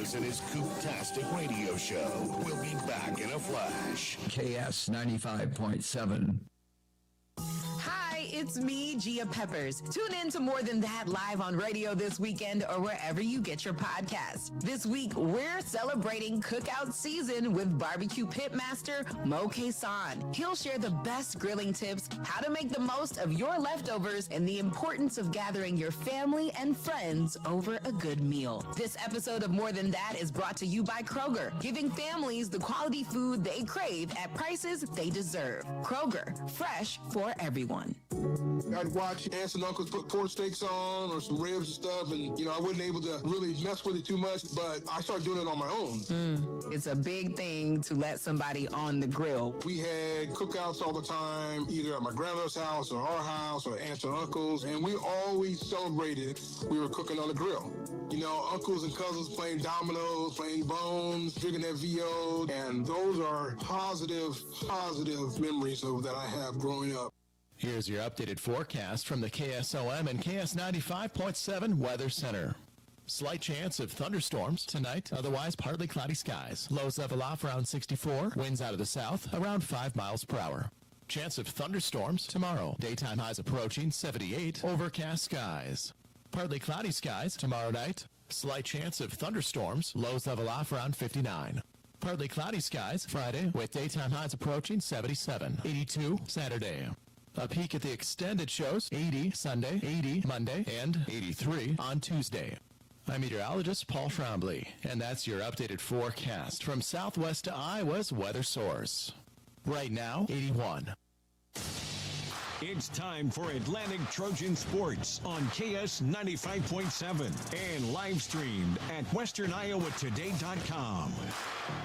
Peppers and his Coop-tastic radio show. We'll be back in a flash. KS 95.7. Hi, it's me, Gia Peppers. Tune in to More Than That live on radio this weekend or wherever you get your podcasts. This week, we're celebrating cookout season with barbecue pitmaster Mo Kasan. He'll share the best grilling tips, how to make the most of your leftovers, and the importance of gathering your family and friends over a good meal. This episode of More Than That is brought to you by Kroger, giving families the quality food they crave at prices they deserve. Kroger, fresh for everyone. I'd watch aunts and uncles put pork steaks on or some ribs and stuff, and, I wasn't able to really mess with it too much, but I started doing it on my own. It's a big thing to let somebody on the grill. We had cookouts all the time, either at my grandmother's house or our house or aunts and uncles, and we always celebrated we were cooking on the grill. Uncles and cousins playing dominoes, playing bones, drinking that VO, and those are positive memories that I have growing up. Here's your updated forecast from the KSOM and KS 95.7 Weather Center. Slight chance of thunderstorms tonight, otherwise partly cloudy skies. Lows level off around 64, winds out of the south around 5 miles per hour. Chance of thunderstorms tomorrow. Daytime highs approaching 78, overcast skies. Partly cloudy skies tomorrow night. Slight chance of thunderstorms, lows level off around 59. Partly cloudy skies Friday with daytime highs approaching 77, 82 Saturday. A peek at the extended shows, 80 Sunday, 80 Monday, and 83 on Tuesday. I'm meteorologist Paul Trombley, and that's your updated forecast from Southwest to Iowa's Weather Source. Right now, 81. It's time for Atlantic Trojan Sports on KS 95.7 and live streamed at westerniowatoday.com.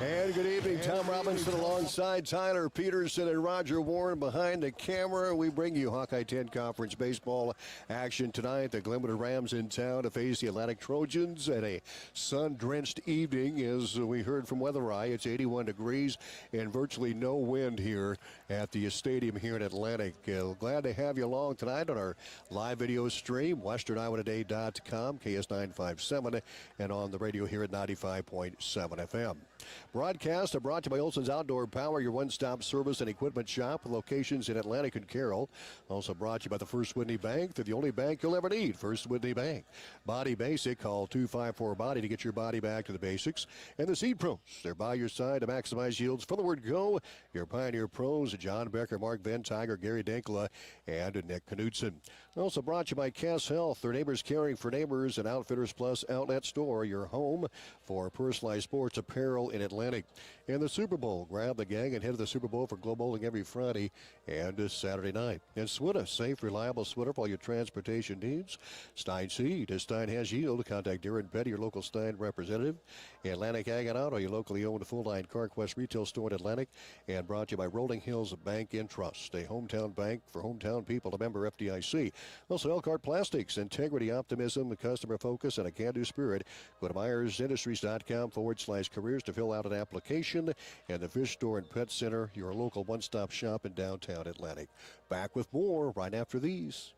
And good evening, Tom Robinson alongside Tyler Peterson and Roger Warne behind the camera. We bring you Hawkeye 10 Conference baseball action tonight. The Glenwood Rams in town to face the Atlantic Trojans at a sun-drenched evening. As we heard from Weather Eye, it's 81 degrees and virtually no wind here at the stadium here in Atlantic. Glad to have you along tonight on our live video stream, westerniowatoday.com, KS957, and on the radio here at 95.7 FM. Broadcast are brought to you by Olson's Outdoor Power, your one-stop service and equipment shop with locations in Atlantic and Carroll. Also brought to you by the First Whitney Bank. They're the only bank you'll ever need. First Whitney Bank. Body Basic. Call 254-BODY to get your body back to the basics. And the Seed Pros. They're by your side to maximize yields. From the word go, your Pioneer Pros, John Becker, Mark Van Tiger, Gary Denkla, and Nick Knudsen. Also brought to you by Cass Health. Their neighbors caring for neighbors and Outfitters Plus Outlet Store, your home for personalized sports apparel in Atlantic. And the Super Bowl. Grab the gang and head to the Super Bowl for Glow Bowling every Friday and Saturday night. And Swida, safe, reliable Swida for all your transportation needs. Stein Seed. As Stein has yield, contact Darren Petty, your local Stein representative. Atlantic Ag and Auto, your locally owned full-line CarQuest retail store in Atlantic. And brought to you by Rolling Hills Bank and Trust, a hometown bank for hometown people, a member FDIC. Also, Elkhart Plastics, integrity, optimism, customer focus, and a can-do spirit. Go to MyersIndustries.com/careers to fill out an application. And the Fish Store and Pet Center, your local one-stop shop in downtown Atlantic. Back with more right after these.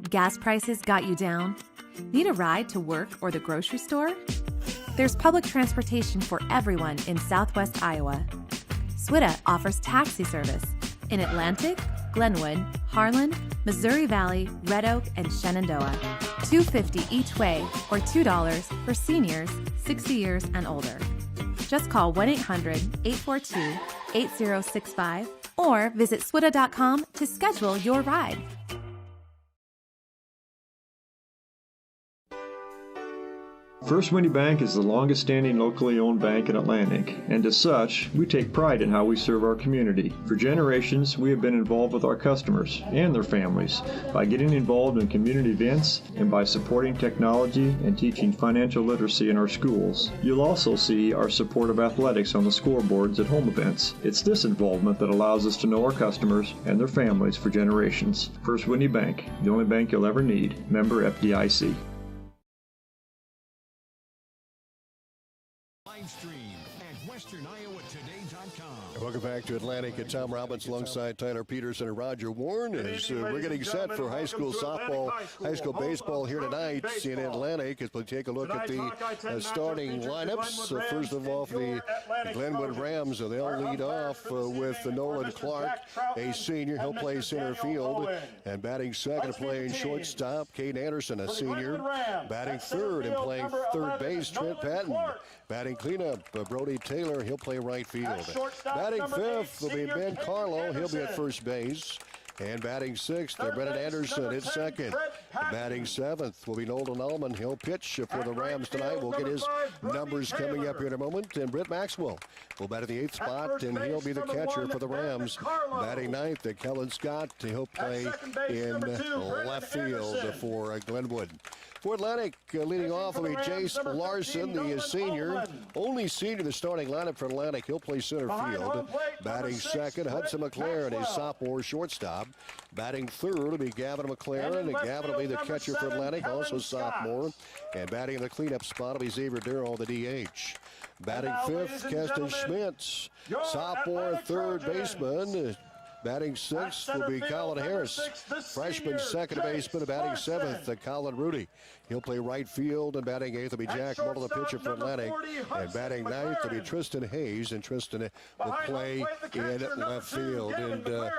Gas prices got you down? Need a ride to work or the grocery store? There's public transportation for everyone in Southwest Iowa. SWITA offers taxi service in Atlantic, Glenwood, Harlan, Missouri Valley, Red Oak, and Shenandoah. $2.50 each way or $2 for seniors 60 years and older. Just call 1-800-842-8065 or visit swida.com to schedule your ride. First Whitney Bank is the longest-standing locally owned bank in Atlantic, and as such, we take pride in how we serve our community. For generations, we have been involved with our customers and their families by getting involved in community events and by supporting technology and teaching financial literacy in our schools. You'll also see our support of athletics on the scoreboards at home events. It's this involvement that allows us to know our customers and their families for generations. First Whitney Bank, the only bank you'll ever need. Member FDIC. Live stream at westerniowatoday.com. Welcome back to Atlantic and Tom Robbins alongside Tyler Peterson and Roger Warne as we're getting set for high school softball, high school baseball here tonight in Atlantic as we take a look at the starting lineups. First of all, for the Glenwood Rams, they'll lead off with Nolan Clark, a senior. He'll play center field. And batting second, playing shortstop, Kate Anderson, a senior. Batting third and playing third base, Trent Patton. Batting cleanup, Brody Taylor, he'll play right field. Batting fifth will be Ben Carlo, he'll be at first base. And batting sixth, Brennan Anderson at second. Batting seventh will be Nolan Allman. He'll pitch for the Rams tonight. We'll get his numbers coming up here in a moment. And Britt Maxwell will bat at the eighth spot, and he'll be the catcher for the Rams. Batting ninth, Kellen Scott. He'll play in left field for Glenwood. For Atlantic, leading off will be Jace Larson, the senior. Only senior in the starting lineup for Atlantic. He'll play center field. Batting second, Hudson McLaren, a sophomore shortstop. Batting third will be Gavin McLaren, and Gavin will be the catcher for Atlantic, also sophomore. And batting in the cleanup spot will be Xavier Darrell, the DH. Batting fifth, Keston Schmitz, sophomore third baseman. Batting sixth will be Colin Harris, freshman second baseman. Batting seventh, Colin Rudy. He'll play right field, and batting eighth will be Jack Muddle, the pitcher for Atlantic. And batting ninth will be Tristan Hayes, and Tristan will play in left field. And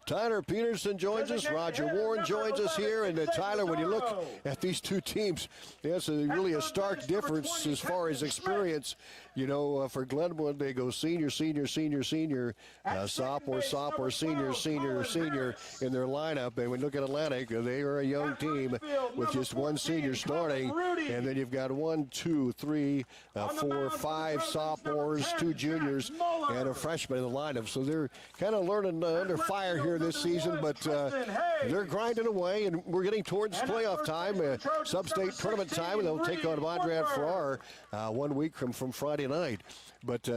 Tyler Peterson joins us. Roger Warne joins us here. And Tyler, when you look at these two teams, that's really a stark difference as far as experience. You know, for Glenwood, they go senior, senior, senior, senior, sophomore, sophomore, senior, senior, senior in their lineup. And when you look at Atlantic, they are a young team with just one senior starting. And then you've got 1, 2, 3, 4, 5 sophomores, 2 juniors, and a freshman in the lineup. So they're kind of learning under fire here this season, but they're grinding away, and we're getting towards playoff time, sub-state tournament time, and they'll take on Mondrian Farrar 1 week from Friday night. But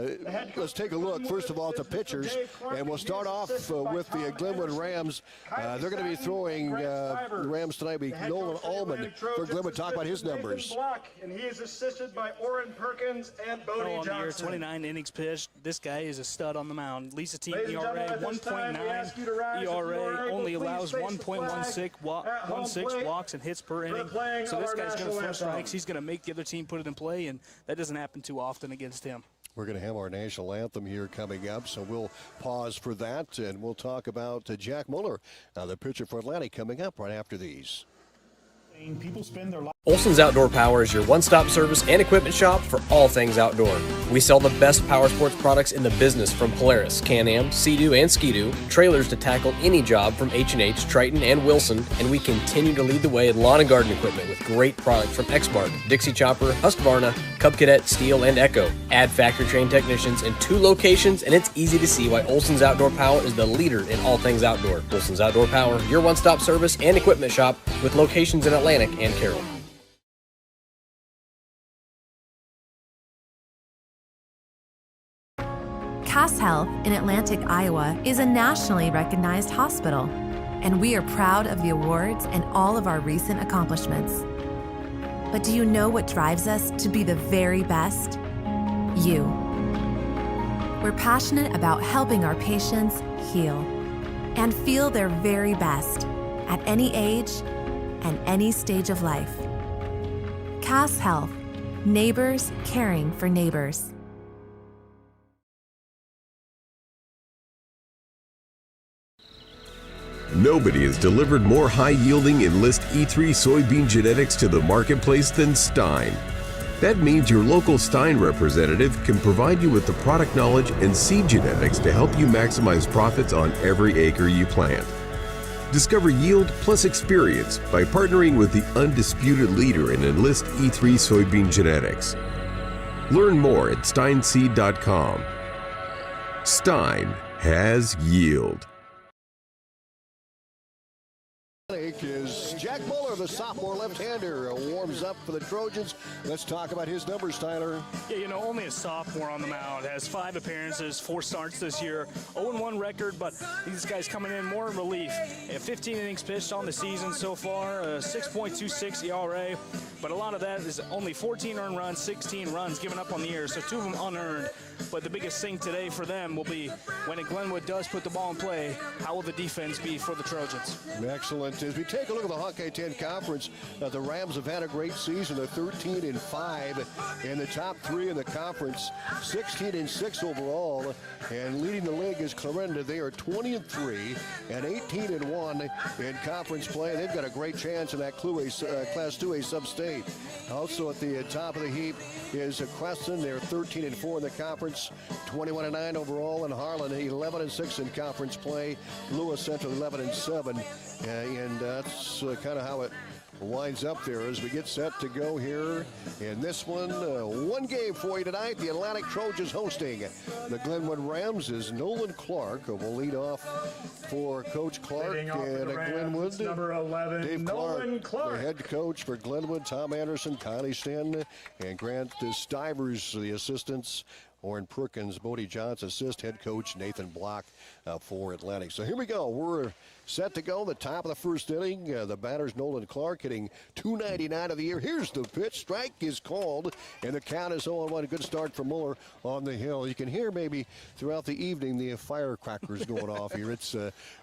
let's take a look, first of all, at the pitchers, and we'll start off with the Glenwood Rams. They're going to be throwing the Rams tonight. Be Nolan Allman for Glenwood. Talk about his numbers. And he is assisted by Orrin Perkins and Bodie Johnson. On the year, 29 innings pitched. This guy is a stud on the mound. Leads the team ERA 1.9. ERA only allows 1.16 walks and hits per inning. So this guy's going to throw strikes. He's going to make the other team put it in play, and that doesn't happen too often against him. We're going to have our national anthem here coming up, so we'll pause for that, and we'll talk about Jack Muller, the pitcher for Atlantic, coming up right after these. People spend their life. Olson's Outdoor Power is your one-stop service and equipment shop for all things outdoor. We sell the best power sports products in the business, from Polaris, Can-Am, Sea-Doo, and Ski-Doo, trailers to tackle any job from H&H, Triton, and Wilson, and we continue to lead the way in lawn and garden equipment with great products from Exmark, Dixie Chopper, Husqvarna, Cub Cadet, Steel, and Echo. Add factory-trained technicians in 2 locations, and it's easy to see why Olson's Outdoor Power is the leader in all things outdoor. Olson's Outdoor Power, your one-stop service and equipment shop with locations in Atlantic and Carroll. Cass Health in Atlantic, Iowa is a nationally recognized hospital, and we are proud of the awards and all of our recent accomplishments. But do you know what drives us to be the very best? You. We're passionate about helping our patients heal and feel their very best at any age and any stage of life. Cass Health, neighbors caring for neighbors. Nobody has delivered more high-yielding Enlist E3 soybean genetics to the marketplace than Stein. That means your local Stein representative can provide you with the product knowledge and seed genetics to help you maximize profits on every acre you plant. Discover yield plus experience by partnering with the undisputed leader in Enlist E3 soybean genetics. Learn more at steinseed.com. Stein has yield. Is Jack Muller, the sophomore left-hander, warms up for the Trojans. Let's talk about his numbers, Tyler. Yeah, you know, only a sophomore on the mound. Has 5 appearances, 4 starts this year. 0-1 record, but these guys coming in more in relief. 15 innings pitched on the season so far, 6.26 ERA. but a lot of that is only 14 earned runs, 16 runs given up on the year, so 2 of them unearned. But the biggest thing today for them will be when Glenwood does put the ball in play, how will the defense be for the Trojans? Excellent. As we take a look at the Hawkeye 10 Conference, the Rams have had a great season. They're 13-5 in the top 3 in the conference, 16-6 overall, and leading the league is Clarinda. They are 20-3 and 18-1 in conference play. They've got a great chance in that Class 2A sub-state. Also at the top of the heap is Creston. They're 13-4 in the conference, 21-9 overall, and Harlan 11-6 in conference play. Lewis Central 11-7, and that's kind of how it winds up there as we get set to go here in this one. One game for you tonight. The Atlantic Trojans hosting the Glenwood Rams is Nolan Clark, who will lead off for Coach Clark and Glenwood. Number 11, Dave Nolan Clark. The head coach for Glenwood, Tom Anderson, Kylie Stanton, and Grant Stivers, the assistants. Orrin Perkins, Bodie Johnson, assist head coach Nathan Block for Atlantic. So here we go. We're set to go. The top of the first inning. The batter's Nolan Clark hitting .299 of the year. Here's the pitch. Strike is called, and the count is 0-1. A good start for Muller on the hill. You can hear maybe throughout the evening the firecrackers going off here. It's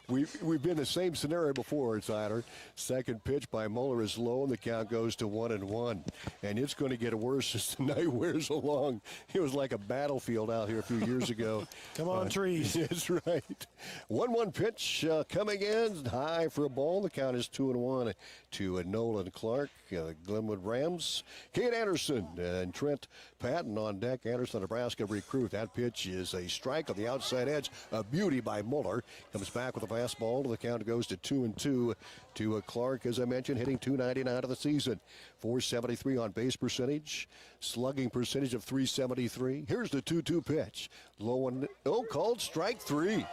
we've been in the same scenario before, Tyler. Second pitch by Muller is low, and the count goes to 1-1. And it's going to get worse as the night wears along. It was like a battlefield out here a few years ago. Come on, trees. That's right. 1-1 pitch coming in. High for a ball. The count is 2-1 to Nolan Clark. Glenwood Rams. Kate Anderson and Trent Patton on deck. Anderson, Nebraska recruit. That pitch is a strike on the outside edge. A beauty by Muller. Comes back with a fastball. The count goes to 2-2 to Clark, as I mentioned, hitting .299 of the season. .473 on base percentage. Slugging percentage of .373. Here's the 2-2 pitch. Low and called strike 3.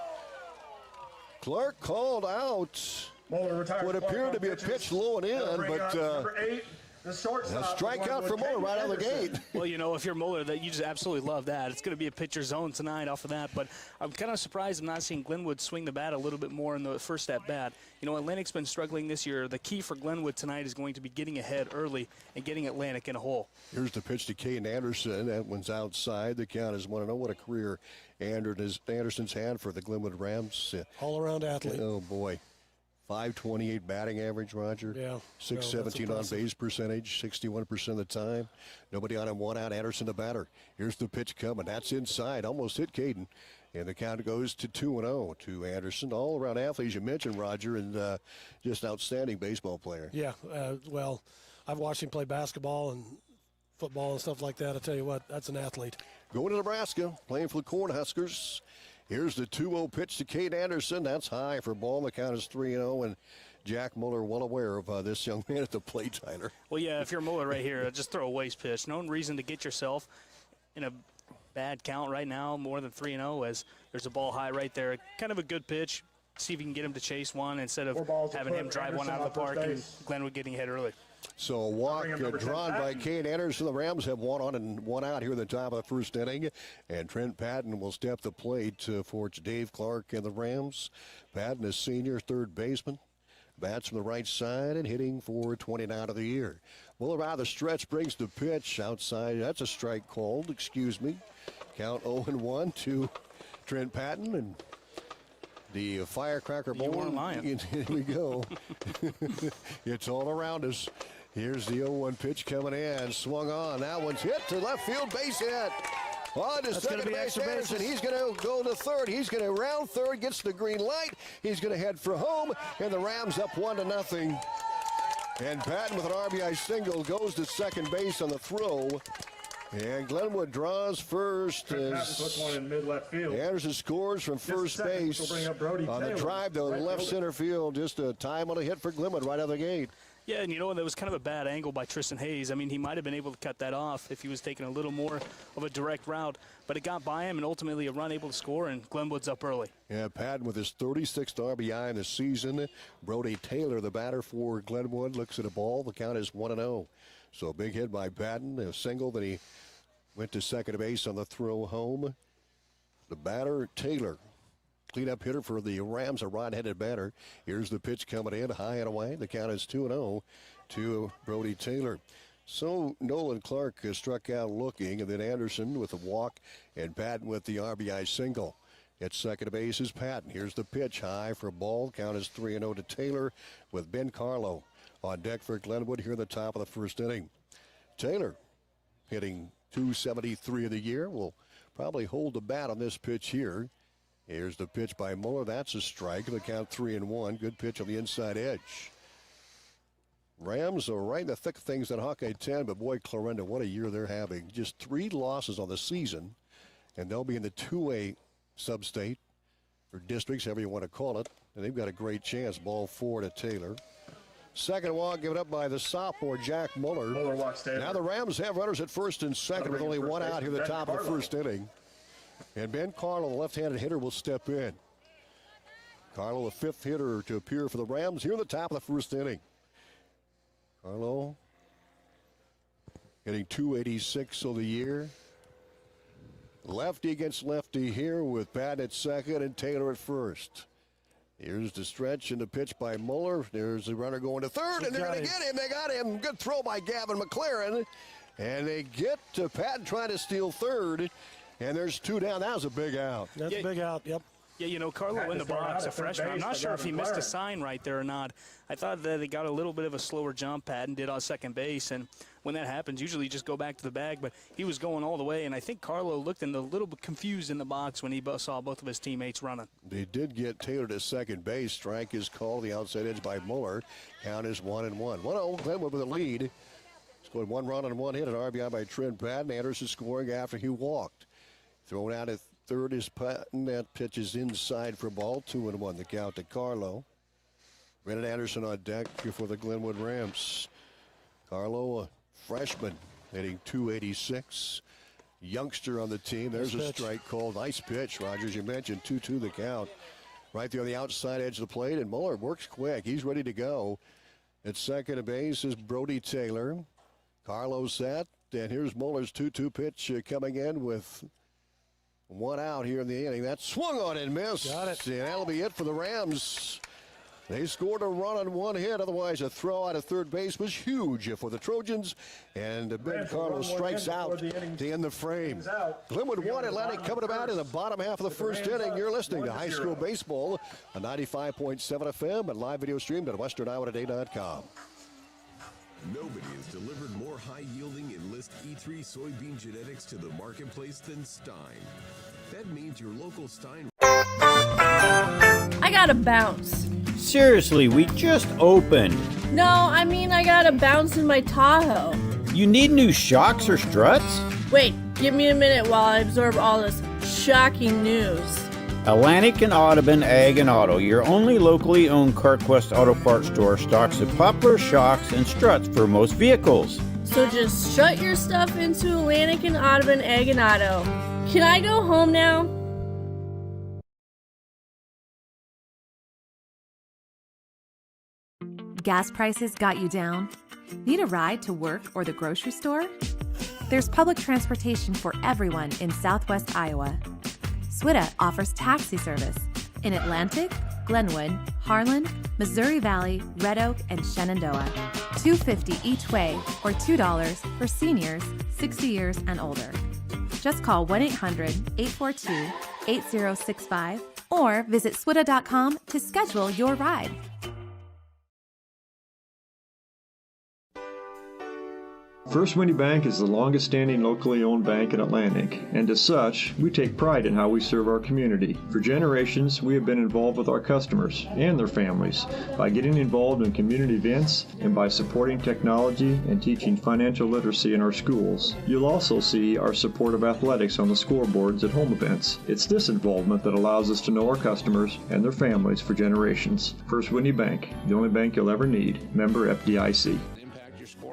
Clark called out what appeared to be a pitch low and in, but number 8, the a shortstop. strikeout for Muller right out of the gate. Well, you know, if you're Muller, that you just absolutely love that. It's going to be a pitcher zone tonight off of that, but I'm kind of surprised I'm not seeing Glenwood swing the bat a little bit more in the first at bat. You know, Atlantic's been struggling this year. The key for Glenwood tonight is going to be getting ahead early and getting Atlantic in a hole. Here's the pitch to Caden Anderson. That one's outside. The count is 1-0. What a career Anderson's had for the Glenwood Rams. All-around athlete. Oh, boy. .528 batting average, Roger. Yeah. .617 on base percentage, 61% of the time. Nobody on him, one out. Anderson the batter. Here's the pitch coming. That's inside. Almost hit Caden. And the count goes to 2-0 to Anderson. All-around athlete, as you mentioned, Roger, and just outstanding baseball player. Yeah. Well, I've watched him play basketball and football and stuff like that. I'll tell you what, that's an athlete. Going to Nebraska, playing for the Cornhuskers. Here's the 2-0 pitch to Kate Anderson. That's high for ball. The count is 3-0, and Jack Muller well aware of this young man at the plate, Tyler. Well, yeah, if you're Muller right here, just throw a waste pitch. No reason to get yourself in a bad count right now, more than 3-0, as there's a ball high right there. Kind of a good pitch. See if you can get him to chase one instead of having him drive one out of the park and Glenwood getting hit early. So a walk drawn by Kate Anderson. The Rams have one on and one out here at the top of the first inning. And Trent Patton will step the plate for Dave Clark and the Rams. Patton is senior third baseman. Bats from the right side and hitting for 29 of the year. Muller out of the stretch brings the pitch outside. That's a strike called, excuse me. Count 0-1 to Trent Patton, and the firecracker ball. You weren't lying. Here we go. It's all around us. Here's the 0-1 pitch coming in. Swung on. That one's hit to left field, base hit. On to second base, Anderson. He's going to go to third. He's going to round third, gets the green light. He's going to head for home, and the Rams up 1-0. And Patton with an RBI single goes to second base on the throw. And Glenwood draws first as one in mid-left field. Anderson scores from first base on the drive to left center field. Just a time on a hit for Glenwood right out of the gate. Yeah, and you know, that was kind of a bad angle by Tristan Hayes. I mean, he might have been able to cut that off if he was taking a little more of a direct route, but it got by him, and ultimately a run able to score, and Glenwood's up early. Yeah, Patton with his 36th RBI in the season. Brody Taylor, the batter for Glenwood, looks at a ball. The count is 1-0. So a big hit by Patton, a single that he went to second base on the throw home. The batter, Taylor. Cleanup hitter for the Rams, a right-handed batter. Here's the pitch coming in, high and away. The count is 2-0 to Brody Taylor. So Nolan Clark struck out looking, and then Anderson with a walk and Patton with the RBI single. At second base is Patton. Here's the pitch, high for a ball. Count is 3-0 to Taylor with Ben Carlo on deck for Glenwood here in the top of the first inning. Taylor hitting .273 of the year. Will probably hold the bat on this pitch here. Here's the pitch by Muller. That's a strike. The count 3-1. Good pitch on the inside edge. Rams are right in the thick of things at Hawkeye 10, but boy, Clarinda, what a year they're having. Just 3 losses on the season, and they'll be in the 2A sub-state or districts, however you want to call it, and they've got a great chance. Ball 4 to Taylor. Second walk given up by the sophomore Jack Muller. Now the Rams have runners at first and second with only one out here at the top of the first inning. And Ben Carlo, the left-handed hitter, will step in. Carlo, the 5th hitter to appear for the Rams here in the top of the first inning. Carlo hitting .286 of the year. Lefty against lefty here with Patton at second and Taylor at first. Here's the stretch and the pitch by Muller. There's the runner going to third, and they're going to get him. They got him. Good throw by Gavin McLaren. And they get to Patton trying to steal third. And there's 2 down. That was a big out. That's a big out, yep. Yeah, you know, Carlo in the box, a freshman. I'm not sure if he missed a sign right there or not. I thought that they got a little bit of a slower jump, Patton did on second base, and when that happens, usually you just go back to the bag, but he was going all the way, and I think Carlo looked a little bit confused in the box when he saw both of his teammates running. They did get Taylor to second base. Strike is called, the outside edge by Muller. Count is 1-1. 1-0, Glenwood with a lead. Scored 1 run and 1 hit, an RBI by Trent Patton. Anderson scoring after he walked. Thrown out at third is Patton. That pitch is inside for ball. 2-1 the count to Carlo. Brennan Anderson on deck here for the Glenwood Rams. Carlo, a freshman, hitting .286. Youngster on the team. There's a strike called. Nice pitch, Rogers. You mentioned 2-2 the count. Right there on the outside edge of the plate, and Muller works quick. He's ready to go. At second base is Brody Taylor. Carlo set, and here's Muller's 2-2 pitch coming in with 1 out here in the inning. That swung on and missed. Got it. And that'll be it for the Rams. They scored a run on 1 hit. Otherwise, a throw out of third base was huge for the Trojans. And Ben Carlo strikes out to end the frame. Glenwood 1, Atlantic coming about in the bottom half of the first inning. You're listening to High School Baseball on 95.7 FM and live video streamed at westerniowatoday.com. Nobody has delivered more high-yielding Enlist E3 soybean genetics to the marketplace than Stein. That means your local Stein... I gotta bounce. Seriously, we just opened. No, I mean I gotta bounce in my Tahoe. You need new shocks or struts? Wait, give me a minute while I absorb all this shocking news. Atlantic and Audubon Ag and Auto, your only locally owned CarQuest Auto Parts store, stocks the popular shocks and struts for most vehicles. So just shut your stuff into Atlantic and Audubon Ag and Auto. Can I go home now? Gas prices got you down? Need a ride to work or the grocery store? There's public transportation for everyone in Southwest Iowa. SWITA offers taxi service in Atlantic, Glenwood, Harlan, Missouri Valley, Red Oak, and Shenandoah. $2.50 each way or $2 for seniors 60 years and older. Just call 1-800-842-8065 or visit swita.com to schedule your ride. First Winnie Bank is the longest standing locally owned bank in Atlantic, and as such, we take pride in how we serve our community. For generations, we have been involved with our customers and their families by getting involved in community events and by supporting technology and teaching financial literacy in our schools. You'll also see our support of athletics on the scoreboards at home events. It's this involvement that allows us to know our customers and their families for generations. First Winnie Bank, the only bank you'll ever need. Member FDIC.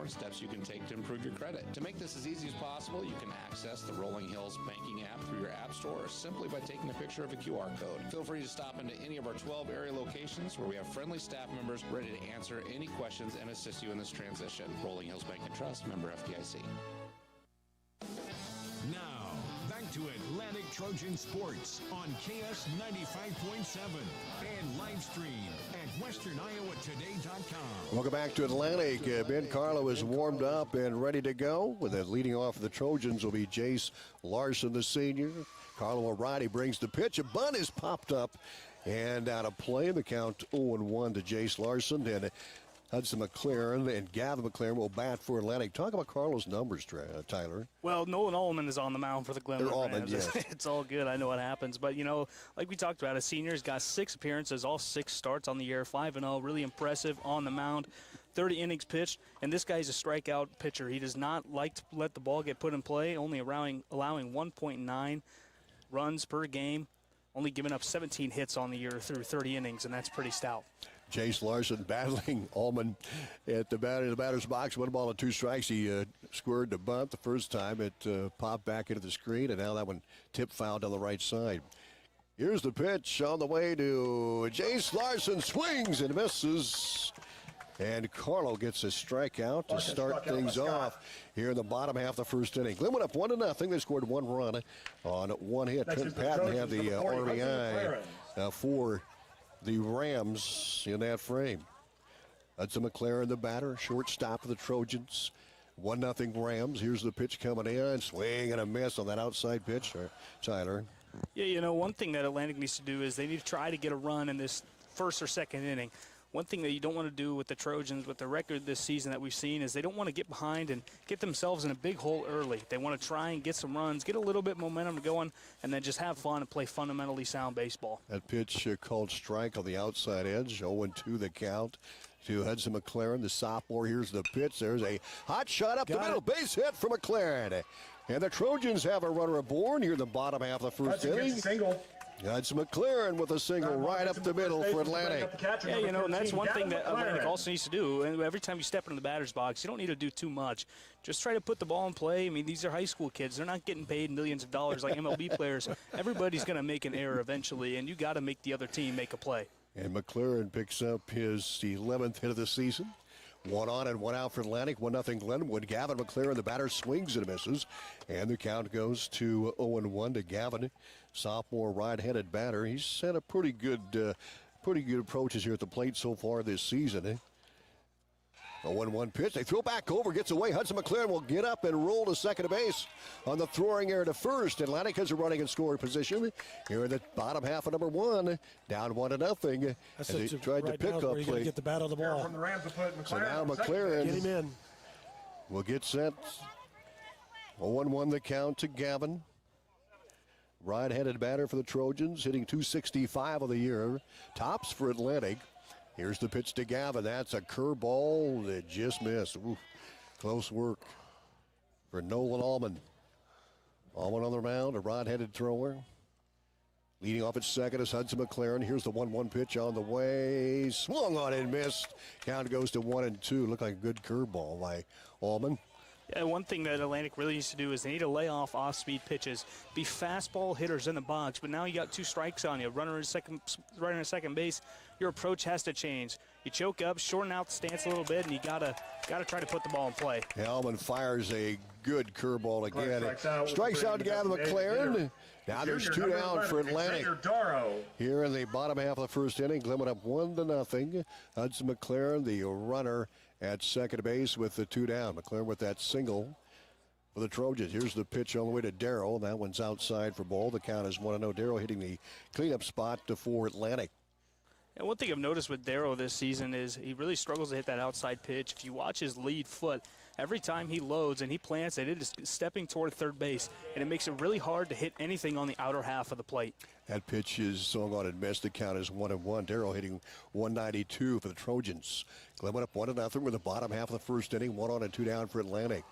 Steps you can take to improve your credit. To make this as easy as possible, you can access the Rolling Hills banking app through your app store or simply by taking a picture of a QR code. Feel free to stop into any of our 12 area locations where we have friendly staff members ready to answer any questions and assist you in this transition. Rolling Hills Bank and Trust, member FDIC. Now, back to Atlantic Trojan Sports on KS 95.7 and live stream at westerniowatoday.com. Welcome back to Atlantic. Ben Carlo is warmed up and ready to go. With it leading off the Trojans will be Jace Larson, the senior. Carlo O'Reilly brings the pitch. A bunt is popped up and out of play. The count 0-1 to Jace Larson. And Hudson McLaren and Gavin McLaren will bat for Atlantic. Talk about Carlo's numbers, Tyler. Well, Nolan Allman is on the mound for the Glenwood Rams. Yes. It's all good. I know what happens. But, you know, like we talked about, a senior's got 6 appearances, all 6 starts on the year, 5-0. Really impressive on the mound. 30 innings pitched, and this guy's a strikeout pitcher. He does not like to let the ball get put in play, only allowing 1.9 runs per game, only giving up 17 hits on the year through 30 innings, and that's pretty stout. Jace Larson battling Allman at the batter's box. 1 ball and 2 strikes. He squared the bunt the first time. It popped back into the screen, and now that one tipped foul down the right side. Here's the pitch on the way to Jace Larson. Swings and misses. And Carlo gets a strikeout to start things off here in the bottom half of the first inning. Glenwood up 1-0. They scored 1 run on 1 hit. Trent Patton had the RBI for the Rams in that frame. Hudson McLaren, the batter, shortstop of the Trojans. 1-0 Rams. Here's the pitch coming in. Swing and a miss on that outside pitch. Tyler. Yeah, you know, one thing that Atlantic needs to do is they need to try to get a run in this first or second inning. One thing that you don't want to do with the Trojans, with the record this season that we've seen, is they don't want to get behind and get themselves in a big hole early. They want to try and get some runs, get a little bit of momentum going, and then just have fun and play fundamentally sound baseball. That pitch called strike on the outside edge. 0-2 the count to Hudson McLaren, the sophomore. Here's the pitch. There's a hot shot up the middle. Base hit for McLaren. And the Trojans have a runner aboard here in the bottom half of the first inning. Single. Hudson McLaren with a single right up the middle for Atlantic. Yeah, you know, and that's one thing that Atlantic also needs to do. And every time you step into the batter's box, you don't need to do too much. Just try to put the ball in play. I mean, these are high school kids. They're not getting paid millions of dollars like MLB players. Everybody's going to make an error eventually, and you got to make the other team make a play. And McLaren picks up his 11th hit of the season. 1 on and 1 out for Atlantic. 1-0 Glenwood. Gavin McLaren, the batter, swings and misses. And the count goes to 0-1 to Gavin. Sophomore right-handed batter. He's had a pretty good approaches here at the plate so far this season. A 1-1 pitch. They throw back over, gets away. Hudson McLaren will get up and roll to second base on the throwing error to first. Atlantic has a running and scoring position here in the bottom half of number 1. Down 1-0. As they tried to pick up play. Get the bat on the ball. From the Rams to put McLaren. So now McLaren get him in. Will get set. 0-1 the count to Gavin. Right-handed batter for the Trojans, hitting .265 of the year. Tops for Atlantic. Here's the pitch to Gavin. That's a curveball that just missed. Ooh, close work for Nolan Allman. Allman on the mound, a right-handed thrower. Leading off at second is Hudson McLaren. Here's the 1-1 pitch on the way. Swung on and missed. Count goes to 1-2. Looked like a good curveball by Allman. Yeah, one thing that Atlantic really needs to do is they need to lay off off-speed pitches, be fastball hitters in the box. But now you got 2 strikes on you, runner at second base. Your approach has to change. You choke up, shorten out the stance a little bit, and you gotta try to put the ball in play. Allman fires a good curveball again. Strikes out Gavin McLaren. Now there's 2 down for Atlantic. Here in the bottom half of the first inning, Glenwood up 1-0. Hudson McLaren, the runner at second base with the 2 down. McLaren with that single for the Trojans. Here's the pitch on the way to Darrell. That one's outside for ball. The count is 1-0. Darrell hitting the cleanup spot for Atlantic. And one thing I've noticed with Darrow this season is he really struggles to hit that outside pitch. If you watch his lead foot, every time he loads and he plants it is stepping toward third base, and it makes it really hard to hit anything on the outer half of the plate. That pitch is swung on and missed. The count is 1-1. Darrell hitting 192 for the Trojans. Glenwood up 1-0 with the bottom half of the first inning. 1 on and 2 down for Atlantic.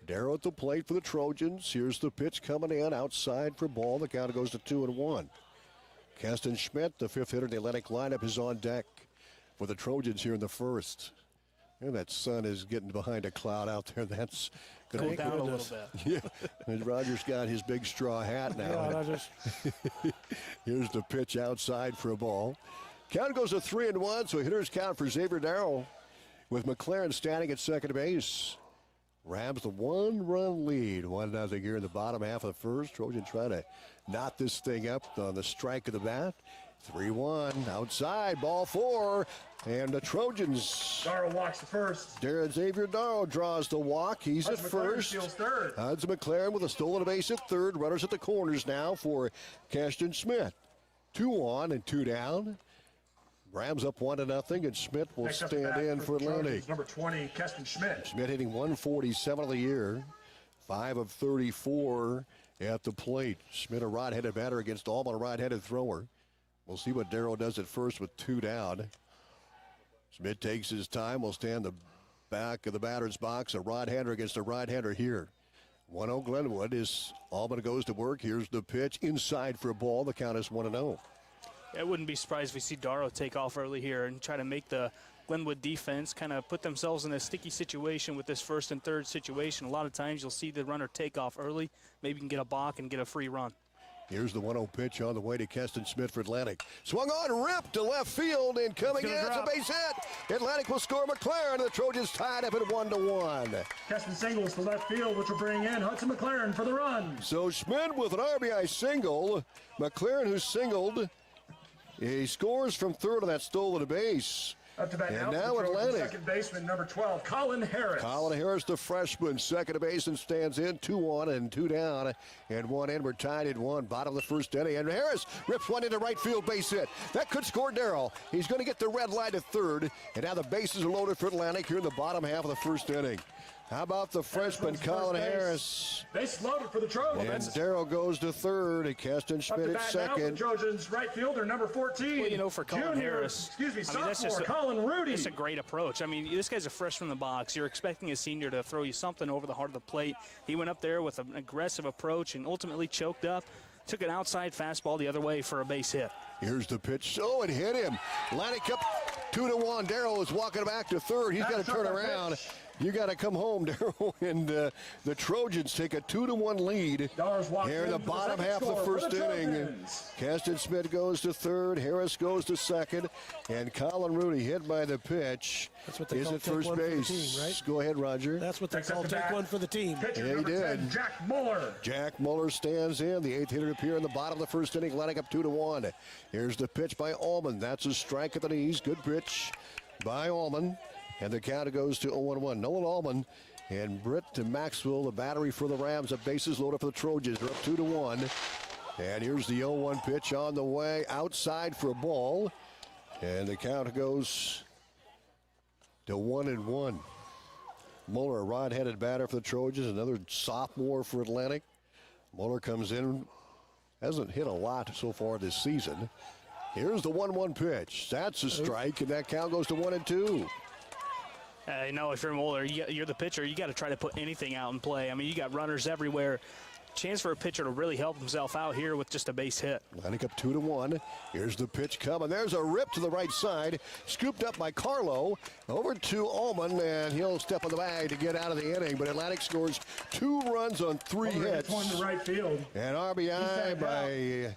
Darrell at the plate for the Trojans. Here's the pitch coming in outside for ball. The count goes to 2-1. Keston Schmidt, the 5th hitter in the Atlantic lineup, is on deck for the Trojans here in the first. And that sun is getting behind a cloud out there. That's going to go down a little bit. Yeah, and Roger's got his big straw hat now. Here's the pitch outside for a ball. Count goes to 3-1, so hitter's count for Xavier Darrell with McLaren standing at second base. Rams the 1-run lead. 1-0 here in the bottom half of the first. Trojan trying to knot this thing up on the strike of the bat. 3-1 outside, ball 4, and the Trojans. Darrow walks the first. Xavier Darrow draws the walk. He's at first. Steals third. Hudson McLaren with a stolen base at third. Runners at the corners now for Caston Smith. 2 on and 2 down. Rams up 1-0, and Smith will stand in for Atlantic. Number 20, Keston Schmidt. Schmidt hitting 147 of the year, 5 of 34 at the plate. Schmidt a right-handed batter against Allman, a right-handed thrower. We'll see what Darrow does at first with 2 down. Schmidt takes his time. Will stand the back of the batter's box. A right-hander against a right-hander here. 1-0 Glenwood is Allman goes to work. Here's the pitch inside for a ball. The count is 1-0. I wouldn't be surprised if we see Darrow take off early here and try to make the Glenwood defense kind of put themselves in a sticky situation with this first and third situation. A lot of times you'll see the runner take off early. Maybe you can get a balk and get a free run. Here's the 1-0 pitch on the way to Keston Smith for Atlantic. Swung on, ripped to left field, and coming in, it's a base hit. Atlantic will score McLaren, and the Trojans tied up at 1-1. Keston singles to left field, which will bring in Hudson McLaren for the run. So Schmidt with an RBI single. McLaren, who singled, he scores from third on that stolen base. Up to bat and now Atlantic. Second baseman, number 12, Colin Harris. Colin Harris, the freshman, second base and stands in. 2 on and 2 down, and 1 in. We're tied at 1. Bottom of the first inning, and Harris rips one into right field, base hit. That could score Darrow. He's going to get the red light at third, and now the bases are loaded for Atlantic here in the bottom half of the first inning. How about the freshman, Colin Harris? Base loaded for the Trojans. And Darrow goes to third, and Keston Schmidt at second. Trojans right fielder, number 14. Well, you know, for Colin Harris, sophomore, Colin Rudy. That's a great approach. I mean, this guy's a fresh from the box. You're expecting a senior to throw you something over the heart of the plate. He went up there with an aggressive approach and ultimately choked up. Took an outside fastball the other way for a base hit. Here's the pitch. Oh, it hit him. Atlantic up 2-1. Darrow is walking back to third. He's got to turn around. You got to come home, Darrow, and the Trojans take a 2-1 lead here in the bottom half of the first inning. Keston Smith goes to third, Harris goes to second, and Colin Rudy hit by the pitch. That's what they is call at take first one base. for the team, right? Go ahead, Roger. That's what they call take one for the team. Yeah, he did. Jack Muller. Jack Muller stands in. The 8th hitter appear in the bottom of the first inning, Atlantic up 2-1. Here's the pitch by Allman. That's a strike at the knees. Good pitch by Allman. And the count goes to 0-1. Nolan Allman and Britt to Maxwell, the battery for the Rams. The bases loaded for the Trojans. They're up 2-1. And here's the 0-1 pitch on the way outside for a ball. And the count goes to 1-1. Muller, a right-handed batter for the Trojans. Another sophomore for Atlantic. Muller comes in. Hasn't hit a lot so far this season. Here's the 1-1 pitch. That's a strike, and that count goes to 1-2. You know, if you're Muller, you're the pitcher, you got to try to put anything out in play. I mean, you got runners everywhere. Chance for a pitcher to really help himself out here with just a base hit. Atlantic up 2-1. Here's the pitch coming. There's a rip to the right side. Scooped up by Carlo. Over to Allman, and he'll step on the bag to get out of the inning. But Atlantic scores 2 runs on 3 hits. One to right field. And RBI by...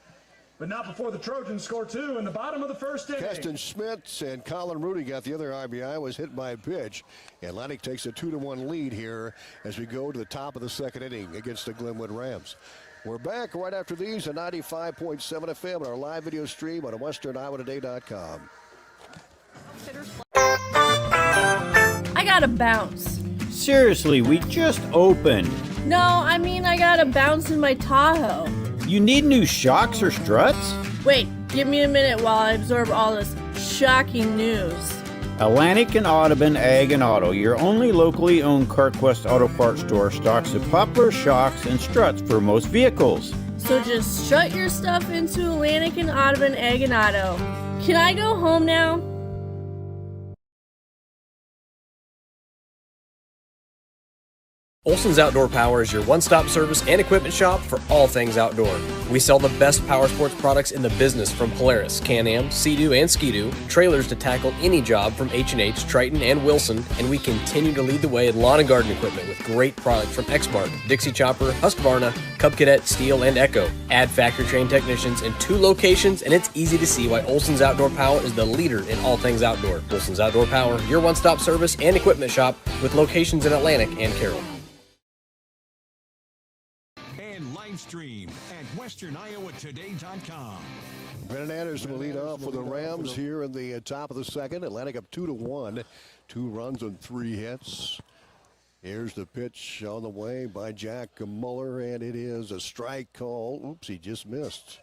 But not before the Trojans score 2 in the bottom of the first inning. Keston Schmidt and Colin Rudy got the other RBI, was hit by a pitch. Atlantic takes a 2-1 lead here as we go to the top of the second inning against the Glenwood Rams. We're back right after these at 95.7 FM and our live video stream on WesternIowaToday.com. I gotta bounce. Seriously, we just opened. No, I mean I gotta bounce in my Tahoe. You need new shocks or struts? Wait, give me a minute while I absorb all this shocking news. Atlantic and Audubon Ag and Auto, your only locally owned CarQuest Auto Parts store, stocks the popular shocks and struts for most vehicles. So just shut your stuff into Atlantic and Audubon Ag and Auto. Can I go home now? Olson's Outdoor Power is your one-stop service and equipment shop for all things outdoor. We sell the best power sports products in the business, from Polaris, Can-Am, Sea-Doo, and Ski-Doo, trailers to tackle any job from H&H, Triton, and Wilson, and we continue to lead the way in lawn and garden equipment with great products from Exmark, Dixie Chopper, Husqvarna, Cub Cadet, Steel, and Echo. Add factory-trained technicians in 2 locations, and it's easy to see why Olson's Outdoor Power is the leader in all things outdoor. Olson's Outdoor Power, your one-stop service and equipment shop with locations in Atlantic and Carroll. and live streamed at westerniowatoday.com. Brennan Anderson will lead off for the Rams here in the top of the second. Atlantic up 2-1. 2 runs on 3 hits. Here's the pitch on the way by Jack Muller, and it is a strike call. Oops, he just missed.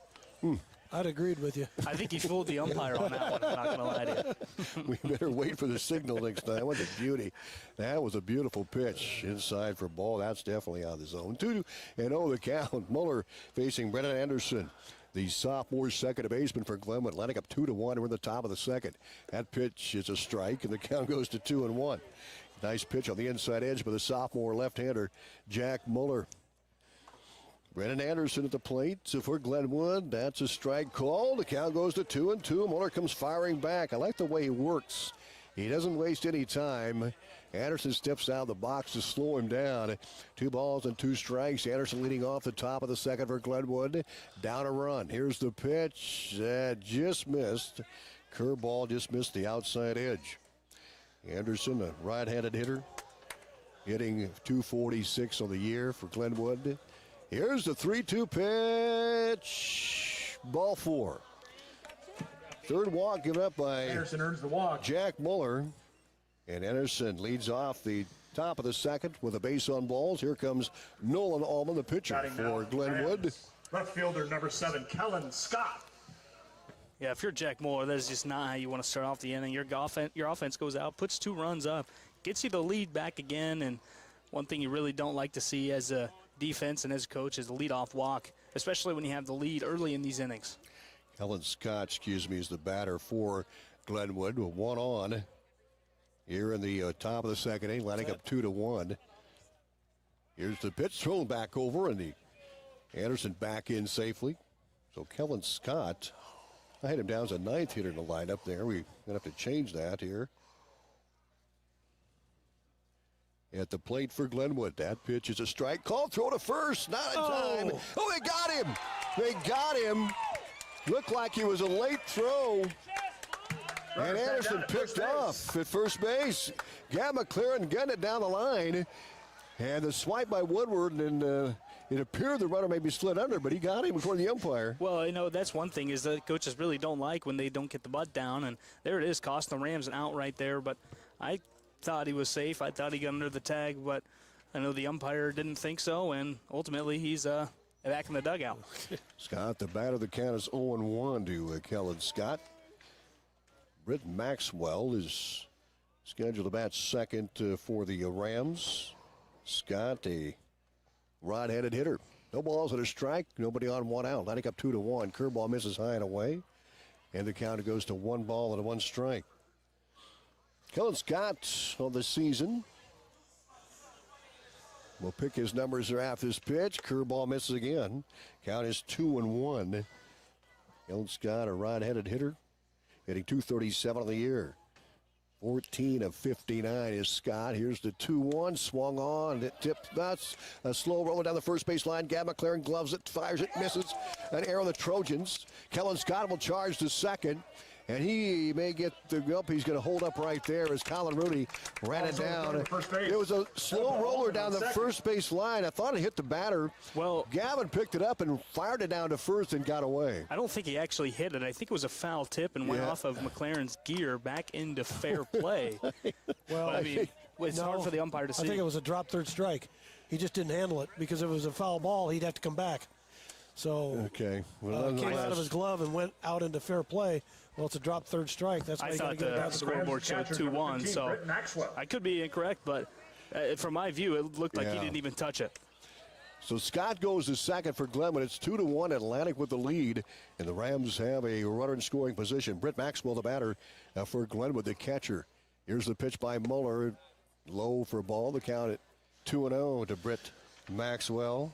I'd agreed with you. I think he fooled the umpire on that one. I'm not going to lie to you. We better wait for the signal next time. What a beauty. That was a beautiful pitch inside for ball. That's definitely out of the zone. 2-0 the count. Muller facing Brennan Anderson, the sophomore second baseman for Glenwood. Atlantic up 2-1. We're in the top of the second. That pitch is a strike, and the count goes to 2-1. Nice pitch on the inside edge by the sophomore left-hander, Jack Muller. Brennan Anderson at the plate for Glenwood. That's a strike call. The count goes to 2-2. Muller comes firing back. I like the way he works. He doesn't waste any time. Anderson steps out of the box to slow him down. 2 balls and 2 strikes. Anderson leading off the top of the second for Glenwood. Down a run. Here's the pitch. That just missed. Curveball just missed the outside edge. Anderson, a right-handed hitter, hitting .246 on the year for Glenwood. Here's the 3-2 pitch. Ball 4. Third walk given up by Anderson earns the walk. Jack Muller. And Anderson leads off the top of the second with a base on balls. Here comes Nolan Allman, the pitcher for Glenwood. Left fielder number 7, Kellen Scott. Yeah, if you're Jack Muller, that's just not how you want to start off the inning. Your offense goes out, puts 2 runs up, gets you the lead back again, and one thing you really don't like to see as a defense and as a coach is the leadoff walk, especially when you have the lead early in these innings. Kellen Scott, is the batter for Glenwood with 1 on here in the top of the second inning, lining up 2-1. Here's the pitch thrown back over, and the Anderson back in safely. So Kellen Scott, I had him down as a 9th hitter in the lineup there. We're going to have to change that here. At the plate for Glenwood. That pitch is a strike call. Throw to first. Not in time. Oh, they got him. They got him. Looked like he was a late throw. And Anderson picked off at first base. Gab McLaren getting it down the line. And the swipe by Woodward, and it appeared the runner may be slid under, but he got him according to the umpire. Well, that's one thing is that coaches really don't like when they don't get the butt down, and there it is, costing the Rams an out right there. But I thought he was safe. I thought he got under the tag, but I know the umpire didn't think so, and ultimately he's back in the dugout. Scott, the batter, the count is 0-1 to Kellen Scott. Britt Maxwell is scheduled to bat second for the Rams. Scott, a right-handed hitter. No balls and a strike. Nobody on, 1 out. Lining up 2-1. Curveball misses high and away. And the count goes to 1 ball and 1 strike. Kellen Scott on the season will pick his numbers after this pitch. Curveball misses again. Count is 2-1. Kellen Scott, a right-handed hitter, hitting .237 on the year. 14 of 59 is Scott. Here's the 2-1, swung on, it tipped nuts. A slow roller down the first base line. Gab McLaren gloves it, fires it, misses. An error on the Trojans. Kellen Scott will charge to second, and he may get the up. He's going to hold up right there as Colin Rooney ran it down. It was a slow roller down the first base line. I thought it hit the batter. Well, Gavin picked it up and fired it down to first and got away. I don't think he actually hit it. I think it was a foul tip and went off of McLaren's gear back into fair play. Well, I mean, it's hard for the umpire to see. I think it was a drop third strike. He just didn't handle it because if it was a foul ball, he'd have to come back. So okay, it came out of his glove and went out into fair play. Well, it's a drop third strike. That's why I thought the scoreboard showed 2-1, so I could be incorrect, but from my view, it looked like he didn't even touch it. So Scott goes to second for Glenwood. It's 2-1. Atlantic with the lead, and the Rams have a runner in scoring position. Britt Maxwell, the batter for Glenwood, the catcher. Here's the pitch by Muller, low for a ball. The count at 2-0 to Britt Maxwell.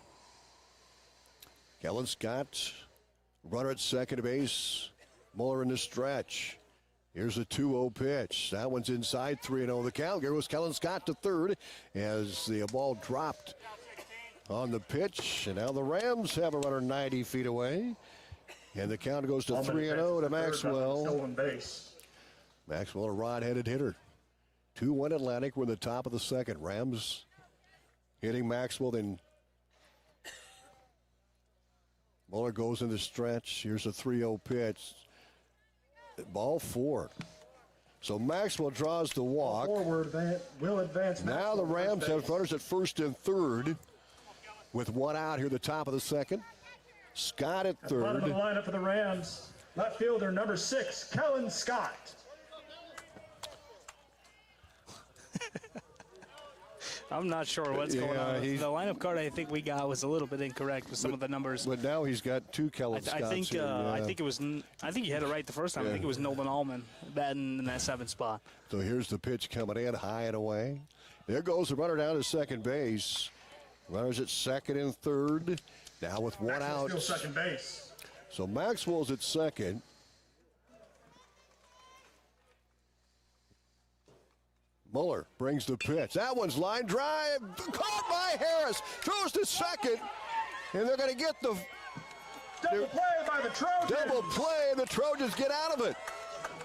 Kellen Scott, runner at second base. Muller in the stretch. Here's a 2-0 pitch. That one's inside, 3-0 the count. Here was Kellen Scott to third as the ball dropped on the pitch. And now the Rams have a runner 90 feet away. And the count goes to 3-0 to Maxwell. Maxwell, a right-handed hitter. 2-1 Atlantic. We're in the top of the second. Rams hitting Maxwell, then Muller goes in the stretch. Here's a 3-0 pitch. Ball 4. So Maxwell draws the walk. Forward will advance. Now the Rams have runners at first and third with one out here at the top of the second. Scott at third. Bottom of the lineup for the Rams, left fielder number 6, Kellen Scott. I'm not sure what's going on. The lineup card I think we got was a little bit incorrect with some of the numbers. But now he's got 2 Kellen Scotts. I think I think you had it right the first time. I think it was Nolan Allman batting in that 7th spot. So here's the pitch coming in, high and away. There goes the runner down to second base. Runners at second and third. Now with one out. Still second base. So Maxwell's at second. Muller brings the pitch. That one's line drive. Caught by Harris. Throws to second. And they're going to get the double play by the Trojans. Double play, and the Trojans get out of it.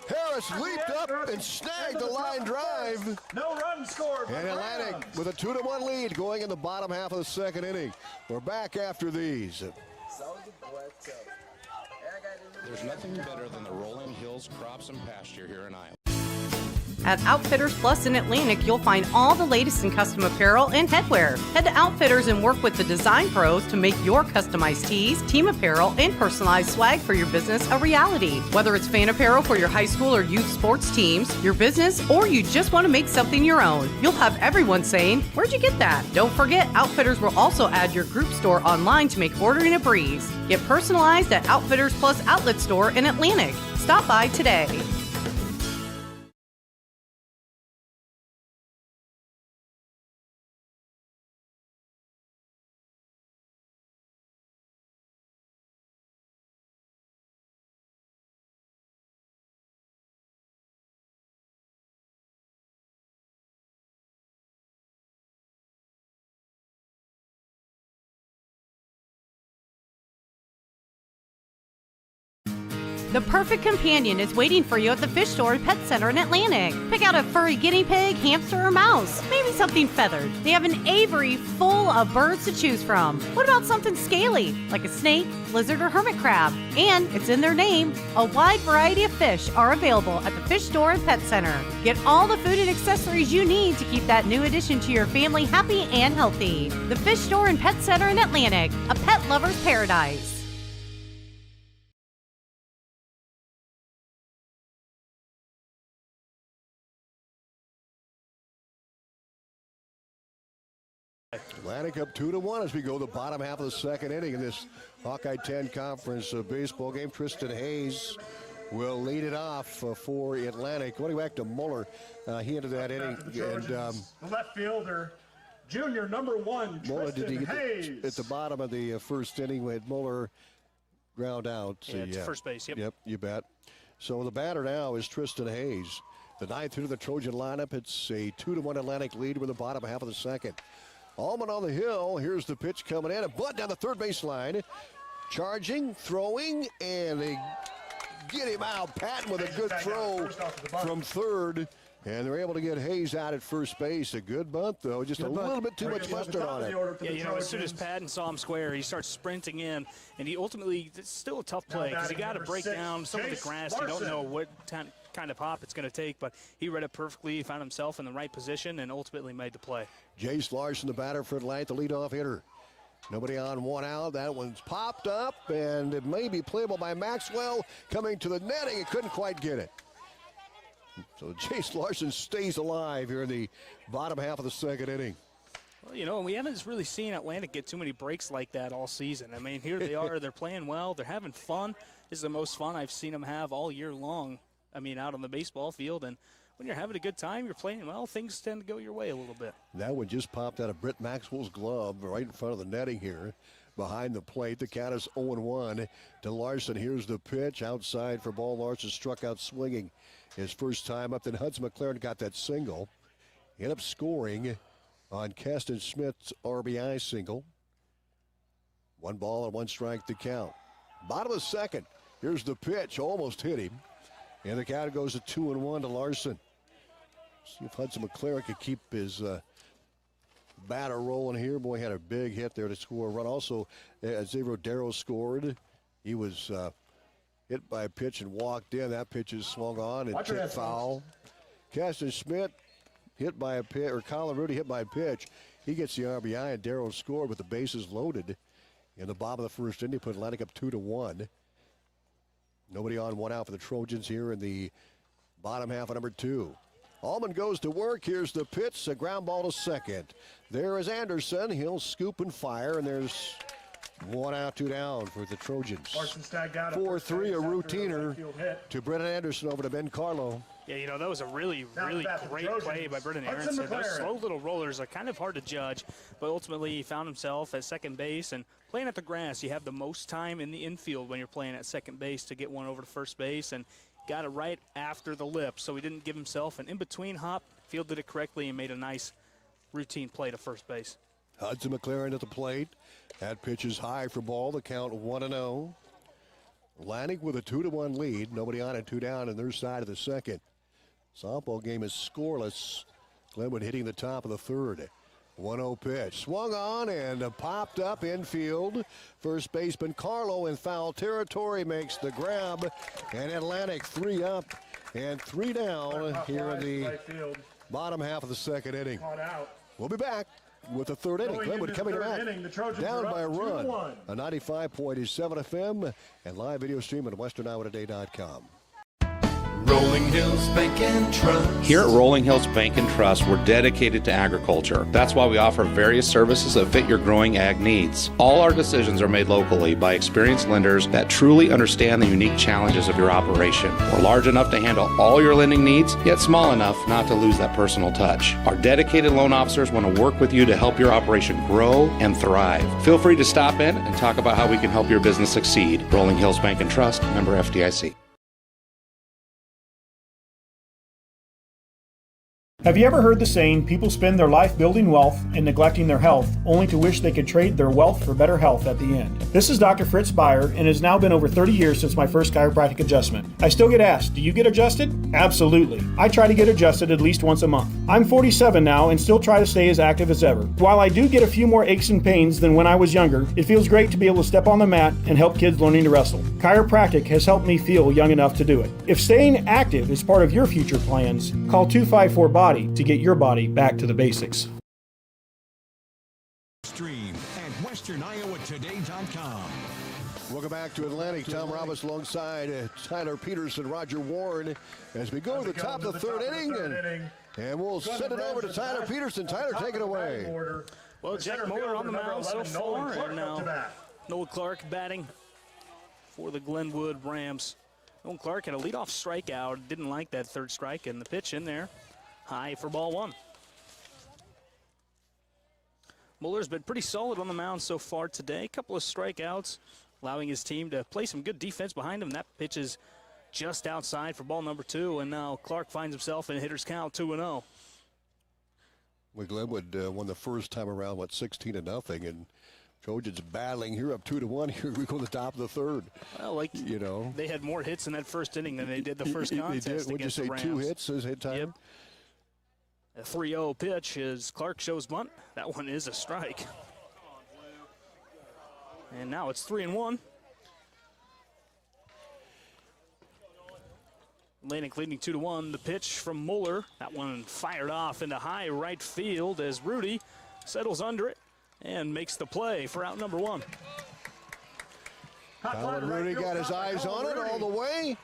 Harris leaped up and snagged the line drive. No run scored. And Atlantic with a 2-1 lead going in the bottom half of the second inning. We're back after these. There's nothing better than the rolling hills, crops, and pasture here in Iowa. At Outfitters Plus in Atlantic, you'll find all the latest in custom apparel and headwear. Head to Outfitters and work with the design pros to make your customized tees, team apparel, and personalized swag for your business a reality. Whether it's fan apparel for your high school or youth sports teams, your business, or you just want to make something your own, you'll have everyone saying, "Where'd you get that?" Don't forget, Outfitters will also add your group store online to make ordering a breeze. Get personalized at Outfitters Plus Outlet Store in Atlantic. Stop by today. The perfect companion is waiting for you at the Fish Store and Pet Center in Atlantic. Pick out a furry guinea pig, hamster, or mouse. Maybe something feathered. They have an aviary full of birds to choose from. What about something scaly, like a snake, lizard, or hermit crab? And it's in their name. A wide variety of fish are available at the Fish Store and Pet Center. Get all the food and accessories you need to keep that new addition to your family happy and healthy. The Fish Store and Pet Center in Atlantic, a pet lover's paradise. Atlantic up 2-1 as we go the bottom half of the second inning in this Hawkeye 10 Conference baseball game. Tristan Hayes will lead it off for Atlantic. Going back to Muller, he entered that inning. And the left fielder, junior number 1, Muller, Tristan Hayes. At the bottom of the first inning, we had Muller ground out. To first base, Yep, you bet. So the batter now is Tristan Hayes. The ninth hitter of the Trojan lineup. It's a 2-1 Atlantic lead with the bottom half of the second. Allman on the hill. Here's the pitch coming in. A bunt down the third base line. Charging, throwing, and they get him out. Patton with a good throw from third. And they're able to get Hayes out at first base. A good bunt, though. Just a little bit too much mustard on it. Yeah, you know, as soon as Patton saw him square, he starts sprinting in. And he ultimately, it's still a tough play because you got to break down some of the grass. You don't know what kind of hop it's going to take, but he read it perfectly. He found himself in the right position and ultimately made the play. Jace Larson, the batter for Atlantic, the leadoff hitter. Nobody on, one out. That one's popped up, and it may be playable by Maxwell. Coming to the netting, it couldn't quite get it. So Jace Larson stays alive here in the bottom half of the second inning. Well, you know, we haven't really seen Atlantic get too many breaks like that all season. I mean, here they are. They're playing well. They're having fun. This is the most fun I've seen them have all year long. I mean, out on the baseball field. And when you're having a good time, you're playing well, things tend to go your way a little bit. That one just popped out of Britt Maxwell's glove right in front of the netting here. Behind the plate, the count is 0-1 to Larson. Here's the pitch outside for ball. Larson struck out swinging his first time up. Then Hudson McLaren got that single. Ended up scoring on Caston Smith's RBI single. 1 ball and 1 strike to count. Bottom of the second. Here's the pitch. Almost hit him. And the count goes to 2-1 to Larson. See if Hudson McLaren can keep his batter rolling here. Boy, had a big hit there to score a run. Also, Xavier Darrow scored. He was hit by a pitch and walked in. That pitch is swung on and tipped foul. Caston Schmidt hit by a pitch, or Colin Rudy hit by a pitch. He gets the RBI, and Darrow scored with the bases loaded in the bottom of the first inning. Put Atlantic up 2-1. Nobody on, one out for the Trojans here in the bottom half of number 2. Allman goes to work. Here's the pitch, a ground ball to second. There is Anderson. He'll scoop and fire, and there's 1 out, 2 down for the Trojans. 4-3, a routiner to Brennan Anderson over to Ben Carlo. Yeah, that was a really great play by Brennan Anderson. Those slow little rollers are kind of hard to judge, but ultimately he found himself at second base. And playing at the grass, you have the most time in the infield when you're playing at second base to get one over to first base, and got it right after the lip, so he didn't give himself an in-between hop, fielded it correctly, and made a nice routine play to first base. Hudson McLaren at the plate. That pitch is high for ball. The count 1-0. Atlantic with a 2-1 lead. Nobody on it, 2 down on their side of the second. Softball game is scoreless. Glenwood hitting the top of the third. 1-0 pitch. Swung on and popped up infield. First baseman Carlo in foul territory makes the grab. And Atlantic 3 up and 3 down here in the bottom half of the second inning. We'll be back with the third inning. Glenwood coming back down by a run. A 95.7 FM and live video stream at westerniowatoday.com. Rolling Hills Bank and Trust. Here at Rolling Hills Bank and Trust, we're dedicated to agriculture. That's why we offer various services that fit your growing ag needs. All our decisions are made locally by experienced lenders that truly understand the unique challenges of your operation. We're large enough to handle all your lending needs, yet small enough not to lose that personal touch. Our dedicated loan officers want to work with you to help your operation grow and thrive. Feel free to stop in and talk about how we can help your business succeed. Rolling Hills Bank and Trust, member FDIC. Have you ever heard the saying, people spend their life building wealth and neglecting their health, only to wish they could trade their wealth for better health at the end? This is Dr. Fritz Beyer, and it has now been over 30 years since my first chiropractic adjustment. I still get asked, do you get adjusted? Absolutely. I try to get adjusted at least once a month. I'm 47 now and still try to stay as active as ever. While I do get a few more aches and pains than when I was younger, it feels great to be able to step on the mat and help kids learning to wrestle. Chiropractic has helped me feel young enough to do it. If staying active is part of your future plans, call 254-BODY to get your body back to the basics. Stream at westerniowatoday.com. Welcome back to Atlantic. Tom Roberts alongside Tyler Peterson, Roger Warne, as we go to the top of the third inning. And we'll send it over to Tyler Peterson. Tyler, take it away. Well, Jack Moeller on the mound so far, and now Noah Clark batting for the Glenwood Rams. Noah Clark had a leadoff strikeout. Didn't like that third strike, and the pitch in there. High for ball 1. Muller's been pretty solid on the mound so far today. A couple of strikeouts, allowing his team to play some good defense behind him. That pitch is just outside for ball number 2, and now Clark finds himself in a hitter's count 2-0. Well, Glenwood won the first time around, 16-0, and Trojans battling here up 2-1. Here we go to the top of the third. Well, they had more hits in that first inning than they did the first contest. They did. Would you say 2 hits as hit time? Yep. A 3-0 pitch is Clark shows bunt. That one is a strike. And now it's 3-1. Atlantic leading 2-1. The pitch from Muller. That one fired off into high right field as Rudy settles under it and makes the play for out number 1. Colin Rudy got his eyes on it all the way.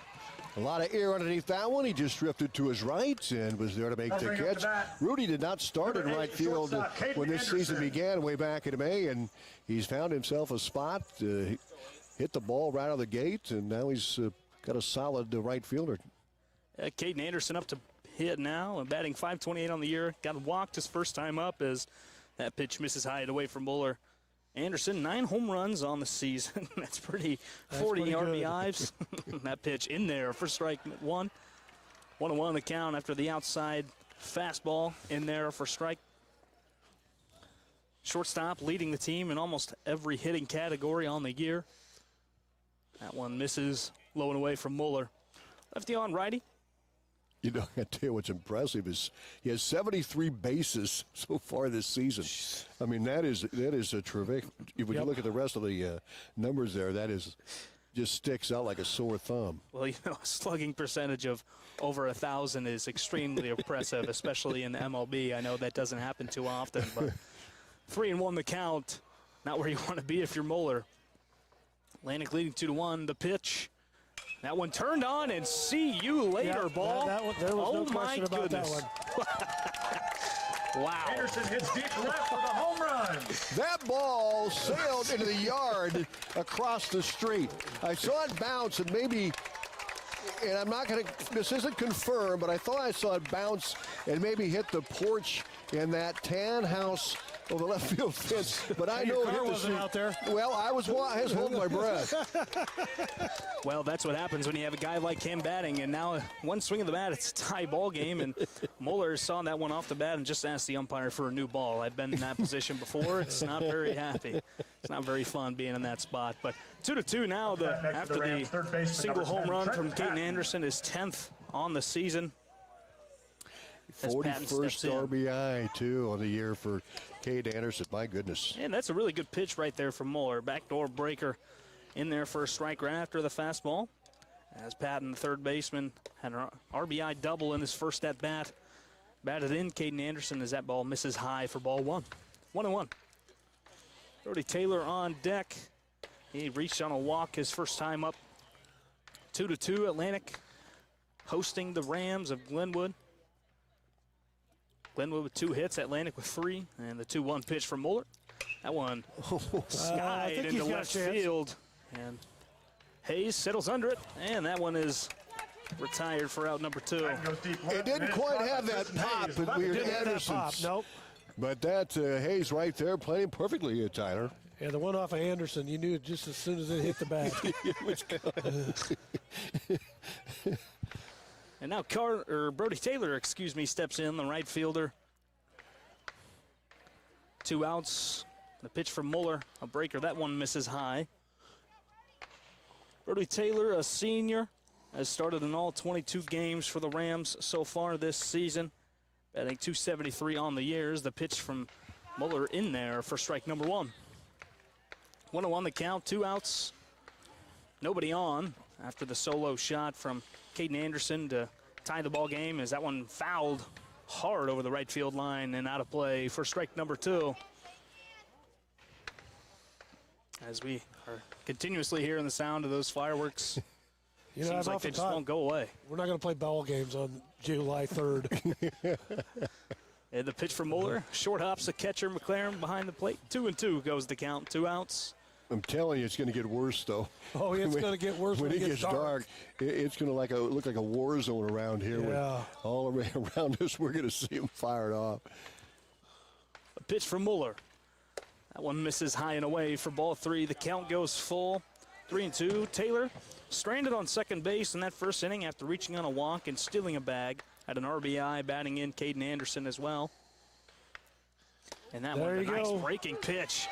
A lot of air underneath that one. He just drifted to his right and was there to make the catch. Rudy did not start in right field when this season began way back in May, and he's found himself a spot, hit the ball right out of the gate, and now he's got a solid right fielder. Caden Anderson up to hit now, and batting .528 on the year. Got walked his first time up as that pitch misses high and away from Muller. Anderson, 9 home runs on the season. That's pretty. 40 RBIs. That pitch in there for strike 1. 1-1 the count after the outside fastball in there for strike. Shortstop leading the team in almost every hitting category on the year. That one misses low and away from Muller. Lefty on righty. You know, I tell you what's impressive is he has 73 bases so far this season. I mean, that is a terrific. When you look at the rest of the numbers there, that is just sticks out like a sore thumb. Well, you know, a slugging percentage of over 1,000 is extremely impressive, especially in the MLB. I know that doesn't happen too often, but 3-1 the count. Not where you want to be if you're Mueller. Atlantic leading 2-1. The pitch. That one turned on, and see you later, ball. There was no question about that one. Wow. Anderson hits deep left for the home run. That ball sailed into the yard across the street. I saw it bounce, and maybe, and I'm not going to, this isn't confirmed, but I thought I saw it bounce and maybe hit the porch in that tan house on the left field fence, but I know it wasn't out there. Well, I was holding my breath. Well, that's what happens when you have a guy like him batting, and now one swing of the bat, it's a tie ball game, and Mueller saw that one off the bat and just asked the umpire for a new ball. I've been in that position before. It's not very happy. It's not very fun being in that spot. But 2-2 now. After the single home run from Caden Anderson, his 10th on the season. 41st RBI, too, on the year for Cade Anderson. My goodness. And that's a really good pitch right there from Mueller. Backdoor breaker in there for a strike right after the fastball. As Patton, the third baseman, had an RBI double in his first at-bat. Batted in Caden Anderson as that ball misses high for ball one. 1-1. Brody Taylor on deck. He reached on a walk his first time up. 2-2 Atlantic hosting the Rams of Glenwood. Glenwood with 2 hits, Atlantic with 3, and the 2-1 pitch from Mueller. That one skied into left field, and Hayes settles under it, and that one is retired for out number 2. It didn't quite have that pop, but we were Anderson's. Nope. But that Hayes right there playing perfectly, Tyler. Yeah, the one off of Anderson, you knew it just as soon as it hit the bat. And now Brody Taylor, steps in, the right fielder. 2 outs. The pitch from Mueller, a breaker. That one misses high. Brody Taylor, a senior, has started in all 22 games for the Rams so far this season. Batting .273 on the years. The pitch from Mueller in there for strike number 1. 1-1 the count, 2 outs. Nobody on after the solo shot from Caden Anderson to tie the ball game as that one fouled hard over the right field line and out of play for strike number 2. As we are continuously hearing the sound of those fireworks, you know, seems like they just won't go away. We're not going to play ball games on July 3rd. And the pitch from Mueller, short hops the catcher McLaren behind the plate. 2-2 goes the count, 2 outs. I'm telling you, it's going to get worse, though. Oh, it's going to get worse when it gets dark. It's going to look like a war zone around here. Yeah. All around us, we're going to see them fired off. A pitch from Mueller. That one misses high and away for ball 3. The count goes full. 3-2. Taylor stranded on second base in that first inning after reaching on a walk and stealing a bag. Had an RBI, batting in Caden Anderson as well. And that one, a nice breaking pitch.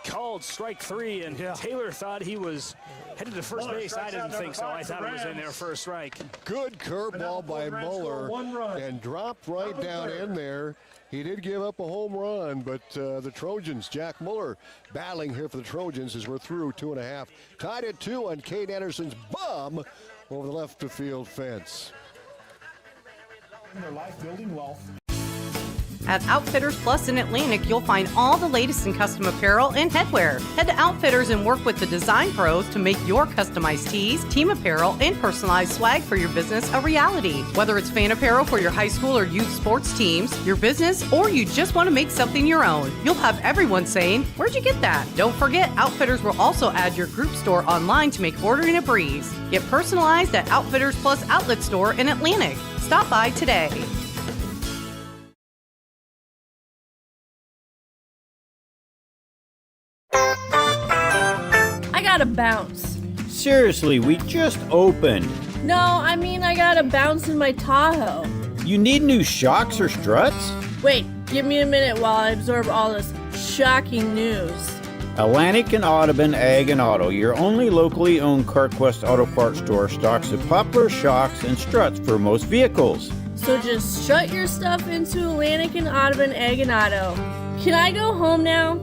Called strike 3, and Taylor thought he was headed to first base. I didn't think so. I thought it was in there for a strike. Good curveball by Mueller and dropped right down in there. He did give up a home run, but the Trojans, Jack Mueller, battling here for the Trojans as we're through 2.5. Tied at 2 on Cade Anderson's bomb over the left field fence. Their life building wealth. At Outfitters Plus in Atlantic, you'll find all the latest in custom apparel and headwear. Head to Outfitters and work with the design pros to make your customized tees, team apparel, and personalized swag for your business a reality. Whether it's fan apparel for your high school or youth sports teams, your business, or you just want to make something your own, you'll have everyone saying, "Where'd you get that?" Don't forget, Outfitters will also add your group store online to make ordering a breeze. Get personalized at Outfitters Plus Outlet Store in Atlantic. Stop by today. Gotta bounce. Seriously, we just opened. No, I mean I gotta bounce in my Tahoe. You need new shocks or struts? Wait, give me a minute while I absorb all this shocking news. Atlantic and Audubon Ag and Auto, your only locally owned CarQuest Auto Parts store, stocks the poplar, shocks, and struts for most vehicles. So just strut your stuff into Atlantic and Audubon Ag and Auto. Can I go home now?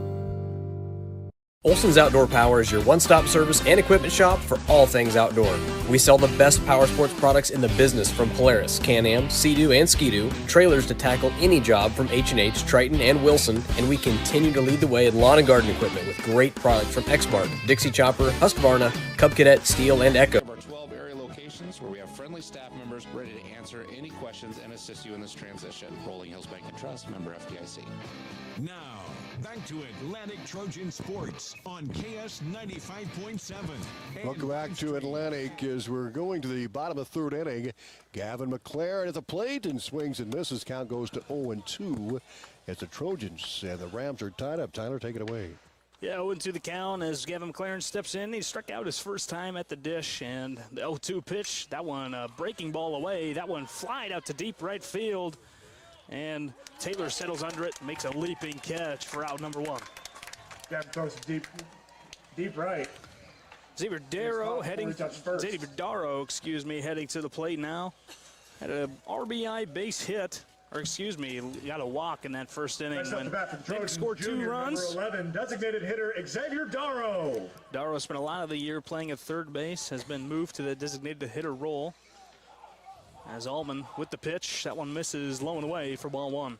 Olson's Outdoor Power is your one-stop service and equipment shop for all things outdoor. We sell the best power sports products in the business from Polaris, Can-Am, Sea-Doo, and Ski-Doo, trailers to tackle any job from H&H, Triton, and Wilson, and we continue to lead the way in lawn and garden equipment with great products from Exmark, Dixie Chopper, Husqvarna, Cub Cadet, Steel, and Echo. Of our 12 area locations where we have friendly staff members ready to answer any questions and assist you in this transition. Rolling Hills Bank and Trust, member FDIC. Now, back to Atlantic Trojan Sports on KS 95.7. Welcome back to Atlantic as we're going to the bottom of the third inning. Gavin McLaren at the plate and swings and misses. Count goes to 0-2 as the Trojans and the Rams are tied up. Tyler, take it away. Yeah, 0-2 the count as Gavin McLaren steps in. He struck out his first time at the dish, and the 0-2 pitch, that one breaking ball away. That one flied out to deep right field, and Taylor settles under it, makes a leaping catch for out number one. Gavin throws deep right. Xavier Darrow heading to the plate now. Had a RBI base hit. Got a walk in that first inning. Next up to bat for the Trojans, scored 2 runs. Number 11, designated hitter Xavier Darrow. Darrow spent a lot of the year playing at third base, has been moved to the designated hitter role. As Allman with the pitch, that one misses low and away for ball one.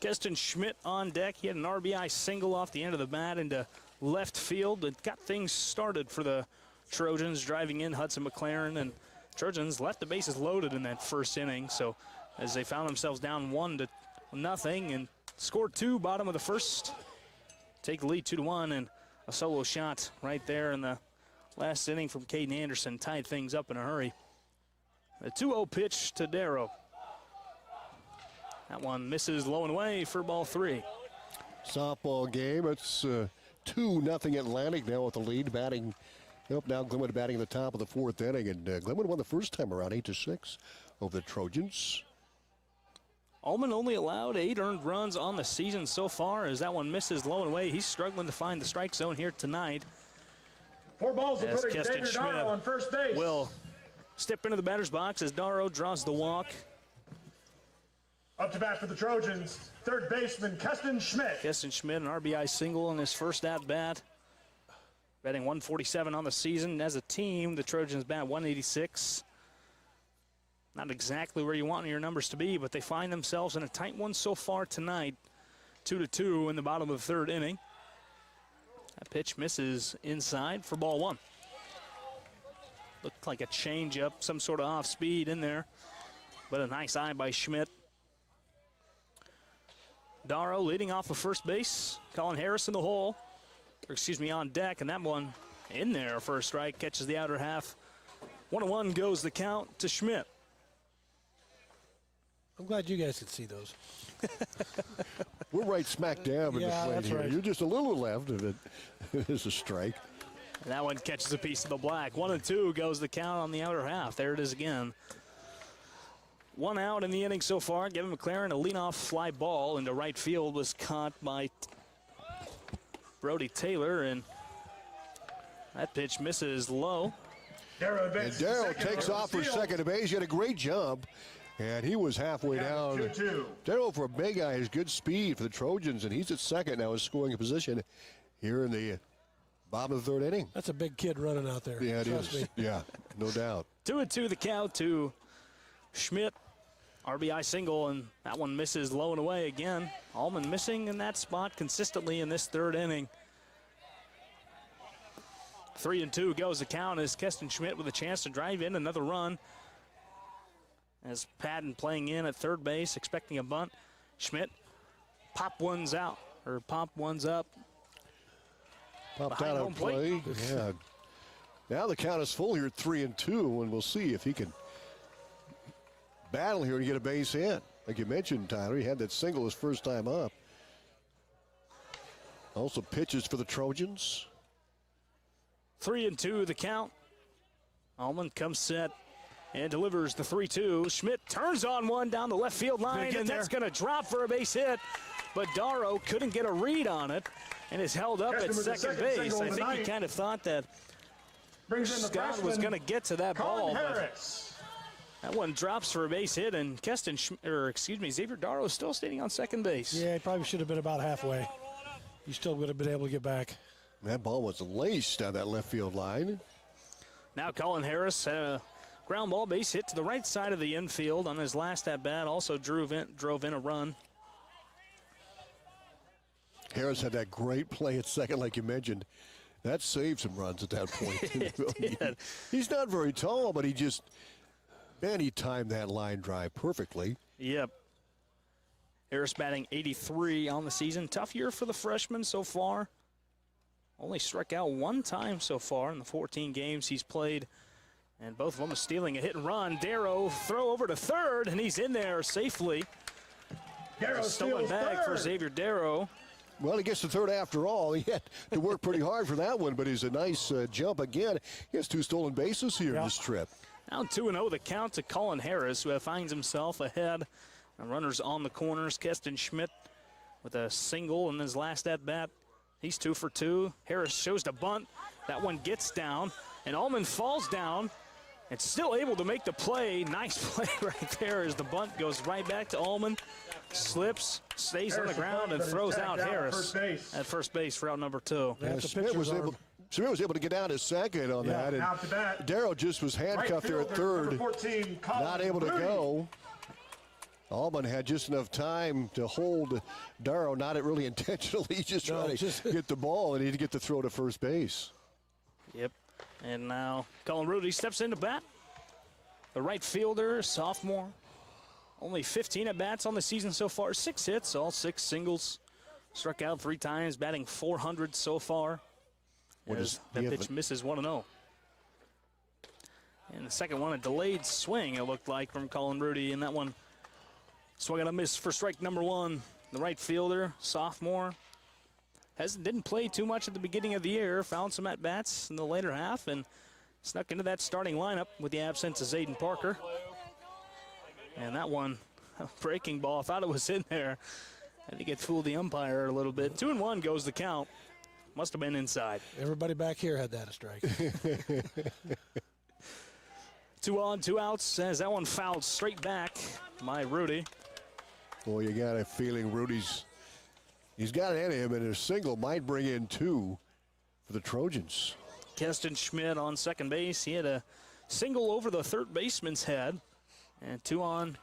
Keston Schmidt on deck. He had an RBI single off the end of the bat into left field. It got things started for the Trojans, driving in Hudson McLaren, and Trojans left the bases loaded in that first inning. So as they found themselves down 1-0 and scored 2 bottom of the first, take the lead 2-1, and a solo shot right there in the last inning from Caden Anderson tied things up in a hurry. A 2-0 pitch to Darrow. That one misses low and away for ball 3. Softball game. It's 2-0 Atlantic now with the lead. Batting up now, Glenwood batting in the top of the fourth inning, and Glenwood won the first time around 8-6 over the Trojans. Allman only allowed 8 earned runs on the season so far as that one misses low and away. He's struggling to find the strike zone here tonight. 4 balls to As put Keston Xavier Darrow on first base. Will step into the batter's box as Darrow draws the walk. Up to bat for the Trojans, third baseman Keston Schmidt. Keston Schmidt, an RBI single in his first at-bat. Batting 147 on the season. As a team, the Trojans bat 186. Not exactly where you want your numbers to be, but they find themselves in a tight one so far tonight. 2-2 in the bottom of the third inning. That pitch misses inside for ball 1. Looked like a changeup, some sort of off speed in there, but a nice eye by Schmidt. Darrow leading off of first base. Colin Harris in the hole, on deck, and that one in there for a strike, catches the outer half. 1-1 goes the count to Schmidt. I'm glad you guys could see those. We're right smack dab in the plate here. Right. You're just a little left of it. It is a strike. And that one catches a piece of the black. 1-2 goes the count on the outer half. There it is again. 1 out in the inning so far. Gavin McLaren, a leadoff fly ball into right field, was caught by Brody Taylor, and that pitch misses low. Darrow takes off for second base. He had a great jump, and he was halfway down. 2-2. Darrow, for a big guy, has good speed for the Trojans, and he's at second now, is scoring position here in the bottom of the third inning. That's a big kid running out there. Yeah, it Trust is. me. Yeah, no doubt. 2-2 the count to Schmidt. RBI single, and that one misses low and away again. Allman missing in that spot consistently in this third inning. 3-2 goes the count as Keston Schmidt with a chance to drive in another run. As Patton playing in at third base, expecting a bunt. Schmidt pop one's up. Popped out of play. Yeah. Now the count is full here at 3-2, and we'll see if he can battle here to get a base hit. Like you mentioned, Tyler, he had that single his first time up. Also pitches for the Trojans. 3-2 the count. Allman comes set and delivers the 3-2. Schmidt turns on one down the left field line, and that's going to drop for a base hit. But Darrow couldn't get a read on it and is held up at second base. I think he kind of thought that Scott was going to get to that ball, but that one drops for a base hit, and Xavier Darrow is still standing on second base. Yeah, he probably should have been about halfway. He still would have been able to get back. That ball was laced down that left field line. Now Colin Harris had a ground ball base hit to the right side of the infield on his last at-bat. Also drove in a run. Harris had that great play at second, like you mentioned. That saved some runs at that point. He's not very tall, but he timed that line drive perfectly. Yep. Harris batting 83 on the season. Tough year for the freshman so far. Only struck out one time so far in the 14 games he's played. And both of them are stealing a hit and run. Darrow throw over to third, and he's in there safely. Stolen bag for Xavier Darrow. Well, he gets to third after all. He had to work pretty hard for that one, but it's a nice jump again. He has 2 stolen bases here this trip. Now 2-0 the count to Colin Harris, who finds himself ahead. And runners on the corners. Keston Schmidt with a single in his last at-bat. He's 2 for 2. Harris shows the bunt. That one gets down, and Ullman falls down and still able to make the play. Nice play right there as the bunt goes right back to Ullman. Slips, stays on the ground, and throws out Harris at first base for out number 2. Yeah, Smith was able to get down to second on that, and Darrow just was handcuffed there at third, not able to go. Ullman had just enough time to hold Darrow, not really intentionally, just trying to get the ball, and he to get the throw to first base. Yep, and now Colin Rudy steps into bat. The right fielder, sophomore. Only 15 at-bats on the season so far. 6 hits, all 6 singles. Struck out 3 times, batting .400 so far. That pitch misses 1-0. And the second one, a delayed swing, it looked like, from Colin Rudy. And that one swung and a miss for strike number 1. The right fielder, sophomore. Didn't play too much at the beginning of the year. Found some at-bats in the later half and snuck into that starting lineup with the absence of Zayden Parker. And that one, a breaking ball, I thought it was in there. I think it fooled the umpire a little bit. 2-1 goes the count. Must have been inside. Everybody back here had that a strike. 2 on, 2 outs as that one fouled straight back by Rudy. Well, you got a feeling he's got it in him, and a single might bring in 2 for the Trojans. Keston Schmidt on second base. He had a single over the third baseman's head. And 2 on,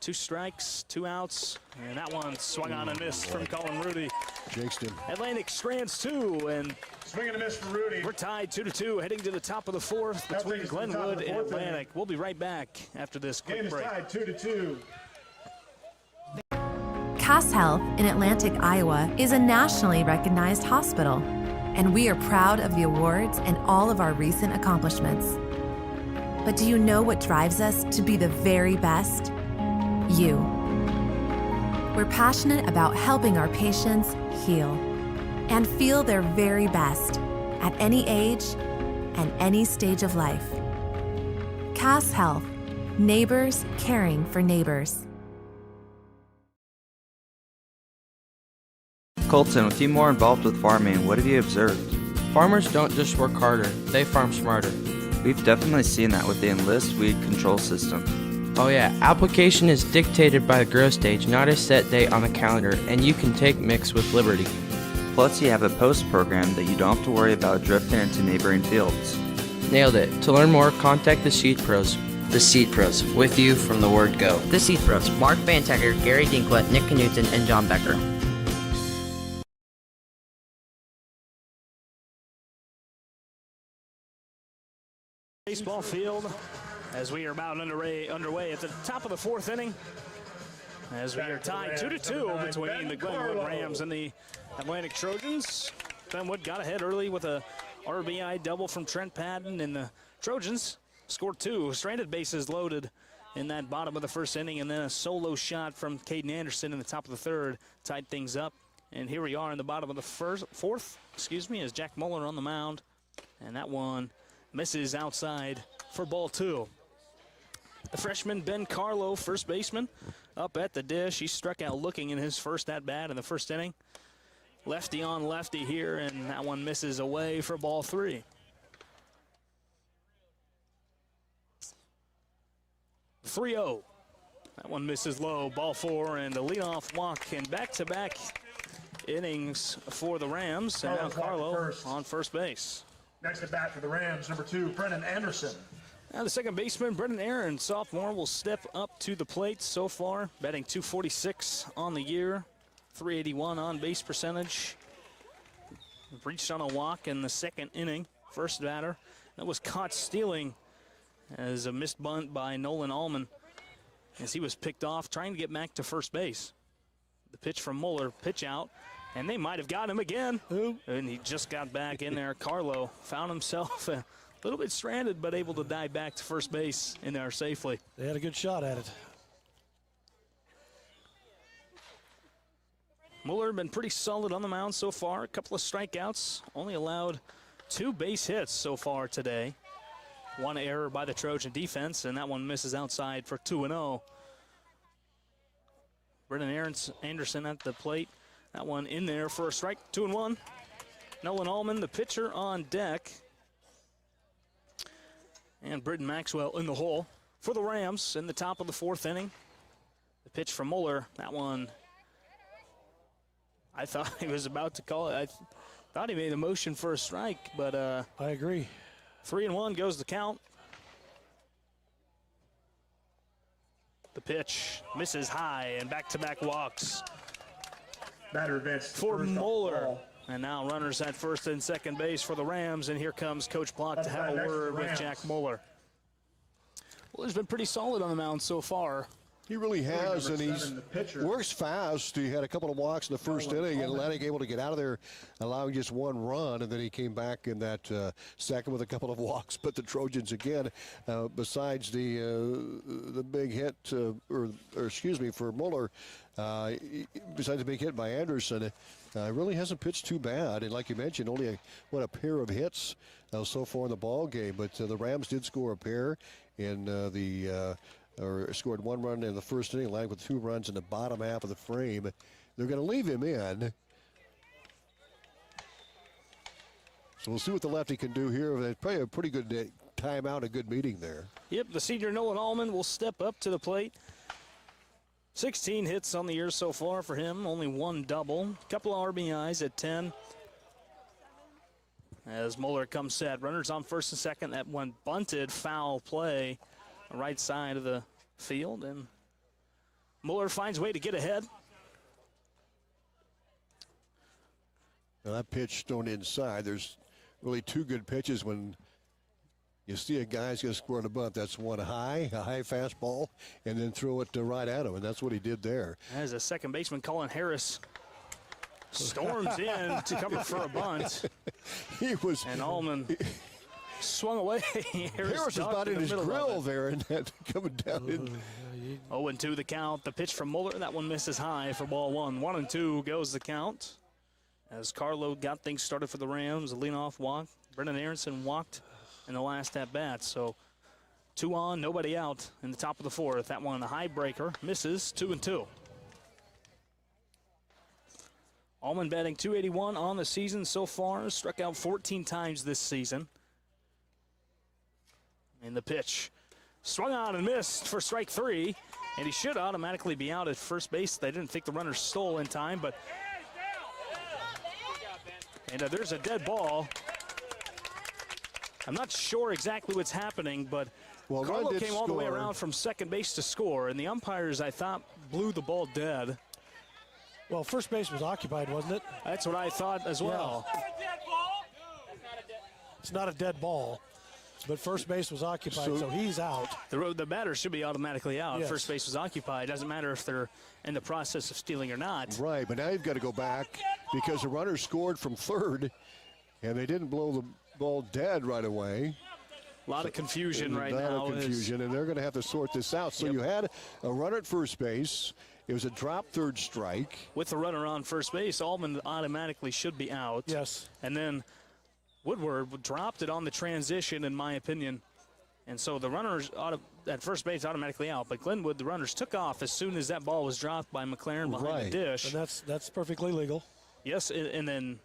2 strikes, 2 outs, and that one swung on and missed from Colin Rudy. Jinxed him. Atlantic strands 2, and swing and a miss for Rudy. We're tied 2-2, heading to the top of the 4th between Glenwood and Atlantic. We'll be right back after this quick break. Game is tied 2-2. Cass Health in Atlantic, Iowa is a nationally recognized hospital, and we are proud of the awards and all of our recent accomplishments. But do you know what drives us to be the very best? You. We're passionate about helping our patients heal and feel their very best at any age and any stage of life. Cass Health. Neighbors caring for neighbors. Colton, with you more involved with farming, what have you observed? Farmers don't just work harder, they farm smarter. We've definitely seen that with the Enlist weed control system. Oh yeah, application is dictated by the grow stage, not a set date on the calendar, and you can take mix with Liberty. Plus you have a post program that you don't have to worry about drifting into neighboring fields. Nailed it. To learn more, contact the Seed Pros. The Seed Pros, with you from the word go. The Seed Pros, Mark Bantecker, Gary Dinklett, Nick Knutson, and John Becker. Baseball field as we are about underway at the top of the 4th inning. As we are tied 2-2 between the Glenwood Rams and the Atlantic Trojans. Glenwood got ahead early with a RBI double from Trent Patton, and the Trojans scored 2 stranded bases loaded in that bottom of the 1st inning, and then a solo shot from Caden Anderson in the top of the 3rd tied things up. And here we are in the bottom of the 4th, as Jack Muller on the mound, and that one misses outside for ball 2. The freshman Ben Carlo, first baseman, up at the dish. He struck out looking in his first at-bat in the first inning. Lefty on lefty here, and that one misses away for ball 3. .30. That one misses low, ball 4, and the leadoff walk in back-to-back innings for the Rams. And now Carlo on first base. Next at bat for the Rams, number 2, Brennan Anderson. Now the second baseman, Brendan Aaron, sophomore, will step up to the plate so far, batting .246 on the year, .381 on base percentage. Reached on a walk in the second inning, first batter. That was caught stealing as a missed bunt by Nolan Allman as he was picked off trying to get back to first base. The pitch from Muller, pitch out, and they might have got him again. And he just got back in there. Carlo found himself a little bit stranded, but able to dive back to first base in there safely. They had a good shot at it. Muller been pretty solid on the mound so far. A couple of strikeouts, only allowed 2 base hits so far today. 1 error by the Trojan defense, and that one misses outside for 2-0. Brendan Anderson at the plate. That one in there for a strike, 2-1. Nolan Allman, the pitcher, on deck. And Britton Maxwell in the hole for the Rams in the top of the 4th inning. The pitch from Muller, that one, I thought he was about to call it. I thought he made a motion for a strike, but I agree. 3-1 goes the count. The pitch misses high and back-to-back walks. Batter advanced for Muller. And now runners at first and second base for the Rams, and here comes Coach Block to have a word with Jack Muller. Well, he's been pretty solid on the mound so far. He really has, and he works fast. He had a couple of walks in the first inning, and Atlantic able to get out of there, allowing just 1 run, and then he came back in that second with a couple of walks. But the Trojans, again, besides the big hit, or excuse me, for Muller, besides the big hit by Anderson, really hasn't pitched too bad. And like you mentioned, only a pair of hits so far in the ball game. But the Rams did score a pair in or scored 1 run in the first inning, lined with 2 runs in the bottom half of the frame. They're going to leave him in. So we'll see what the lefty can do here. Probably a pretty good timeout, a good meeting there. Yep, the senior Nolan Allman will step up to the plate. 16 hits on the year so far for him, only 1 double. Couple of RBIs at 10. As Muller comes set, runners on first and second. That one bunted, foul play. Right side of the field, and Muller finds a way to get ahead. Now that pitch thrown inside. There's really 2 good pitches when you see a guy's going to score on a bunt. That's one a high fastball, and then throw it right at him, and that's what he did there. As a second baseman, Colin Harris storms in to cover for a bunt. And Allman swung away. Harris was about in his grill there, and that coming down in. 0-2 the count. The pitch from Muller, that one misses high for ball 1. 1-2 goes the count. As Carlo got things started for the Rams, a leadoff walk. Brendan Aronson walked in the last at bat. So 2 on, nobody out in the top of the 4th. That one a high breaker, misses. 2-2. Allman batting .281 on the season so far. Struck out 14 times this season. And the pitch swung on and missed for strike 3, and he should automatically be out at first base. They didn't think the runner stole in time, but there's a dead ball. I'm not sure exactly what's happening, but Carlo came all the way around from second base to score, and the umpires, I thought, blew the ball dead. Well, first base was occupied, wasn't it? That's what I thought as well. It's not a dead ball. But first base was occupied, so he's out. The batter should be automatically out. Yes. First base was occupied. Doesn't matter if they're in the process of stealing or not. Right, but now you've got to go back because the runner scored from third, and they didn't blow the ball dead right away. A lot of confusion right now. A lot of confusion, and they're going to have to sort this out. So you had a runner at first base. It was a drop third strike. With the runner on first base, Allman automatically should be out. Yes. And then Woodward dropped it on the transition, in my opinion. And so the runners at first base automatically out. But Glenwood, the runners took off as soon as that ball was dropped by McLaren behind the dish. And that's perfectly legal. Yes, and then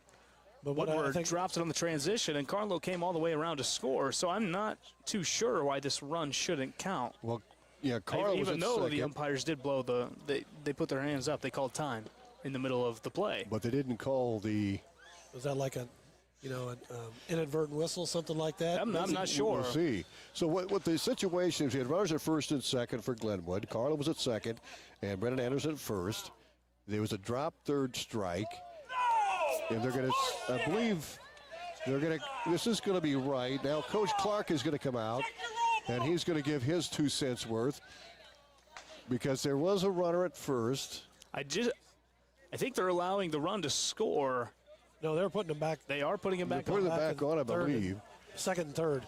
but Woodward dropped it on the transition, and Carlo came all the way around to score. So I'm not too sure why this run shouldn't count. Well, yeah, Carlo even was though second, the umpires did blow they put their hands up. They called time in the middle of the play. but they didn't call the. Was that like an inadvertent whistle, something like that? I'm not sure. We'll see. So what the situation is, we had runners at first and second for Glenwood. Carlo was at second, and Brennan Anderson at first. There was a drop third strike, and they're going to, I believe, this is going to be right. Now Coach Clark is going to come out, and he's going to give his 2 cents worth because there was a runner at first. I think they're allowing the run to score. No, they're putting him back. They are putting him back They're on. putting it back on, I believe. Second and third.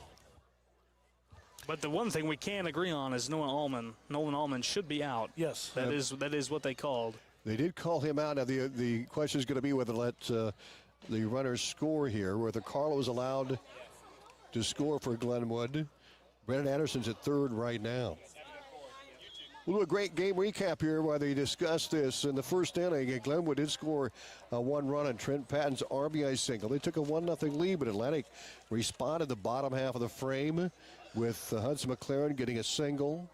But the one thing we can agree on is Nolan Allman should be out. Yes. That is what they called. They did call him out. Now the question is going to be whether to let the runners score here, whether Carlo is allowed to score for Glenwood. Brennan Anderson's at third right now. We'll do a great game recap here while they discuss this. In the first inning, Glenwood did score one run on Trent Patton's RBI single. They took a 1-0 lead, but Atlantic responded the bottom half of the frame with Hudson McLaren getting a single.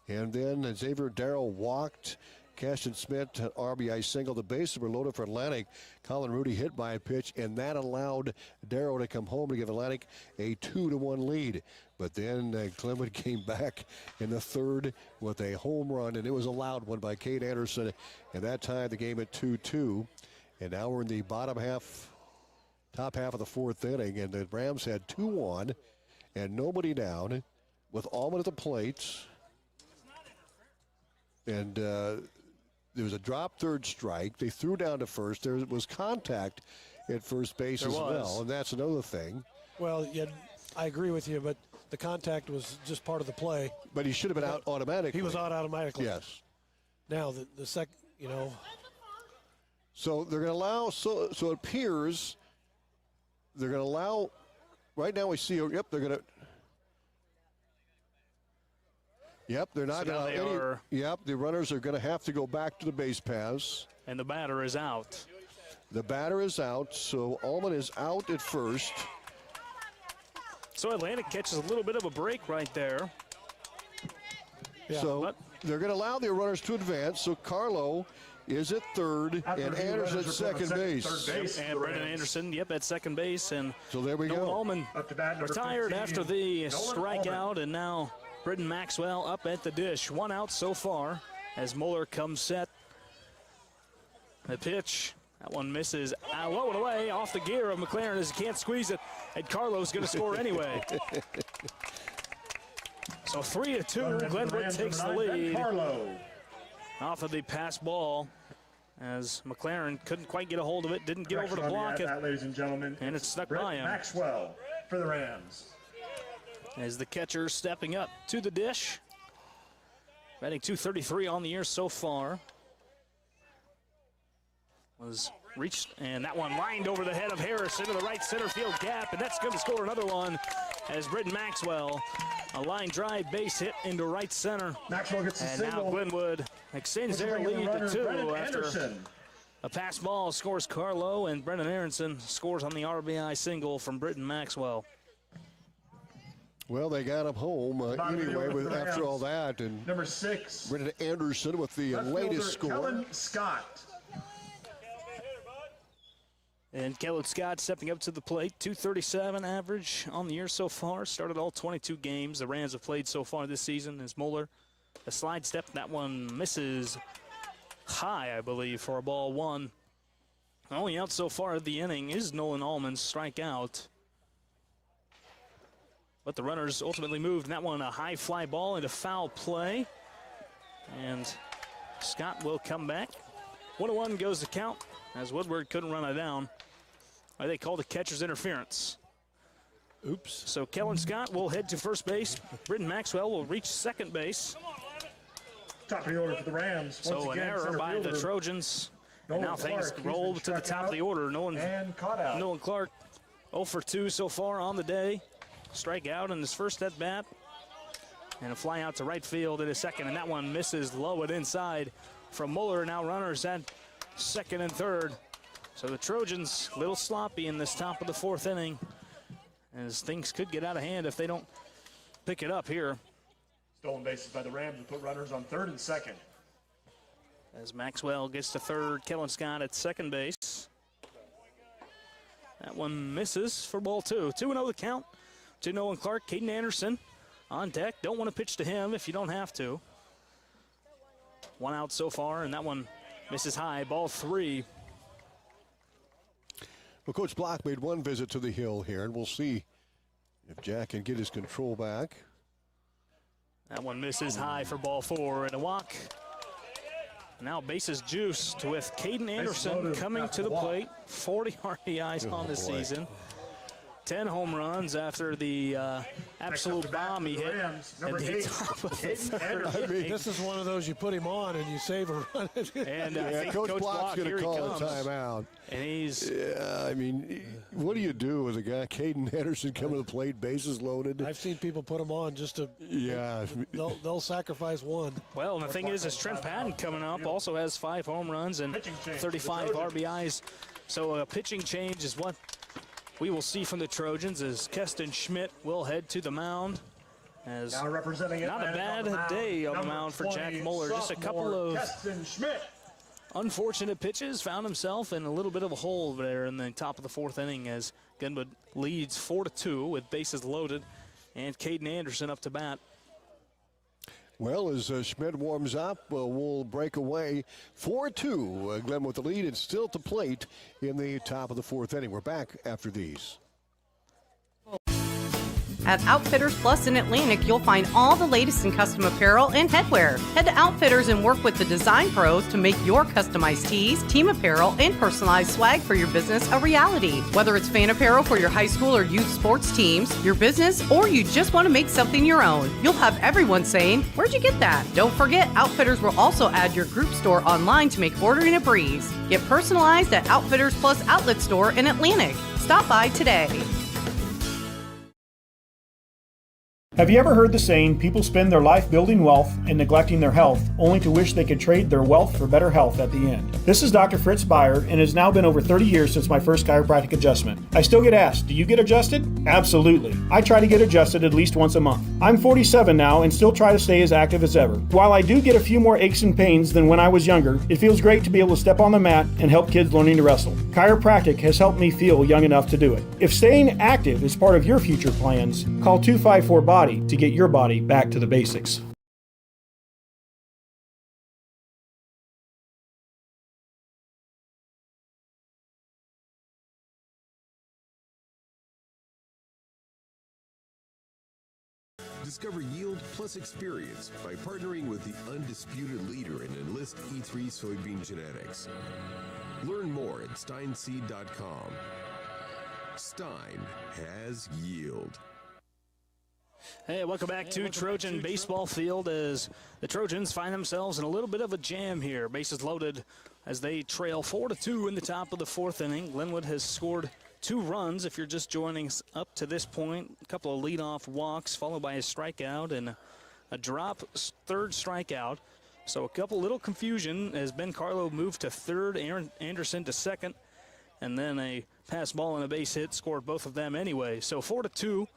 And then Xavier Darrow walked. Caston Smith, an RBI single. The bases were loaded for Atlantic. Colin Rudy hit by a pitch, and that allowed Darrow to come home to give Atlantic a 2-1 lead. But then Glenwood came back in the third with a home run, and it was a loud one by Kate Anderson. And that tied the game at 2-2. And now we're in the top half of the fourth inning, and the Rams had 2 on and nobody down with Allman at the plate. And there was a drop third strike. They threw down to first. There was contact at first base as well, and that's another thing. Well, yeah, I agree with you, but the contact was just part of the play. But he should have been out automatically. He was out automatically. Yes. Now, the second, So they're going to allow, so it appears they're going to allow, right now we see, they're going to. Yep, they're not going to allow any. Yep, the runners are going to have to go back to the base paths. And the batter is out. The batter is out, so Allman is out at first. So Atlantic catches a little bit of a break right there. Yeah, so they're going to allow their runners to advance. So Carlo is at third, and Anderson at second base. And Brendan Anderson, at second base. And so there we go. Allman retired after the strikeout, and now Britton Maxwell up at the dish. 1 out so far as Mueller comes set. The pitch, that one misses low and away off the gear of McLaren as he can't squeeze it, and Carlo's going to score anyway. So 3-2, Glenwood takes the lead off of the pass ball as McLaren couldn't quite get a hold of it, didn't get over to block it, ladies and gentlemen, and it stuck by him. Maxwell for the Rams. As the catcher stepping up to the dish. Batting .233 on the year so far. Was reached, and that one lined over the head of Harris into the right center field gap, and that's going to score another one as Britton Maxwell, a line drive base hit into right center. Maxwell gets a single. Now Glenwood extends their lead to 2 after a pass ball scores Carlo, and Brendan Aronson scores on the RBI single from Britton Maxwell. Well, they got him home anyway after all that. And number 6, Brendan Anderson with the latest score. Kellen Scott. And Kellen Scott stepping up to the plate. .237 average on the year so far. Started all 22 games the Rams have played so far this season. As Mueller, a slide step. That one misses high, I believe, for a ball 1. Only out so far of the inning is Nolan Allman's strikeout. But the runners ultimately moved. And that one, a high fly ball into foul play. And Scott will come back. 1-1 goes the count as Woodward couldn't run it down. They called the catcher's interference. Oops. So Kellen Scott will head to first base. Britton Maxwell will reach second base. Top of the order for the Rams. So an error by the Trojans. And now things roll to the top of the order. Nolan Clark 0 for 2 so far on the day. Strikeout in his first at bat. And a fly out to right field in a second, and that one misses low and inside from Muller. Now runners at second and third. So the Trojans a little sloppy in this top of the fourth inning, as things could get out of hand if they don't pick it up here. Stolen bases by the Rams and put runners on third and second. As Maxwell gets to third, Kellen Scott at second base. That one misses for ball two. 2-0 the count to Nolan Clark. Caden Anderson on deck. Don't want to pitch to him if you don't have to. One out so far, and that one misses high. Ball three. Well, Coach Block made one visit to the hill here, and we'll see if Jack can get his control back. That one misses high for ball four, and a walk. Now bases juiced with Caden Anderson coming to the plate. 40 RBIs on the season. 10 home runs after the absolute bomb he hit at the top of the third. I mean, this is one of those you put him on and you save a run. And I think Coach Block's going to call a comes. timeout. And he's... Yeah, I mean, what do you do with a guy, Caden Anderson, coming to the plate, bases loaded? I've seen people put him on just to... Yeah. They'll sacrifice one. Well, and the thing is Trent Patton coming up also has 5 home runs and 35 RBIs. So a pitching change is what we will see from the Trojans, as Keston Schmidt will head to the mound. As now representing not a bad day on the mound for Jack Muller. Just a couple of unfortunate pitches. Found himself in a little bit of a hole there in the top of the fourth inning, as Glenwood leads 4-2 with bases loaded, and Caden Anderson up to bat. Well, as Schmidt warms up, we'll break away 4-2. Glenwood with the lead and still to plate in the top of the fourth inning. We're back after these. At Outfitters Plus in Atlantic, you'll find all the latest in custom apparel and headwear. Head to Outfitters and work with the design pros to make your customized tees, team apparel, and personalized swag for your business a reality. Whether it's fan apparel for your high school or youth sports teams, your business, or you just want to make something your own, you'll have everyone saying, "Where'd you get that?" Don't forget, Outfitters will also add your group store online to make ordering a breeze. Get personalized at Outfitters Plus Outlet Store in Atlantic. Stop by today. Have you ever heard the saying, people spend their life building wealth and neglecting their health, only to wish they could trade their wealth for better health at the end? This is Dr. Fritz Beyer, and it has now been over 30 years since my first chiropractic adjustment. I still get asked, do you get adjusted? Absolutely. I try to get adjusted at least once a month. I'm 47 now and still try to stay as active as ever. While I do get a few more aches and pains than when I was younger, it feels great to be able to step on the mat and help kids learning to wrestle. Chiropractic has helped me feel young enough to do it. If staying active is part of your future plans, call 254-BODY to get your body back to the basics. Discover yield plus experience by partnering with the undisputed leader in Enlist E3 soybean genetics. Learn more at steinseed.com. Stein has yield. Hey, welcome back to Trojan Baseball Field, as the Trojans find themselves in a little bit of a jam here. Bases loaded as they trail 4-2 in the top of the fourth inning. Glenwood has scored 2 runs if you're just joining us up to this point. A couple of leadoff walks followed by a strikeout and a drop, third strikeout. So a couple little confusion as Ben Carlo moved to third, Aaron Anderson to second, and then a pass ball and a base hit scored both of them anyway. So 4-2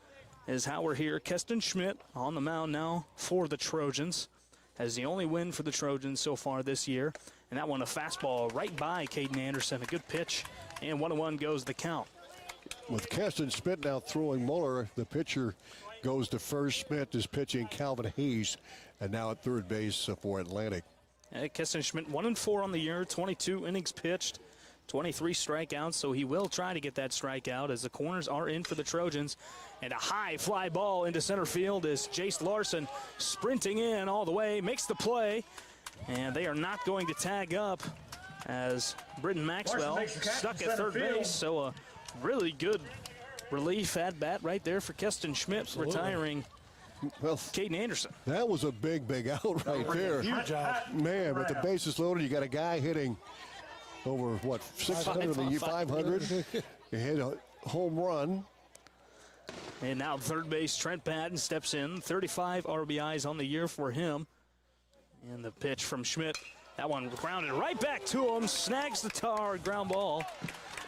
is how we're here. Keston Schmidt on the mound now for the Trojans. Has the only win for the Trojans so far this year. And that one, a fastball right by Caden Anderson. A good pitch, and 1-1 goes the count. With Keston Schmidt now throwing Muller, the pitcher goes to first. Schmidt is pitching Calvin Hayes, and now at third base for Atlantic. Keston Schmidt 1-4 on the year, 22 innings pitched, 23 strikeouts, so he will try to get that strikeout as the corners are in for the Trojans. And a high fly ball into center field as Jace Larson sprinting in all the way, makes the play, and they are not going to tag up as Britton Maxwell stuck at third base. So a really good relief at bat right there for Keston Schmidt, retiring Caden Anderson. That was a big out right there. Huge out. Man, with the bases loaded, you got a guy hitting over, what, 600, 500. He hit a home run. And now third base, Trent Patton steps in. 35 RBIs on the year for him. And the pitch from Schmidt. That one grounded right back to him. Snags the ground ball.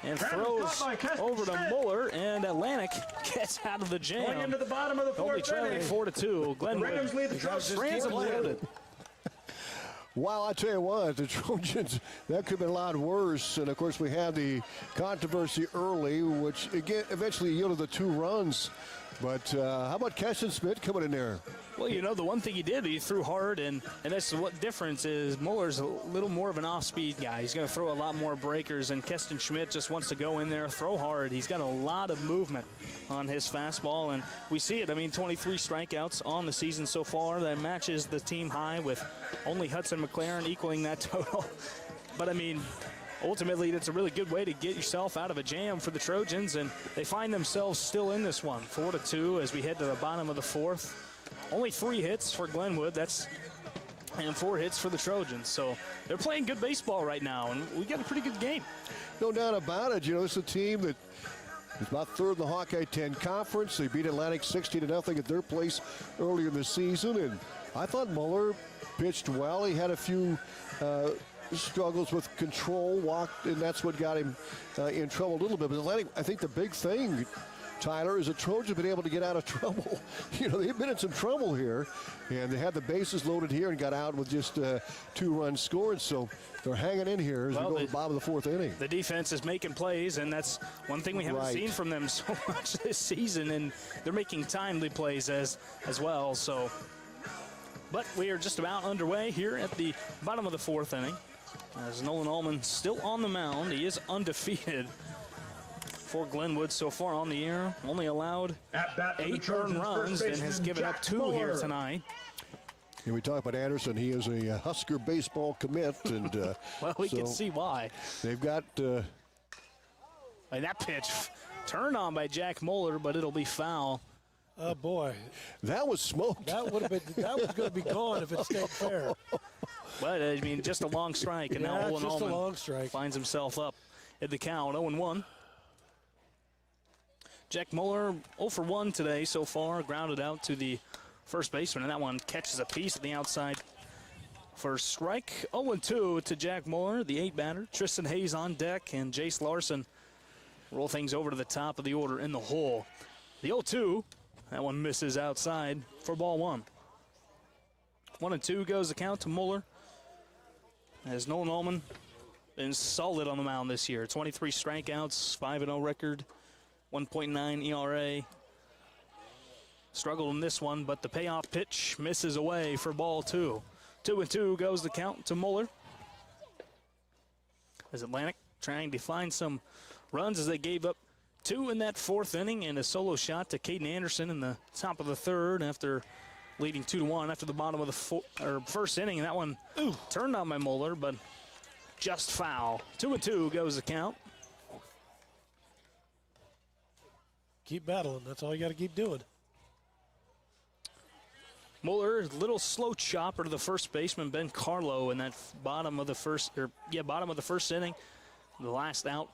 And throws over to Muller. And Atlantic gets out of the jam. Going into the bottom of the fourth Only trailing 4-2. Glenwood. Rams lead the Trojans. Loaded. Wow, I tell you what, the Trojans, that could have been a lot worse. And, of course, we had the controversy early, which, again, eventually yielded the 2 runs. But how about Keston Smith coming in there? Well, you know, the one thing he did, he threw hard, and that's what difference is. Muller's a little more of an off-speed guy. He's going to throw a lot more breakers, and Keston Schmidt just wants to go in there, throw hard. He's got a lot of movement on his fastball, and we see it. I mean, 23 strikeouts on the season so far. That matches the team high with only Hudson McLaren equaling that total. But, I mean, ultimately, that's a really good way to get yourself out of a jam for the Trojans, and they find themselves still in this one, 4-2 as we head to the bottom of the fourth. Only 3 hits for Glenwood, and 4 hits for the Trojans. So they're playing good baseball right now, and we got a pretty good game. No doubt about it. You know, it's a team that is about third in the Hawkeye 10 Conference. They beat Atlantic 60-0 at their place earlier in the season, and I thought Muller pitched well. He had a few struggles with control, walked, and that's what got him in trouble a little bit. But Atlantic, I think the big thing, Tyler, is the Trojans have been able to get out of trouble. You know, they've been in some trouble here, and they had the bases loaded here and got out with just 2 runs scored. So they're hanging in here as we go to the bottom of the 4th inning. The defense is making plays, and that's one thing we haven't seen from them so much this season, and they're making timely plays as well. So, but we are just about underway here at the bottom of the 4th inning. As Nolan Ullman still on the mound. He is undefeated for Glenwood so far on the year. Only allowed 8 earned runs and has given up 2 here tonight. And we talk about Anderson. He is a Husker baseball commit. And well, we can see why. They've got... and that pitch turned on by Jack Muller, but it'll be foul. Oh, boy. That was smoked. That was going to be gone if it stayed fair. But, I mean, just a long strike, and now Nolan just Ullman a long strike. Finds himself up at the count, 0-1. Jack Muller 0 for 1 today so far, grounded out to the first baseman, and that one catches a piece at the outside for strike. 0-2 to Jack Muller, the 8-batter. Tristan Hayes on deck, and Jace Larson roll things over to the top of the order in the hole. The 0-2, that one misses outside for ball 1. 1-2 goes the count to Muller. As Nolan Ullman been solid on the mound this year. 23 strikeouts, 5-0 record, 1.9 ERA. Struggled in this one, but the payoff pitch misses away for ball 2. 2-2 goes the count to Muller. As Atlantic trying to find some runs as they gave up 2 in that 4th inning, and a solo shot to Caden Anderson in the top of the 3rd after leading 2-1 after the bottom of the 1st inning. And that one turned on by Muller, but just foul. 2-2 goes the count. Keep battling. That's all you got to keep doing. Muller, little slow chopper to the first baseman, Ben Carlo, in that bottom of the first inning. The last out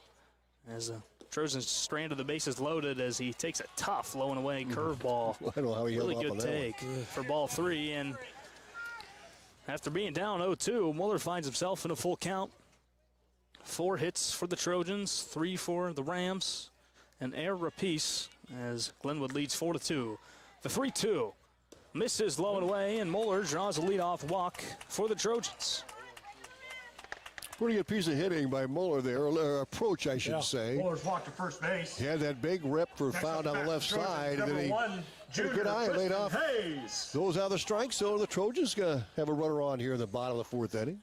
as the Trojans stranded the bases loaded as he takes a tough low and away curveball. I don't know how he really held good up on that take for ball 3. And after being down 0-2, Muller finds himself in a full count. 4 hits for the Trojans, 3 for the Rams, an error apiece as Glenwood leads 4-2. The 3-2 misses low and away, and Muller draws a leadoff walk for the Trojans. Pretty good piece of hitting by Muller there, or approach, I should say. Muller's walked to first base. He had that big rip for foul down the left side, and then he had a good eye and laid off. Those are the strikes, so the Trojans going to have a runner on here in the bottom of the 4th inning.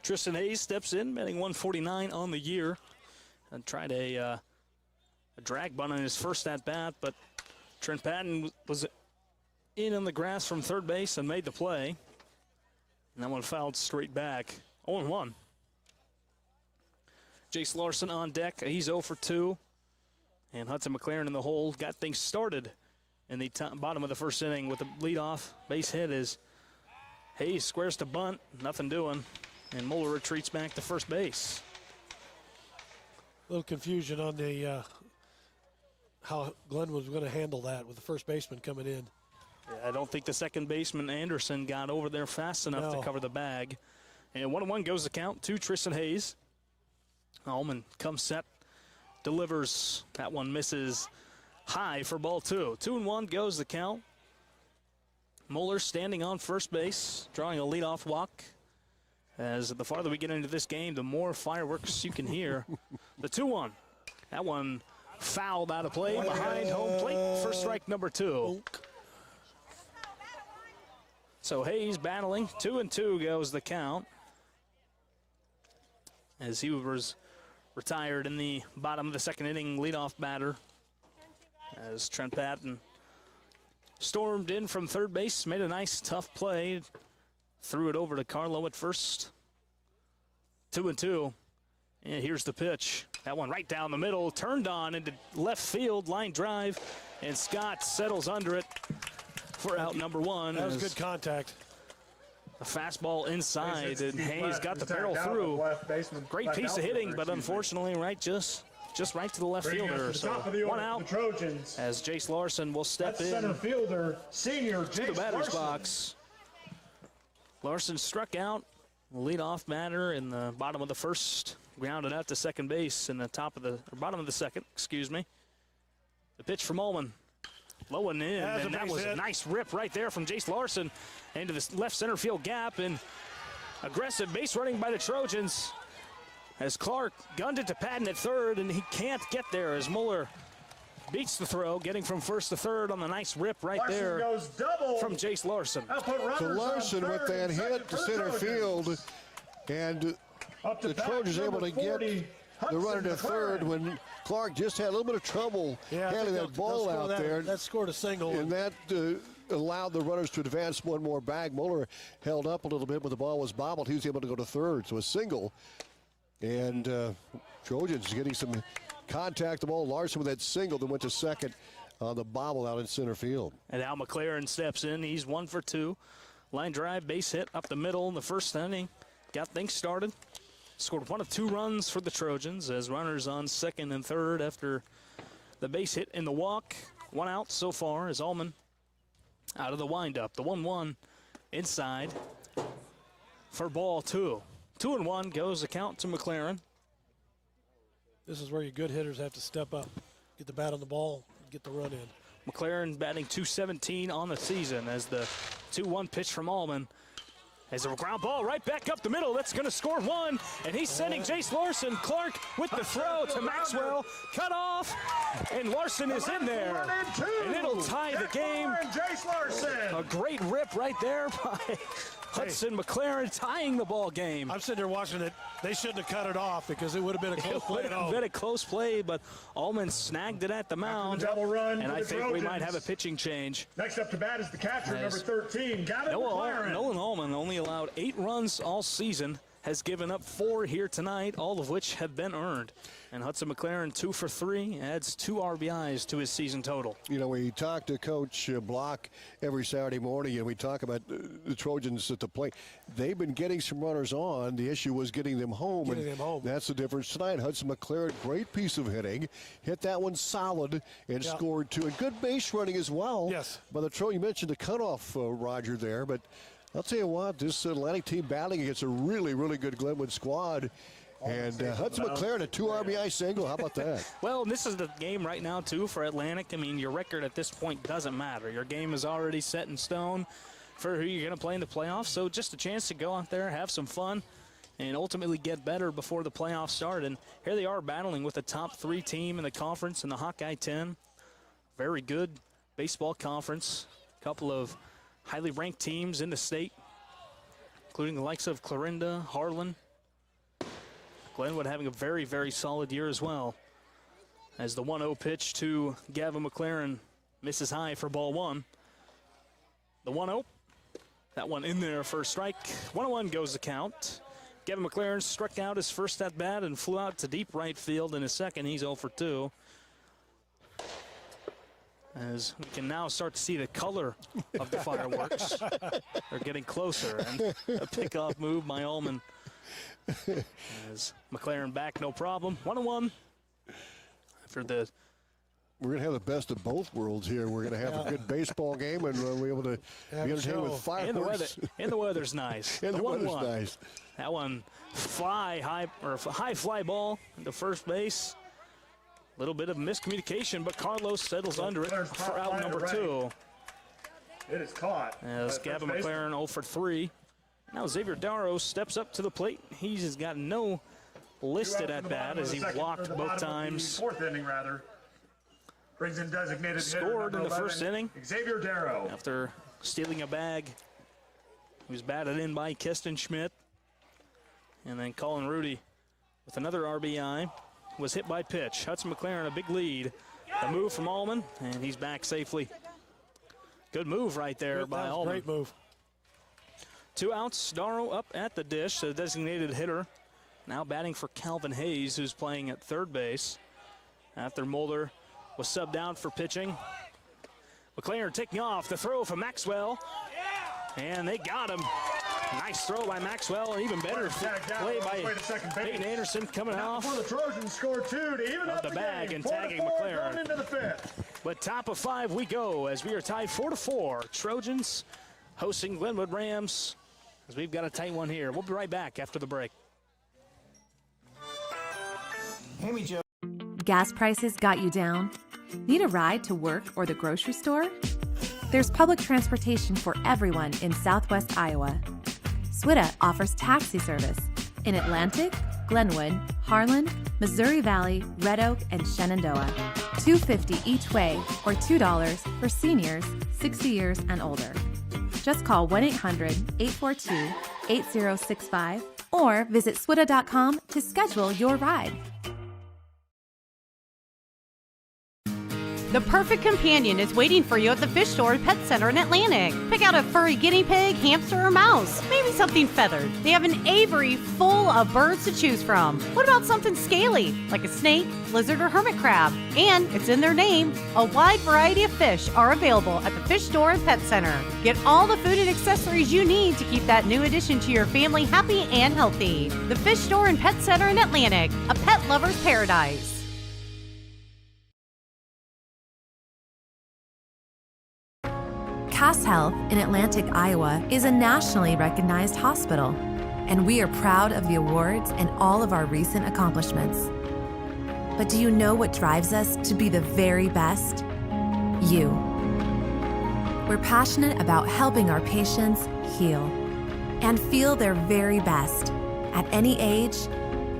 Tristan Hayes steps in, batting 149 on the year, and tried a drag bunt on his first at-bat, but Trent Patton was in on the grass from third base and made the play. And that one fouled straight back. 0-1. Jace Larson on deck. He's 0 for 2. And Hudson McLaren in the hole. Got things started in the bottom of the 1st inning with a leadoff base hit as Hayes squares to bunt. Nothing doing. And Muller retreats back to first base. A little confusion on the how Glenwood was going to handle that with the first baseman coming in. Yeah, I don't think the second baseman, Anderson, got over there fast enough to cover the bag. And 1-1 goes the count to Tristan Hayes. Allman comes set, delivers. That one misses high for ball 2. 2-1 goes the count. Moeller standing on first base, drawing a leadoff walk. As the farther we get into this game, the more fireworks you can hear. The 2-1. That one fouled out of play behind home plate for strike number 2. So Hayes battling. 2-2 goes the count. As he was retired in the bottom of the second inning, leadoff batter. As Trent Patton stormed in from third base, made a nice tough play, threw it over to Carlo at first. 2-2. And here's the pitch. That one right down the middle, turned on into left field, line drive, and Scott settles under it for out number 1. That was good contact. A fastball inside, and Hayes got the barrel through. Great piece of hitting, but unfortunately, just right to the left fielder. So 1 out as Jace Larson will step in center fielder, senior to the batter's box. Larson struck out, leadoff batter in the bottom of the first, grounded out to second base in the bottom of the second, excuse me. The pitch from Ullman. Low and in, and that was a nice rip right there from Jace Larson into the left center field gap, and aggressive base running by the Trojans as Clark gunned it to Patton at third, and he can't get there as Mueller beats the throw, getting from first to third on the nice rip right Larson there goes double from Jace Larson. So Larson with that hit to center field, and the Trojans able to get the runner to third when Clark just had a little bit of trouble handling that ball out there. That scored a single. And that allowed the runners to advance one more back. Mueller held up a little bit when the ball was bobbled. He was able to go to third, so a single. And Trojans getting some contact the ball. Larson with that single that went to second on the bobble out in center field. And Al McLaren steps in. He's 1 for 2. Line drive, base hit up the middle in the first inning. Got things started. Scored 1 of 2 runs for the Trojans as runners on second and third after the base hit in the walk. 1 out so far as Allman out of the windup. The 1-1 inside for ball 2. 2-1 goes the count to McLaren. This is where your good hitters have to step up, get the bat on the ball, get the run in. McLaren batting .217 on the season as the 2-1 pitch from Allman. As a ground ball right back up the middle, that's going to score 1, and he's sending Jace Larson. Clark with the throw to Maxwell, cut off, and Larson is in there, and it'll tie the game. Jace Larson. A great rip right there by Hudson McLaren, tying the ball game. I'm sitting there watching it. They shouldn't have cut it off because it would have been a close play. It would have been a close play, but Allman snagged it at the mound, double run and I think Trojans. we might have a pitching change. Next up to bat is the catcher, number 13, Gavin McLaren. Nolan Allman only allowed 8 runs all season, has given up 4 here tonight, all of which have been earned. And Hudson McLaren 2 for 3, adds 2 RBIs to his season total. You know, we talk to Coach Block every Saturday morning, and we talk about the Trojans at the plate. They've been getting some runners on. The issue was getting them home. That's the difference tonight. Hudson McLaren, great piece of hitting. Hit that one solid and scored 2. And good base running as well. Yes. By the Trojans, you mentioned the cutoff, Roger, there. But I'll tell you what, this Atlantic team battling against a really, really good Glenwood squad. And Hudson McLaren, a 2 RBI single. How about that? Well, this is the game right now, too, for Atlantic. I mean, your record at this point doesn't matter. Your game is already set in stone for who you're going to play in the playoffs. So just a chance to go out there, have some fun, and ultimately get better before the playoffs start. And here they are battling with the top 3 team in the conference in the Hawkeye 10. Very good baseball conference. A couple of highly ranked teams in the state, including the likes of Clarinda, Harlan. Glenwood having a very, very solid year as well. As the 1-0 pitch to Gavin McLaren misses high for ball 1. The 1-0, that one in there for a strike. 1-1 goes the count. Gavin McLaren struck out his first at bat and flew out to deep right field in his second. He's 0 for 2. As we can now start to see the color of the fireworks. They're getting closer, and a pickoff move by Allman. As McLaren back, no problem. 1-1 after the We're going to have the best of both worlds here. We're going to have a good baseball game, and we'll be able to be entertained with fireworks. And the weather's nice. And the weather's nice. That one high fly ball into first base. A little bit of miscommunication, but Carlos settles under it for out number 2. It is caught. As Gavin McLaren 0 for 3. Now Xavier Darrow steps up to the plate. He's got no listed at bat as he walked both times. Fourth inning, rather. Brings in designated Scored in the first inning. Xavier Darrow. After stealing a bag. He was batted in by Keston Schmidt. And then Colin Rudy with another RBI. Was hit by pitch. Hudson McLaren a big lead. The move from Allman, and he's back safely. Good move right there by Allman. Great move. 2 outs. Darrow up at the dish, the designated hitter. Now batting for Calvin Hayes, who's playing at third base. After Mulder was subbed out for pitching. McLaren taking off. The throw from Maxwell. And they got him. Nice throw by Maxwell, and even better play by Peyton Anderson coming off the Trojans score 2 to even up the bag and 4-4 tagging McLaren. Into the 5th. But top of 5 we go as we are tied 4-4. Trojans hosting Glenwood Rams as we've got a tight one here. We'll be right back after the break. Amy Jo. Gas prices got you down? Need a ride to work or the grocery store? There's public transportation for everyone in Southwest Iowa. SWITA offers taxi service in Atlantic, Glenwood, Harlan, Missouri Valley, Red Oak, and Shenandoah. $2.50 each way or $2 for seniors 60 years and older. Just call 1-800-842-8065 or visit swita.com to schedule your ride. The perfect companion is waiting for you at the Fish Store and Pet Center in Atlantic. Pick out a furry guinea pig, hamster, or mouse. Maybe something feathered. They have an aviary full of birds to choose from. What about something scaly, like a snake, lizard, or hermit crab? And it's in their name. A wide variety of fish are available at the Fish Store and Pet Center. Get all the food and accessories you need to keep that new addition to your family happy and healthy. The Fish Store and Pet Center in Atlantic, a pet lover's paradise. Cass Health in Atlantic, Iowa is a nationally recognized hospital, and we are proud of the awards and all of our recent accomplishments. But do you know what drives us to be the very best? You. We're passionate about helping our patients heal and feel their very best at any age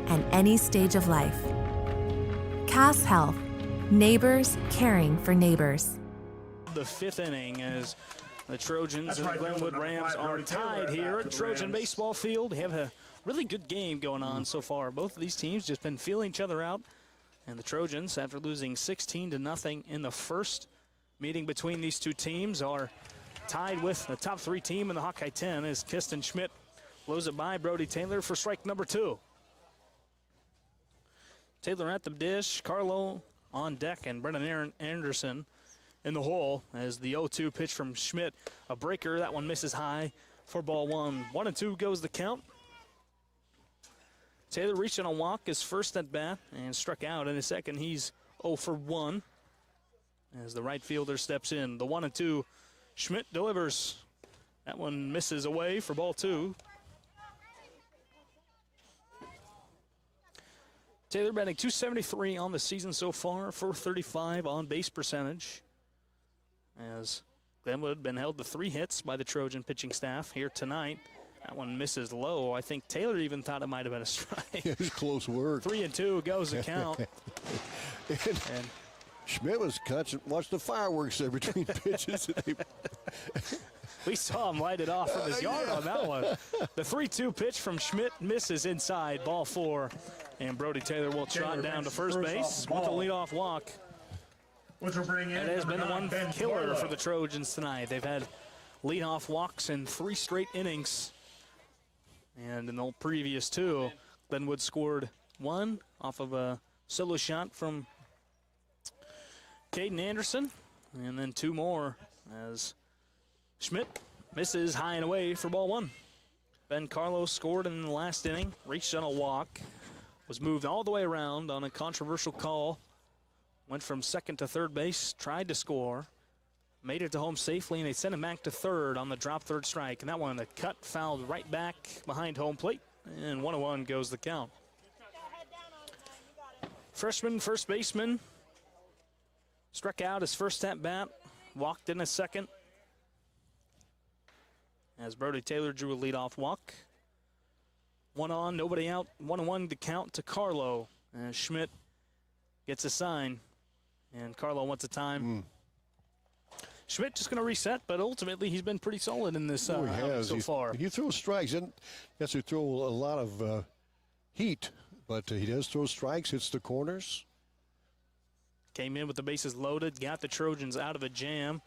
and any stage of life. Cass Health, neighbors caring for neighbors. The 5th inning as the Trojans and the Glenwood Rams are tied here at Trojan Baseball Field. They have a really good game going on so far. Both of these teams just been feeling each other out. And the Trojans, after losing 16-0 in the first meeting between these two teams, are tied with the top 3 team in the Hawkeye 10 as Keston Schmidt blows it by Brody Taylor for strike number 2. Taylor at the dish, Carlo on deck, and Brendan Anderson in the hole as the 0-2 pitch from Schmidt, a breaker. That one misses high for ball 1. 1-2 goes the count. Taylor reached on a walk his first at bat and struck out. In his second, he's 0 for 1 as the right fielder steps in. The 1-2, Schmidt delivers. That one misses away for ball 2. Taylor batting .273 on the season so far, .435 on base percentage. As Glenwood been held to 3 hits by the Trojan pitching staff here tonight. That one misses low. I think Taylor even thought it might have been a strike. It was close work. 3-2 goes the count. and Schmidt was watched the fireworks there between pitches. We saw him light it off from his yard on that one. The 3-2 pitch from Schmidt misses inside, ball 4. And Brody Taylor will trot down to first base with a leadoff walk. Which will bring in. That has been the one killer for the Trojans tonight. They've had leadoff walks in 3 straight innings. And in the previous 2, Glenwood scored 1 off of a solo shot from Caden Anderson. And then 2 more as Schmidt misses high and away for ball 1. Ben Carlos scored in the last inning, reached on a walk, was moved all the way around on a controversial call went from second to third base, tried to score, made it to home safely, and they sent him back to third on the drop third strike. And that one, the cut fouled right back behind home plate, and 1-1 goes the count. Freshman first baseman struck out his first at bat, walked in a second, as Brody Taylor drew a leadoff walk. 1 on, nobody out, 1-1 the count to Carlo. As Schmidt gets a sign, and Carlo wants a time. Schmidt just going to reset, but ultimately he's been pretty solid in this so far. He throws strikes. He has to throw a lot of heat, but he does throw strikes, hits the corners. Came in with the bases loaded, got the Trojans out of a jam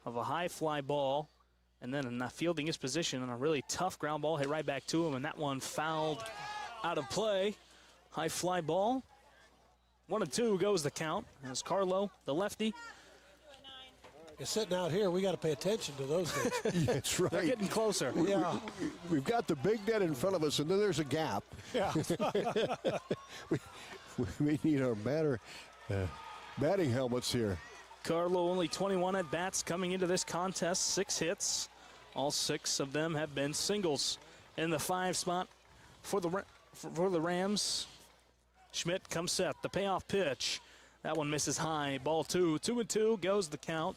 of a high fly ball, and then fielding his position on a really tough ground ball hit right back to him, and that one fouled out of play. High fly ball. 1-2 goes the count as Carlo, the lefty. You're sitting out here, we got to pay attention to those guys. That's right. They're getting closer. We've got the big net in front of us, and then there's a gap. Yeah. we need our batting helmets here. Carlo only 21 at bats coming into this contest, 6 hits. All 6 of them have been singles. In the 5 spot for the Rams, Schmidt comes set. The payoff pitch. That one misses high. Ball 2. 2-2 goes the count.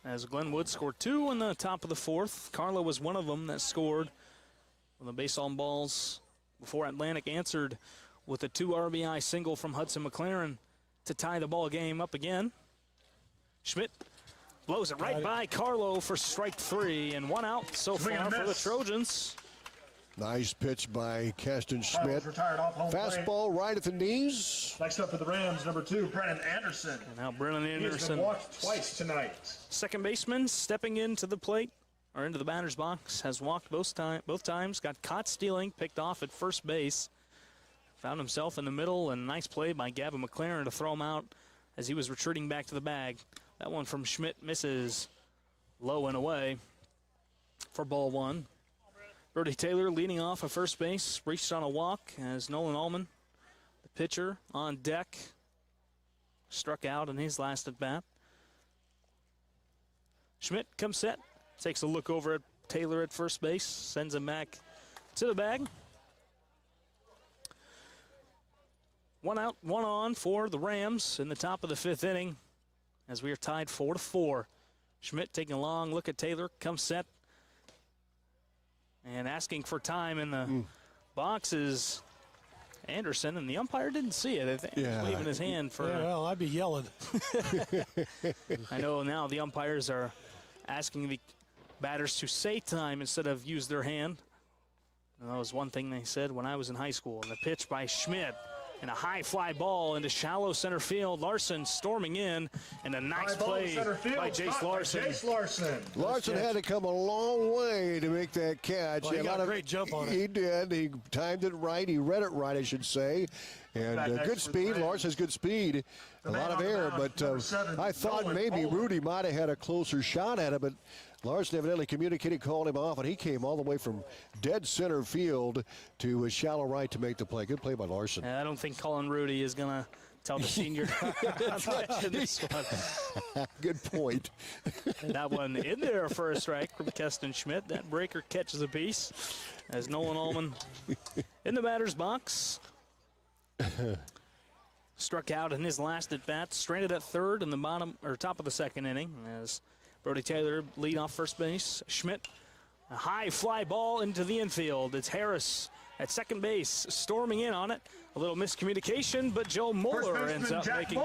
As Glenwood scored 2 in the top of the 4th. Carlo was one of them that scored on the base on balls before Atlantic answered with a 2 RBI single from Hudson McLaren to tie the ball game up again. Schmidt blows it right by Carlo for strike 3, and 1 out so far for the Trojans. Nice pitch by Caston Schmidt. Fastball right at the knees. Next up for the Rams, number 2, Brennan Anderson. And now Brennan Anderson. He has been walked twice tonight. Second baseman stepping into the plate, or into the batter's box, has walked both times, got caught stealing, picked off at first base. Found himself in the middle, and a nice play by Gavin McLaren to throw him out as he was retreating back to the bag. That one from Schmidt misses low and away for ball 1. Brody Taylor leading off at first base, reached on a walk as Nolan Allman, the pitcher, on deck, struck out in his last at bat. Schmidt comes set, takes a look over at Taylor at first base, sends him back to the bag. 1 out, 1 on for the Rams in the top of the 5th inning as we are tied 4-4. Schmidt taking a long look at Taylor, comes set, and asking for time in the box is Anderson, and the umpire didn't see it. I think he was waving his hand for. Yeah, well, I'd be yelling. I know now the umpires are asking the batters to say time instead of use their hand. And that was one thing they said when I was in high school. And the pitch by Schmidt. And a high fly ball into shallow center field. Larson storming in, and a nice play by Jace Larson. Larson had to come a long way to make that catch. Well, he got a great jump on it. He did. He timed it right. He read it right, I should say. And good speed. Larson's good speed. A lot of air, but I thought maybe Rudy might have had a closer shot at it, but Larson evidently communicated, called him off, and he came all the way from dead center field to a shallow right to make the play. Good play by Larson. I don't think Colin Rudy is going to tell the senior this one. Good point. That one in there for a strike from Keston Schmidt. That breaker catches a piece as Nolan Allman in the batter's box. Struck out in his last at bat, stranded at third in the top of the 2nd inning as Brody Taylor lead off first base. Schmidt, a high fly ball into the infield. It's Harris at second base, storming in on it. A little miscommunication, but Joe Mueller ends up making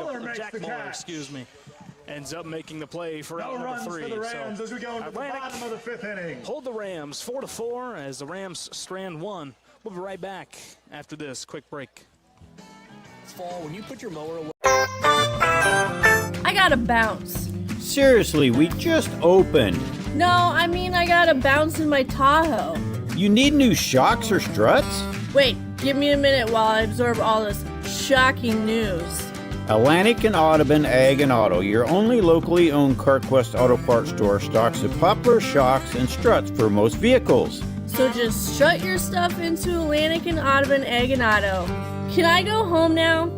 ends up making the play for out number 3. For the Rams as we go into the bottom of the 5th inning. Hold the Rams 4-4 as the Rams strand 1. We'll be right back after this quick break. It's fall when you put your mower away. I gotta bounce. Seriously, we just opened. No, I mean I gotta bounce in my Tahoe. You need new shocks or struts? Wait, give me a minute while I absorb all this shocking news. Atlantic and Audubon Ag and Auto, your only locally owned CarQuest Auto Parts store, stocks the popular shocks and struts for most vehicles. So just shut your stuff into Atlantic and Audubon Ag and Auto. Can I go home now?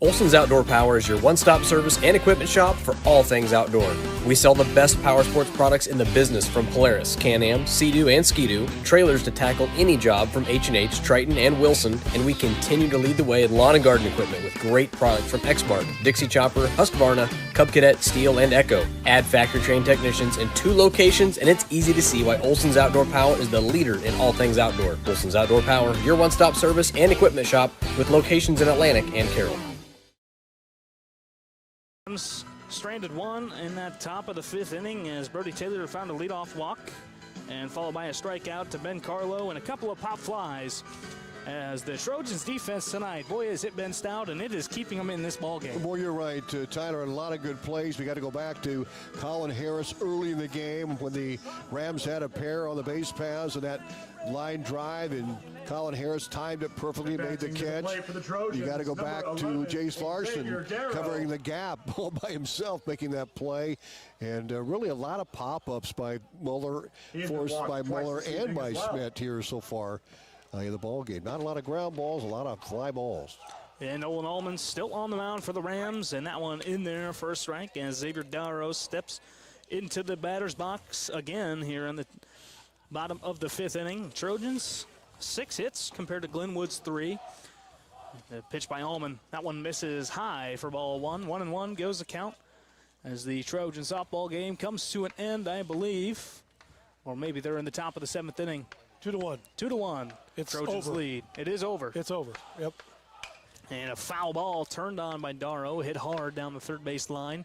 Olson's Outdoor Power is your one-stop service and equipment shop for all things outdoor. We sell the best power sports products in the business from Polaris, Can-Am, Sea-Doo, and Ski-Doo, trailers to tackle any job from H&H, Triton, and Wilson, and we continue to lead the way in lawn and garden equipment with great products from Exmark, Dixie Chopper, Husqvarna, Cub Cadet, Steel, and Echo. Add factory-trained technicians in 2 locations, and it's easy to see why Olson's Outdoor Power is the leader in all things outdoor. Olson's Outdoor Power, your one-stop service and equipment shop with locations in Atlantic and Carroll. Stranded one in that top of the 5th inning as Brody Taylor found a leadoff walk and followed by a strikeout to Ben Carlo and a couple of pop flies as the Trojans defense tonight, boy, has it been stout, and it is keeping them in this ball game. Boy, you're right, Tyler, a lot of good plays. We got to go back to Colin Harris early in the game when the Rams had a pair on the base paths and that line drive, and Colin Harris timed it perfectly, made the catch. You got to go back to Jace Larson covering the gap all by himself, making that play. And really a lot of pop-ups by Muller, forced by Muller and by Schmidt here so far in the ball game. Not a lot of ground balls, a lot of fly balls. And Olin Allman still on the mound for the Rams, and that one in there for a strike as Xavier Darrow steps into the batter's box again here in the bottom of the 5th inning. Trojans 6 hits compared to Glenwood's 3. The pitch by Allman, that one misses high for ball 1. 1-1 goes the count as the Trojan softball game comes to an end, I believe. Or maybe they're in the top of the 7th inning. 2-1. 2-1. It's Trojans over. lead. It is over. It's over. Yep. And a foul ball turned on by Darrow, hit hard down the third base line.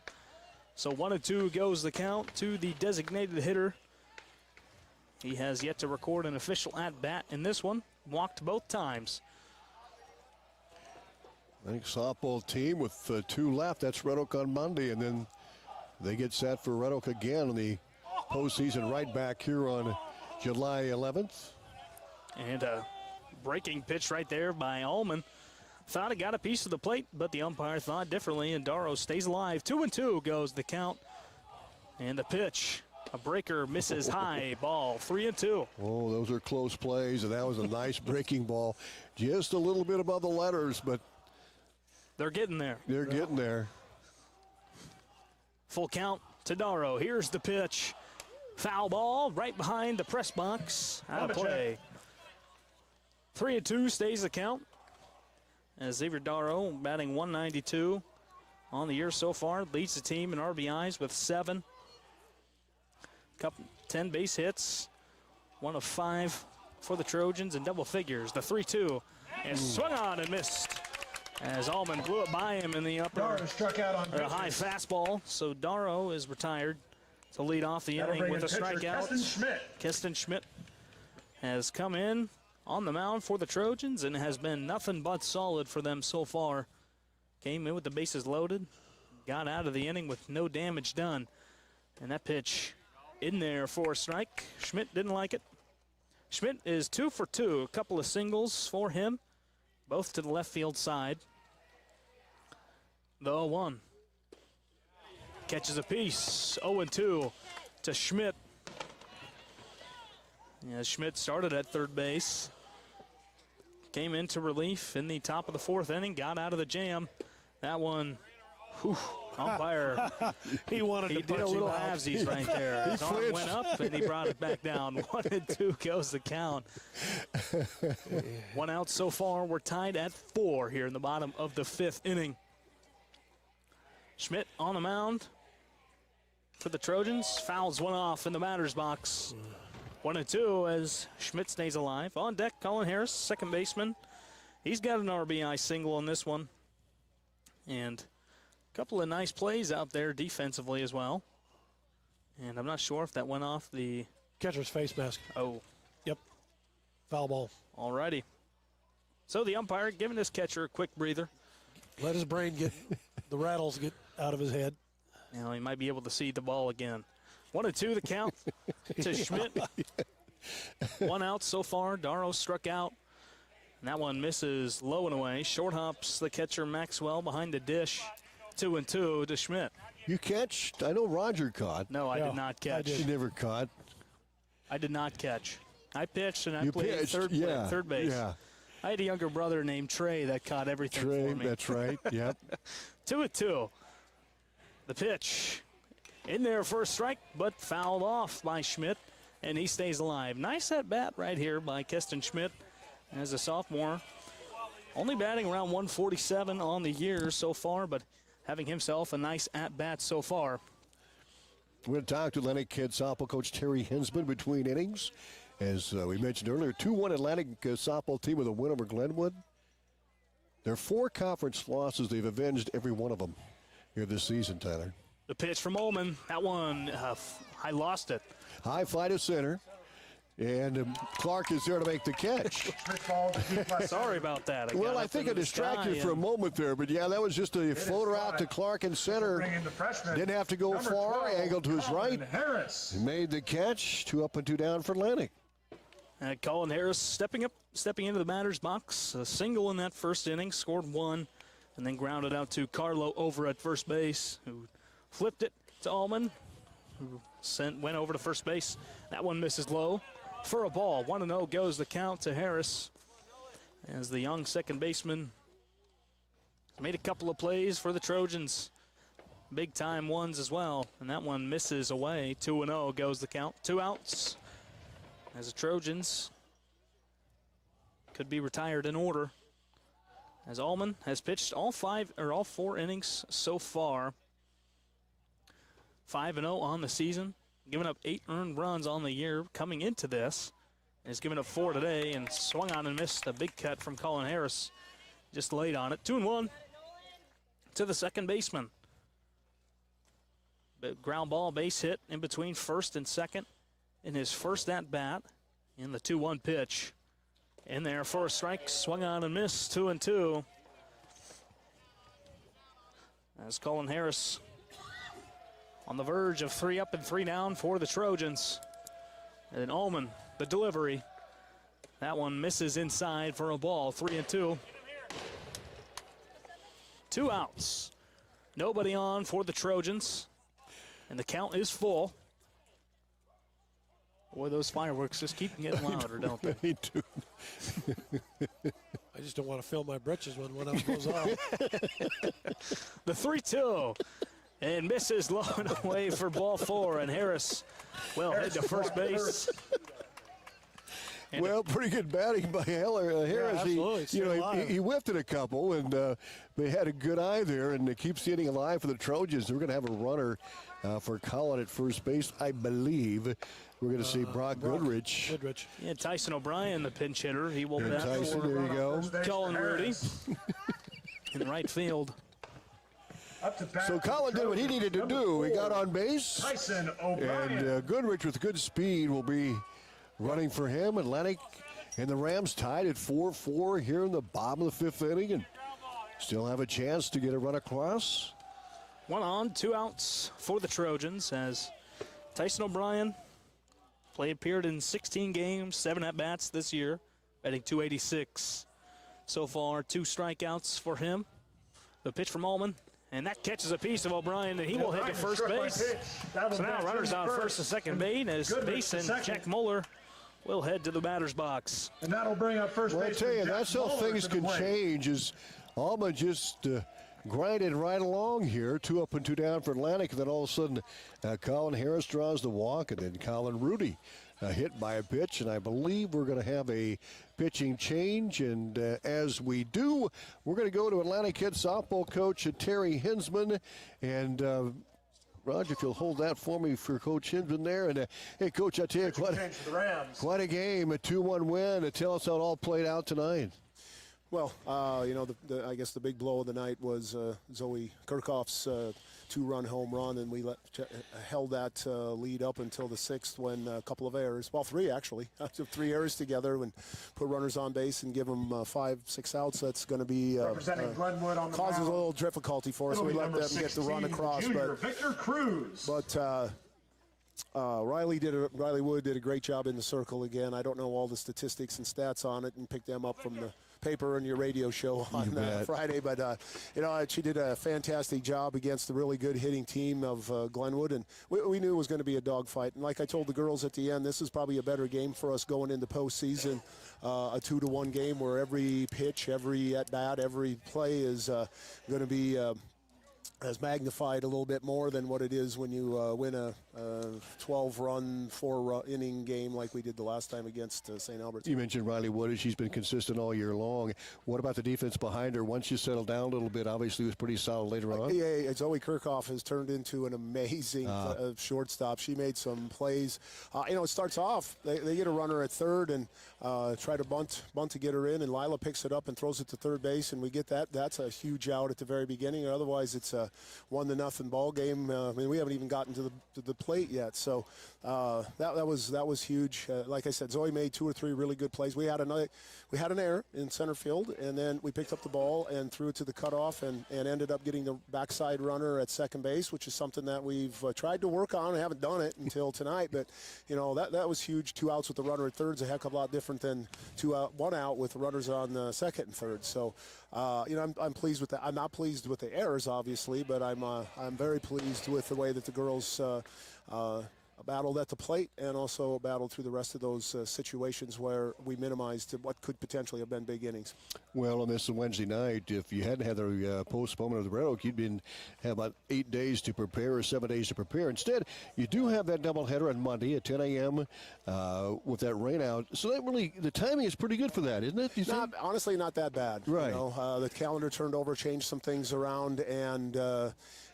So 1-2 goes the count to the designated hitter. He has yet to record an official at-bat in this one. Walked both times. I think softball team with 2 left. That's Red Oak on Monday, and then they get set for Red Oak again in the postseason right back here on July 11th. And a breaking pitch right there by Allman. Thought it got a piece of the plate, but the umpire thought differently, and Darrow stays alive. 2-2 goes the count. And the pitch, a breaker misses high, ball 3-2. Oh, those are close plays, and that was a nice breaking ball. Just a little bit above the letters, but they're getting there. They're getting there. Full count to Darrow. Here's the pitch. Foul ball right behind the press box. Out of play. 3-2 stays the count. As Xavier Darrow batting .192 on the year so far, leads the team in RBIs with 7. 10 base hits, 1 of 5 for the Trojans in double figures. The 3-2 and swung on and missed as Allman blew it by him in the upper struck out on a high fastball. So Darrow is retired to lead off the inning with a strikeout. Keston Schmidt has come in on the mound for the Trojans and has been nothing but solid for them so far. Came in with the bases loaded, got out of the inning with no damage done. And that pitch in there for a strike. Schmidt didn't like it. Schmidt is 2 for 2, a couple of singles for him, both to the left field side. The 0-1. Catches a piece, 0-2 to Schmidt. Yeah, Schmidt started at third base. Came into relief in the top of the 4th inning, got out of the jam. That one, umpire, he did a little halvesies right there. His arm went up and he brought it back down. 1-2 goes the count. 1 out so far. We're tied at 4 here in the bottom of the 5th inning. Schmidt on the mound for the Trojans. Fouls one off in the batter's box. 1-2 as Schmidt stays alive. On deck, Colin Harris, second baseman. He's got an RBI single on this one. And a couple of nice plays out there defensively as well. And I'm not sure if that went off the catcher's face mask. Oh. Yep. Foul ball. All righty. So the umpire giving this catcher a quick breather. Let his brain get, the rattles get out of his head. Now he might be able to see the ball again. 1-2 the count to Schmidt. 1 out so far. Darrow struck out. And that one misses low and away. Short hops the catcher Maxwell behind the dish. 2-2 to Schmidt. You catch? I know Roger caught. No, I did not catch. He never caught. I did not catch. I pitched and I You played pitched, third base. Yeah. I had a younger brother named Trey that caught everything for me. That's right. Yep. 2-2. The pitch in there for a strike, but fouled off by Schmidt, and he stays alive. Nice at bat right here by Keston Schmidt as a sophomore. Only batting around 147 on the year so far, but having himself a nice at bat so far. We're going to talk to Atlantic head softball coach Terry Hinsman between innings. As we mentioned earlier, 2-1 Atlantic softball team with a win over Glenwood. Their 4 conference losses, they've avenged every one of them here this season, Tyler. The pitch from Ullman. That one, I lost it. High fly to center. And Clark is there to make the catch. Sorry about that. Well, I think I distracted for a moment there, but yeah, that was just a floater out to Clark in center. Didn't have to go far, angled to his right. He made the catch, 2 up and 2 down for Atlantic. Colin Harris stepping into the batter's box. A single in that first inning, scored 1, and then grounded out to Carlo over at first base, who flipped it to Allman, who went over to first base. That one misses low for a ball. 1-0 goes the count to Harris, as the young second baseman made a couple of plays for the Trojans. Big time ones as well, and that one misses away. 2-0 goes the count. 2 outs. As the Trojans could be retired in order, as Allman has pitched all 4 innings so far. 5-0 on the season, giving up 8 earned runs on the year coming into this. And he's given up 4 today and swung on and missed a big cut from Colin Harris. Just laid on it. 2-1 to the second baseman. Ground ball base hit in between first and second in his first at-bat in the 2-1 pitch. In there for a strike, swung on and missed, 2-2. As Colin Harris on the verge of 3 up and 3 down for the Trojans. And Ullman, the delivery. That one misses inside for a ball, 3-2. 2 outs. Nobody on for the Trojans. And the count is full. Boy, those fireworks just keep getting louder, don't they? They do. I just don't want to fill my britches when one of them goes off. The 3-2. And misses low and away for ball 4. And Harris will head to first base. Well, pretty good batting by Harris. Yeah, he whiffed it a couple, and they had a good eye there, and it keeps hitting alive for the Trojans. We're going to have a runner for Colin at first base, I believe. We're going to see Brock Goodrich. Yeah, Tyson O'Brien, the pinch hitter. He will bat Tyson, there you go. Colin Rudy in right field. So Colin did what he needed to do. He got on base. Tyson O'Brien. And Goodrich with good speed will be running for him. Atlantic and the Rams tied at 4-4 here in the bottom of the 5th inning, and still have a chance to get a run across. 1 on, 2 outs for the Trojans, as Tyson O'Brien appeared in 16 games, 7 at-bats this year, batting .286 so far. 2 strikeouts for him. The pitch from Ullman, and that catches a piece of O'Brien, and he will head to first base. So now runners on first and second base, as Basin, Jack Mueller, will head to the batter's box. And that'll bring up first base. Well, I tell you, that's how things can change. Is Alma just grinded right along here, 2 up and 2 down for Atlantic, and then all of a sudden Colin Harris draws the walk, and then Colin Rudy hit by a pitch, and I believe we're going to have a pitching change, and as we do, we're going to go to Atlantic head softball coach Terry Hinsman, and Roger, if you'll hold that for me for Coach Hinsman there. And hey, Coach, I tell you, quite a game, a 2-1 win. Tell us how it all played out tonight. Well, I guess the big blow of the night was Zoe Kirchhoff's 2-run home run, and we held that lead up until the 6th when a couple of errors, well, 3 actually, 3 errors together, and put runners on base and give them 5-6 outs. That's going to be representing Glenwood on the causes mound. a little difficulty for us. We let them get the run across, junior, Victor Cruz. But Riley Wood did a great job in the circle again. I don't know all the statistics and stats on it and picked them up from the paper and your radio show on Friday. But, she did a fantastic job against the really good hitting team of Glenwood. And we knew it was going to be a dogfight. And like I told the girls at the end, this is probably a better game for us going into postseason. A 2-1 game where every pitch, every at-bat, every play is going to be as magnified a little bit more than what it is when you win a 12-run, 4-inning game like we did the last time against St. Albert's. You mentioned Riley Wood. She's been consistent all year long. What about the defense behind her? Once you settle down a little bit, obviously it was pretty solid later on. Yeah, Zoe Kirchhoff has turned into an amazing shortstop. She made some plays. It starts off, they get a runner at third and try to bunt to get her in, and Lila picks it up and throws it to third base, and we get that. That's a huge out at the very beginning. Otherwise, it's a 1-0 ball game. We haven't even gotten to the plate yet. So that was huge. Like I said, Zoe made 2 or 3 really good plays. We had an error in center field, and then we picked up the ball and threw it to the cutoff and ended up getting the backside runner at second base, which is something that we've tried to work on. I haven't done it until tonight, but that was huge. 2 outs with the runner at third is a heck of a lot different than 1 out with the runners on second and third. So I'm pleased with that. I'm not pleased with the errors, obviously, but I'm very pleased with the way that the girls battled at the plate and also battled through the rest of those situations where we minimized what could potentially have been big innings. Well, on this Wednesday night, if you hadn't had the postponement of the Red Oak, you'd have about 8 days to prepare or 7 days to prepare. Instead, you do have that doubleheader on Monday at 10 a.m. With that rain out. So that really, the timing is pretty good for that, isn't it? Honestly, not that bad. Right. The calendar turned over, changed some things around, and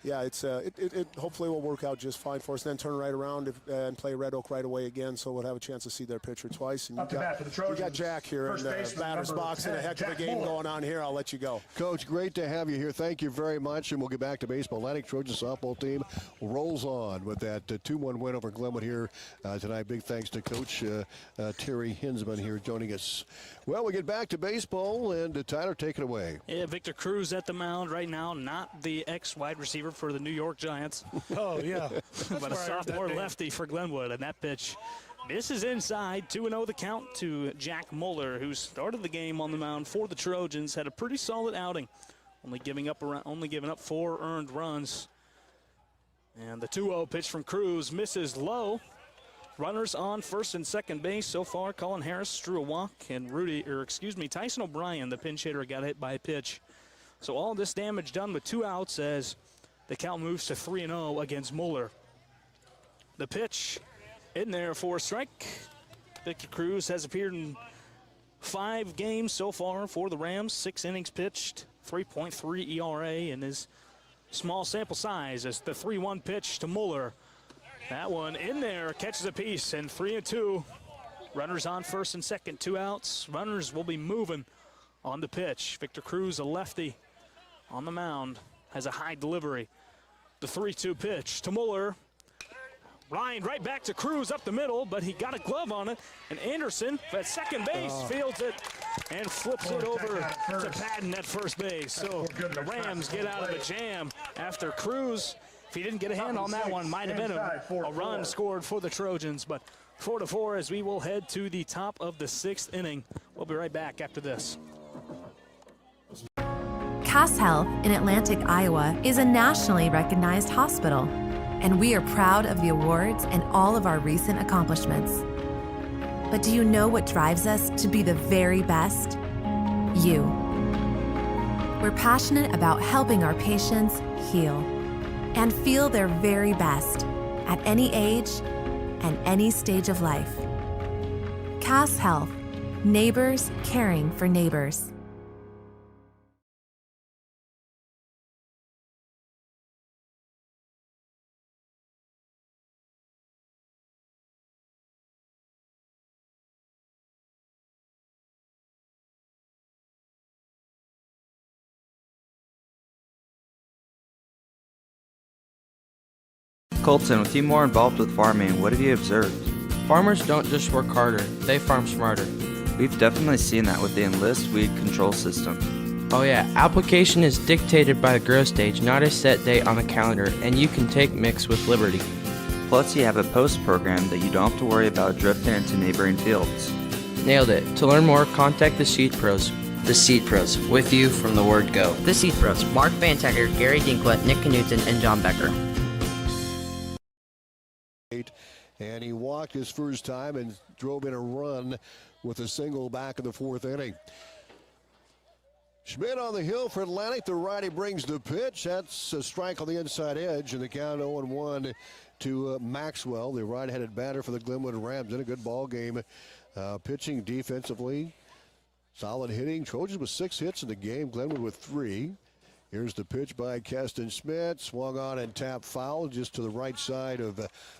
it hopefully will work out just fine for us. Then turn right around and play Red Oak right away again, so we'll have a chance to see their pitcher twice. And you got Jack here in the batter's box and a heck of a game going on here. I'll let you go. Coach, great to have you here. Thank you very much, and we'll get back to baseball. Atlantic Trojan softball team rolls on with that 2-1 win over Glenwood here tonight. Big thanks to Coach Terry Hinsman here joining us. Well, we get back to baseball, and Tyler, take it away. Yeah, Victor Cruz at the mound right now, not the ex-wide receiver for the New York Giants. Oh, yeah. But a sophomore lefty for Glenwood, and that pitch misses inside. 2-0 the count to Jack Muller, who started the game on the mound for the Trojans. Had a pretty solid outing, only giving up 4 earned runs. And the 2-0 pitch from Cruz misses low. Runners on first and second base so far. Colin Harris drew a walk, and Tyson O'Brien, the pinch hitter, got hit by a pitch. So all this damage done with 2 outs as the count moves to 3-0 against Muller. The pitch in there for a strike. Victor Cruz has appeared in 5 games so far for the Rams. 6 innings pitched, 3.3 ERA in his small sample size as the 3-1 pitch to Muller. That one in there, catches a piece, and 3-2. Runners on first and second, 2 outs. Runners will be moving on the pitch. Victor Cruz, a lefty on the mound, has a high delivery. The 3-2 pitch to Muller. Ryan right back to Cruz up the middle, but he got a glove on it. And Anderson at second base fields it and flips it over to Patton at first base. So the Rams get out of the jam after Cruz. If he didn't get a hand on that one, might have been a run scored for the Trojans. But 4-4 as we will head to the top of the 6th inning. We'll be right back after this. Cass Health in Atlantic, Iowa is a nationally recognized hospital, and we are proud of the awards and all of our recent accomplishments. But do you know what drives us to be the very best? You. We're passionate about helping our patients heal and feel their very best at any age and any stage of life. Cass Health, neighbors caring for neighbors. Colton, with you more involved with farming, what have you observed? Farmers don't just work harder, they farm smarter. We've definitely seen that with the Enlist weed control system. Oh yeah, application is dictated by the grow stage, not a set date on the calendar, and you can take mix with liberty. Plus you have a post program that you don't have to worry about drifting into neighboring fields. Nailed it. To learn more, contact the Seed Pros. The Seed Pros, with you from the word go. The Seed Pros, Mark Bantacker, Gary Dinklett, Nick Knudsen, and John Becker. And he walked his first time and drove in a run with a single back in the fourth inning. Schmidt on the hill for Atlantic. The righty brings the pitch. That's a strike on the inside edge, and the count 0-1 to Maxwell, the right-handed batter for the Glenwood Rams. In a good ball game, pitching defensively, solid hitting. Trojans with 6 hits in the game. Glenwood with 3. Here's the pitch by Keston Schmidt. Swung on and tapped foul just to the right side of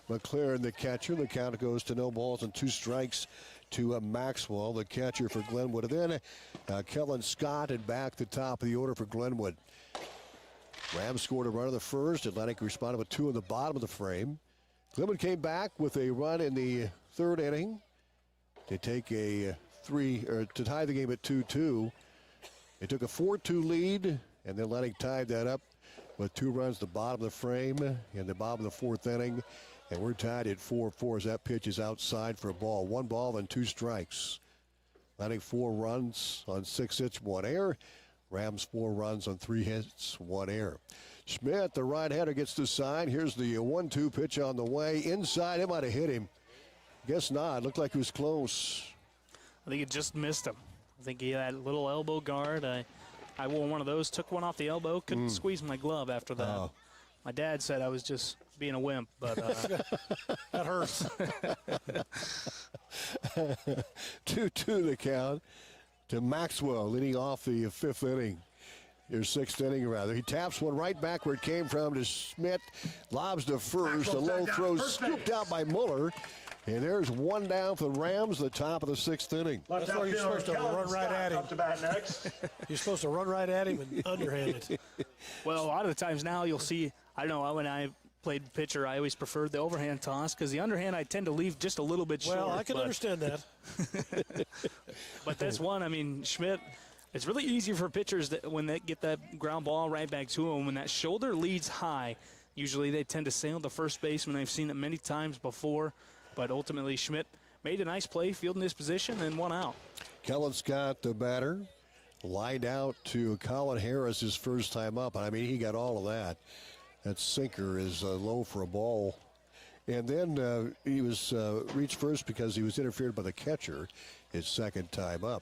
McLaren, the catcher. The count goes to no balls and 2 strikes to Maxwell, the catcher for Glenwood. And then Kellen Scott and back the top of the order for Glenwood. Rams scored a run in the first. Atlantic responded with 2 in the bottom of the frame. Glenwood came back with a run in the third inning to take to tie the game at 2-2. They took a 4-2 lead, and then Atlantic tied that up with 2 runs at the bottom of the frame in the bottom of the fourth inning. And we're tied at 4-4 as that pitch is outside for a ball. 1 ball and 2 strikes. Atlantic 4 runs on 6 hits, 1 error. Rams 4 runs on 3 hits, 1 error. Schmidt, the right-hander, gets the sign. Here's the 1-2 pitch on the way. Inside, it might have hit him. Guess not. Looked like it was close. I think it just missed him. I think he had a little elbow guard. I wore one of those, took one off the elbow, couldn't squeeze my glove after that. Oh. My dad said I was just being a wimp, but that hurts. 2-2 the count to Maxwell, leading off the 5th inning. Your 6th inning, rather. He taps one right back where it came from to Schmidt. Lobs to first. A low throw scooped out by Muller. And there's 1 down for the Rams, the top of the 6th inning. That's where you're supposed to run right at him. Up to bat next. You're supposed to run right at him and underhand it. Well, a lot of the times now you'll see, I don't know, when I played pitcher, I always preferred the overhand toss because the underhand I tend to leave just a little bit short. Well, I can understand that. But that's one, I mean, Schmidt, it's really easy for pitchers that when they get that ground ball right back to them, when that shoulder leads high, usually they tend to sail the first baseman. I've seen it many times before. But ultimately, Schmidt made a nice play, fielding his position, and 1 out. Kellen Scott, the batter, lined out to Colin Harris his first time up. I mean, he got all of that. That sinker is low for a ball. And then he was reached first because he was interfered by the catcher his second time up.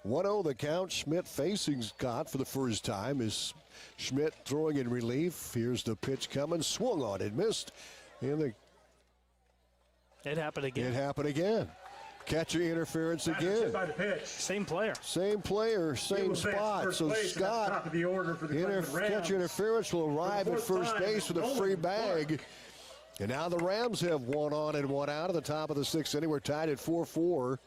1-0 the count. Schmidt facing Scott for the first time. Is Schmidt throwing in relief. Here's the pitch coming. Swung on it, missed. And it happened again. It happened again. Catcher interference again. By the pitch. Same player. Same player, same spot. So Scott, catcher interference will arrive at first base with a free bag. And now the Rams have 1 on and 1 out at the top of the 6th inning. We're tied at 4-4.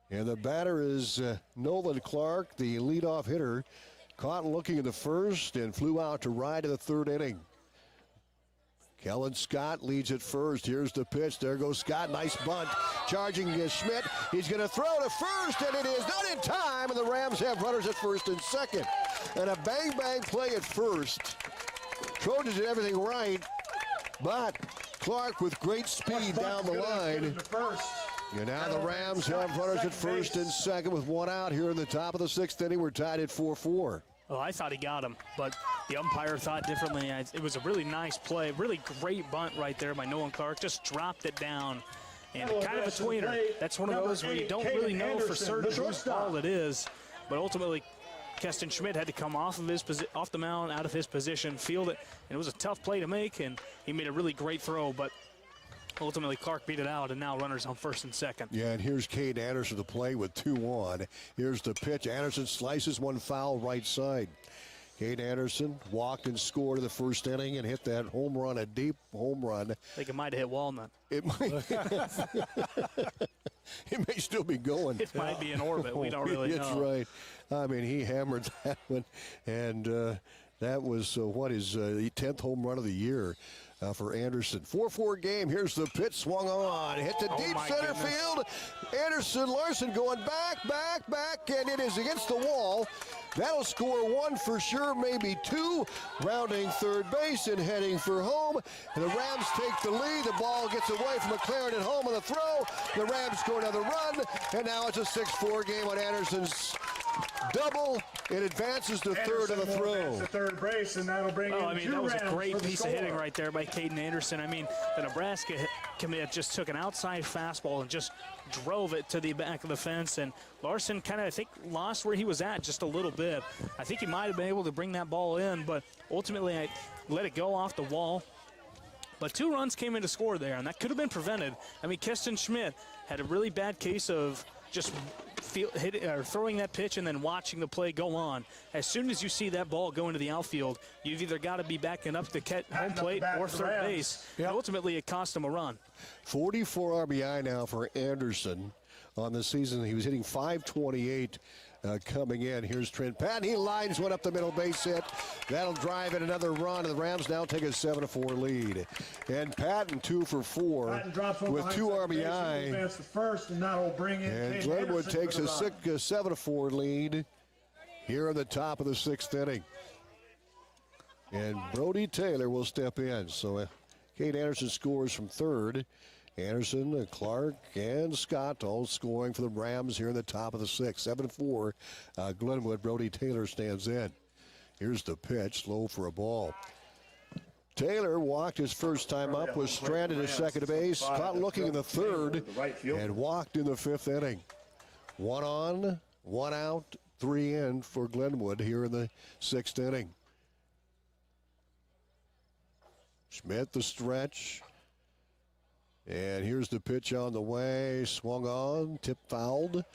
And the batter is Nolan Clark, the leadoff hitter. Caught looking in the first and flew out to right in the 3rd inning. Kellen Scott leads at first. Here's the pitch. There goes Scott. Nice bunt. Charging Schmidt. He's going to throw to first, and it is not in time. And the Rams have runners at first and second. And a bang-bang play at first. Trojans did everything right, but Clark with great speed down the line. And now the Rams have runners at first and second with 1 out here in the top of the 6th inning. We're tied at 4-4. Well, I thought he got him, but the umpire thought differently. It was a really nice play, really great bunt right there by Nolan Clark. Just dropped it down, and kind of a tweener. That's one of those where you don't really know for certain whose ball it is, but ultimately Keston Schmidt had to come off the mound, out of his position, field it, and it was a tough play to make, and he made a really great throw, but ultimately Clark beat it out, and now runners on first and second. Yeah, and here's Cade Anderson to play with 2 on. Here's the pitch. Anderson slices one foul right side. Cade Anderson walked and scored in the first inning and hit that home run, a deep home run. I think it might have hit Walnut. It might. It may still be going. It might be in orbit. We don't really know. That's right. I mean, he hammered that one, and that was his 10th home run of the year. For Anderson. 4-4 game. Here's the pitch. Swung on. Hit the deep center field. Anderson Larson going back, and it is against the wall. That'll score 1 for sure, maybe 2. Rounding third base and heading for home. And the Rams take the lead. The ball gets away from McLaren at home on the throw. The Rams score another run, and now it's a 6-4 game on Anderson's double. It advances to third of the throw. To third base, and that'll bring in I mean, two that was a Rams great for the piece of score. hitting right there by Caden Anderson. I mean, the Nebraska commit just took an outside fastball and just drove it to the back of the fence. And Larson kind of, I think, lost where he was at just a little bit. I think he might have been able to bring that ball in, but ultimately I let it go off the wall. But 2 runs came in to score there, and that could have been prevented. I mean, Keston Schmidt had a really bad case of just throwing that pitch and then watching the play go on. As soon as you see that ball go into the outfield, you've either got to be backing up to home plate or third base. And ultimately, it cost him a run. 44 RBI now for Anderson on the season. He was hitting .528 coming in. Here's Trent Patton. He lines one up the middle, base hit. That'll drive in another run, and the Rams now take a 7-4 lead. And Patton 2 for 4 with 2 RBI. The first, and that'll bring in And Caden Glenwood Anderson takes for a the run. 7-4 lead here in the top of the 6th inning. And Brody Taylor will step in. So Kate Anderson scores from third. Anderson, Clark, and Scott all scoring for the Rams here in the top of the 6th. 7-4, Glenwood. Brody Taylor stands in. Here's the pitch, low for a ball. Taylor walked his first time up, was stranded at second base, caught looking in the third, and walked in the 5th inning. 1 on, 1 out, 3 in for Glenwood here in the 6th inning. Schmidt the stretch. And here's the pitch on the way. Swung on, tip fouled,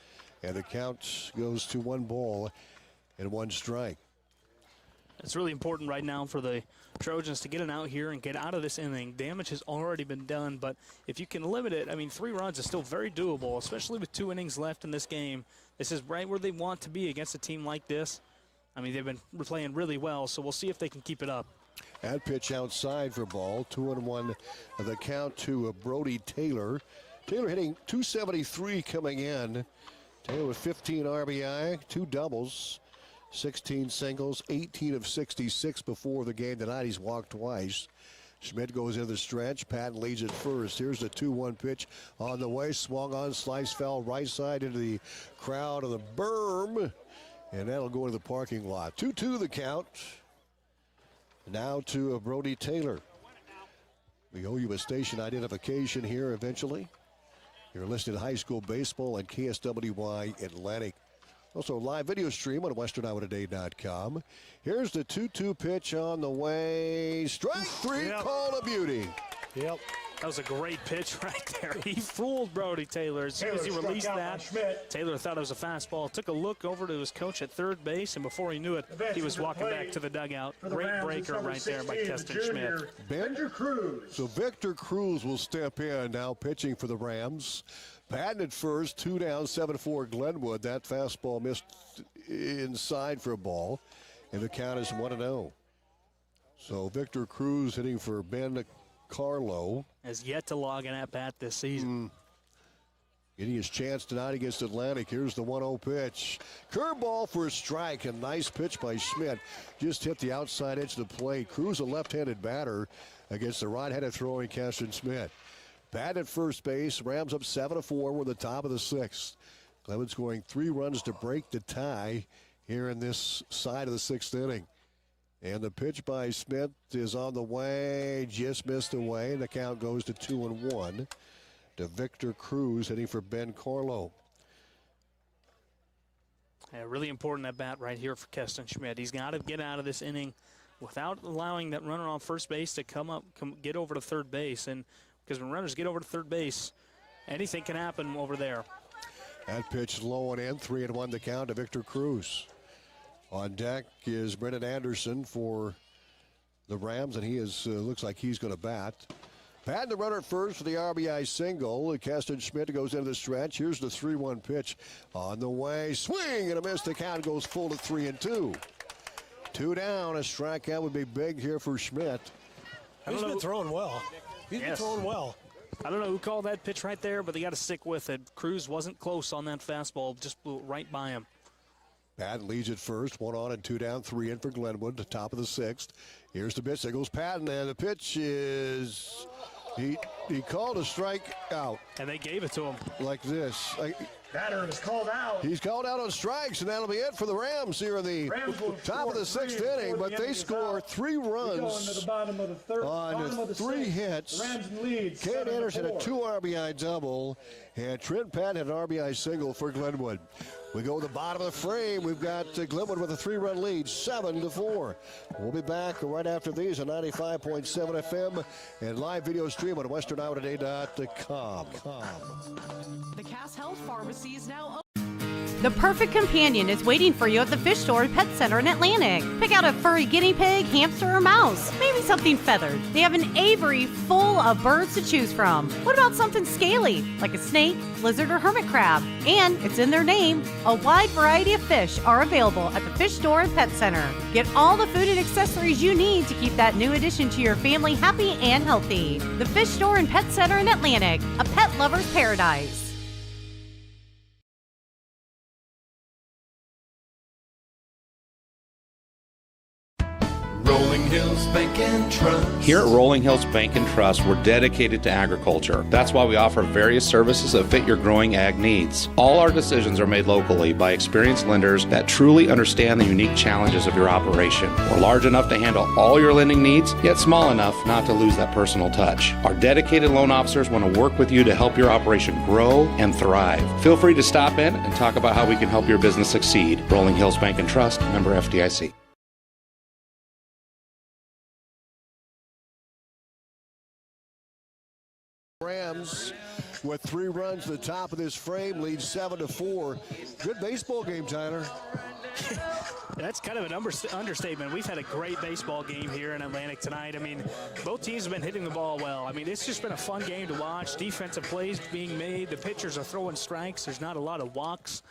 and the count goes to 1 ball and 1 strike. It's really important right now for the Trojans to get it out here and get out of this inning. Damage has already been done, but if you can limit it, I mean, 3 runs is still very doable, especially with 2 innings left in this game. This is right where they want to be against a team like this. I mean, they've been playing really well, so we'll see if they can keep it up. That pitch outside for ball. 2-1 the count to Brody Taylor. Taylor hitting .273 coming in. Taylor with 15 RBI, 2 doubles, 16 singles, 18 of 66 before the game tonight. He's walked twice. Schmidt goes into the stretch. Patton leads it first. Here's the 2-1 pitch on the way. Swung on, slice fell right side into the crowd of the berm. And that'll go into the parking lot. 2-2 the count. Now to Brody Taylor. We owe you a station identification here eventually. You're listening to High School Baseball at KSWY Atlantic. Also live video stream on WesternIowaToday.com. Here's the 2-2 pitch on the way. Strike 3, call a beauty. Yep. That was a great pitch right there. He fooled Brody Taylor. As soon as he released that, Taylor thought it was a fastball. Took a look over to his coach at third base, and before he knew it, he was walking back to the dugout. Great breaker right there by Keston Schmidt. Victor Cruz. So Victor Cruz will step in now pitching for the Rams. Patton at first, 2 down, 7-4 Glenwood. That fastball missed inside for a ball, and the count is 1-0. So Victor Cruz hitting for Ben Carlo. Has yet to log an at-bat this season. Getting his chance tonight against Atlantic. Here's the 1-0 pitch. Curveball for a strike. A nice pitch by Schmidt. Just hit the outside edge of the plate. Cruz, a left-handed batter against the right-handed throwing Keston Schmidt. Pat at first base. Rams up 7-4. We're the top of the 6th. Glenwood scoring 3 runs to break the tie here in this side of the 6th inning. And the pitch by Smith is on the way, just missed away, and the count goes to 2-1 to Victor Cruz hitting for Ben Carlo. Yeah, really important at bat right here for Keston Schmidt. He's got to get out of this inning without allowing that runner on first base to get over to third base. And because when runners get over to third base, anything can happen over there. That pitch low and in, 3-1 the count to Victor Cruz. On deck is Brendan Anderson for the Rams, and he is looks like he's going to bat. Patton the runner at first for the RBI single. Keston Schmidt goes into the stretch. Here's the 3-1 pitch on the way. Swing and a miss. The count goes full to 3-2. 2 down. A strikeout would be big here for Schmidt. He's been throwing well. He's been throwing well. I don't know who called that pitch right there, but they got to stick with it. Cruz wasn't close on that fastball, just blew it right by him. Patton leads it first, 1 on and 2 down, 3 in for Glenwood, the top of the 6th. Here's the pitch. There goes Patton, and the pitch is he called a strike out. And they gave it to him. Like this. Batter is called out. He's called out on strikes, and that'll be it for the Rams here in the top of the 6th inning. But they score 3 runs on 3 hits. Kate Anderson had a 2 RBI double, and Trent Patton had an RBI single for Glenwood. We go to the bottom of the frame. We've got Glenwood with a 3-run lead, 7-4. We'll be back right after these on 95.7 FM and live video stream on westerniowatoday.com. The Cass Health Pharmacy is now open. The perfect companion is waiting for you at the Fish Store and Pet Center in Atlantic. Pick out a furry guinea pig, hamster, or mouse. Maybe something feathered. They have an aviary full of birds to choose from. What about something scaly, like a snake, lizard, or hermit crab? And it's in their name. A wide variety of fish are available at the Fish Store and Pet Center. Get all the food and accessories you need to keep that new addition to your family happy and healthy. The Fish Store and Pet Center in Atlantic, a pet lover's paradise. Rolling Hills Bank and Trust. Here at Rolling Hills Bank and Trust, we're dedicated to agriculture. That's why we offer various services that fit your growing ag needs. All our decisions are made locally by experienced lenders that truly understand the unique challenges of your operation. We're large enough to handle all your lending needs, yet small enough not to lose that personal touch. Our dedicated loan officers want to work with you to help your operation grow and thrive. Feel free to stop in and talk about how we can help your business succeed. Rolling Hills Bank and Trust, member FDIC. Rams with 3 runs to the top of this frame, leads 7-4. Good baseball game, Tyler. That's kind of an understatement. We've had a great baseball game here in Atlantic tonight. I mean, both teams have been hitting the ball well. I mean, it's just been a fun game to watch. Defensive plays being made. The pitchers are throwing strikes. There's not a lot of walks.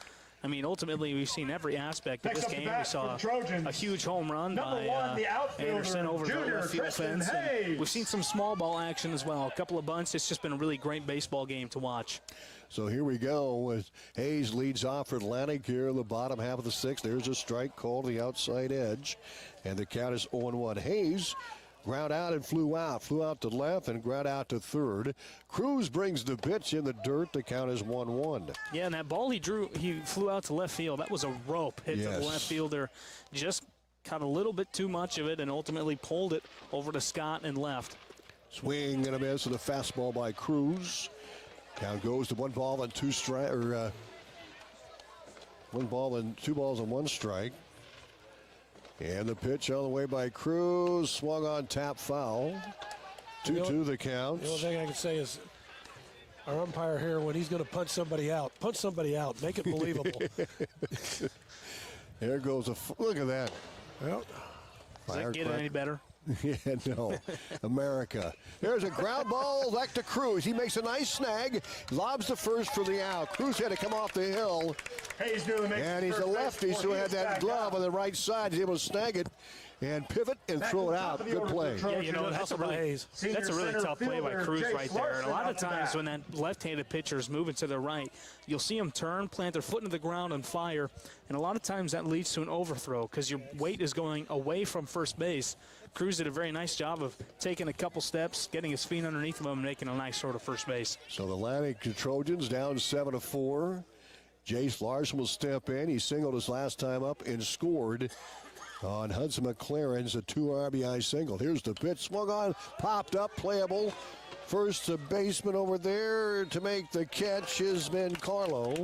I mean, ultimately, we've seen every aspect of this game. We saw a huge home run by Anderson over the left field fence. And we've seen some small ball action as well. A couple of bunts. It's just been a really great baseball game to watch. So here we go as Hayes leads off for Atlantic here in the bottom half of the 6th. There's a strike called the outside edge, and the count is 0-1. Hayes ground out and flew out to left and ground out to third. Cruz brings the pitch in the dirt. The count is 1-1. Yeah, and that ball he flew out to left field. That was a rope hit to the left fielder. Just caught a little bit too much of it and ultimately pulled it over to Scott and left. Swing and a miss with a fastball by Cruz. Count goes to 1 ball and 2 strike, or 1 ball and 2 balls and 1 strike. And the pitch on the way by Cruz, swung on, tap, foul. 2-2 the count. The only thing I can say is our umpire here, when he's going to punch somebody out, make it believable. There goes look at that. Well, does that get any better? Yeah, no. America. There's a ground ball back to Cruz. He makes a nice snag, lobs the first for the out. Cruz had to come off the hill. And he's a lefty, so he had that glove on the right side. He's able to snag it and pivot and throw it out. Good play. Yeah, you know, that's a really tough play by Cruz right there. And a lot of times when that left-handed pitcher is moving to the right, you'll see them turn, plant their foot into the ground and fire. And a lot of times that leads to an overthrow because your weight is going away from first base. Cruz did a very nice job of taking a couple steps, getting his feet underneath him, and making a nice throw to first base. So the Atlantic Trojans down 7-4. Jace Larson will step in. He singled his last time up and scored on Hudson McLaren's a 2 RBI single. Here's the pitch, swung on, popped up, playable. First baseman over there to make the catch has been Carlo.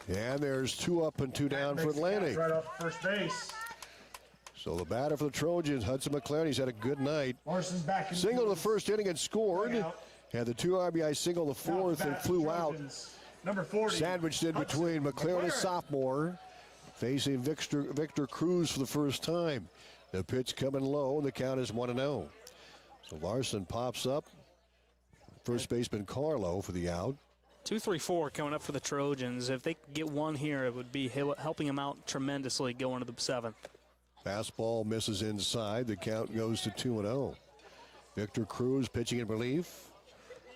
And there's 2 up and 2 down for Atlantic. Right off first base. So the batter for the Trojans, Hudson McLaren, he's had a good night. Larson's back in single the first inning and scored. Had the 2 RBI single the 4th and flew out. Number 40. Sandwiched in between McLaren, a sophomore, facing Victor Cruz for the first time. The pitch coming low, and the count is 1-0. So Larson pops up. First baseman Carlo for the out. 2-3-4 coming up for the Trojans. If they could get one here, it would be helping them out tremendously going to the 7th. Fastball misses inside. The count goes to 2-0. Victor Cruz pitching in relief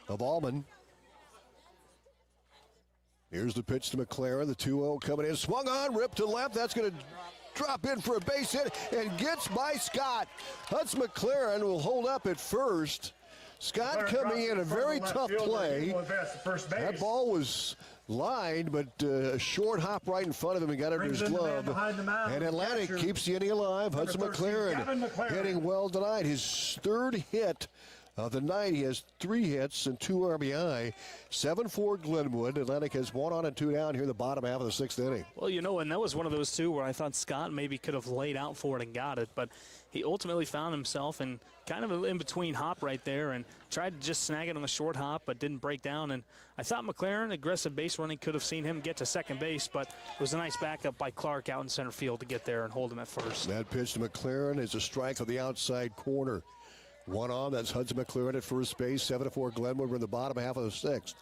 of Allman. Here's the pitch to McLaren. The 2-0 coming in. Swung on, ripped to left. That's going to drop in for a base hit and gets by Scott. Hudson McLaren will hold up at first. Scott coming in a very tough play. That ball was line, but a short hop right in front of him and got under his glove. And Atlantic keeps the inning alive. Hudson McLaren hitting well tonight. His third hit of the night. He has 3 hits and 2 RBI. 7-4 Glenwood. Atlantic has 1 on and 2 down here in the bottom half of the 6th inning. Well, you know, and that was one of those two where I thought Scott maybe could have laid out for it and got it, but he ultimately found himself in kind of an in-between hop right there and tried to just snag it on the short hop, but didn't break down. And I thought McLaren, aggressive base running, could have seen him get to second base, but it was a nice backup by Clark out in center field to get there and hold him at first. That pitch to McLaren is a strike on the outside corner. 1 on, that's Hudson McLaren at first base. 7-4 Glenwood. We're in the bottom half of the 6th.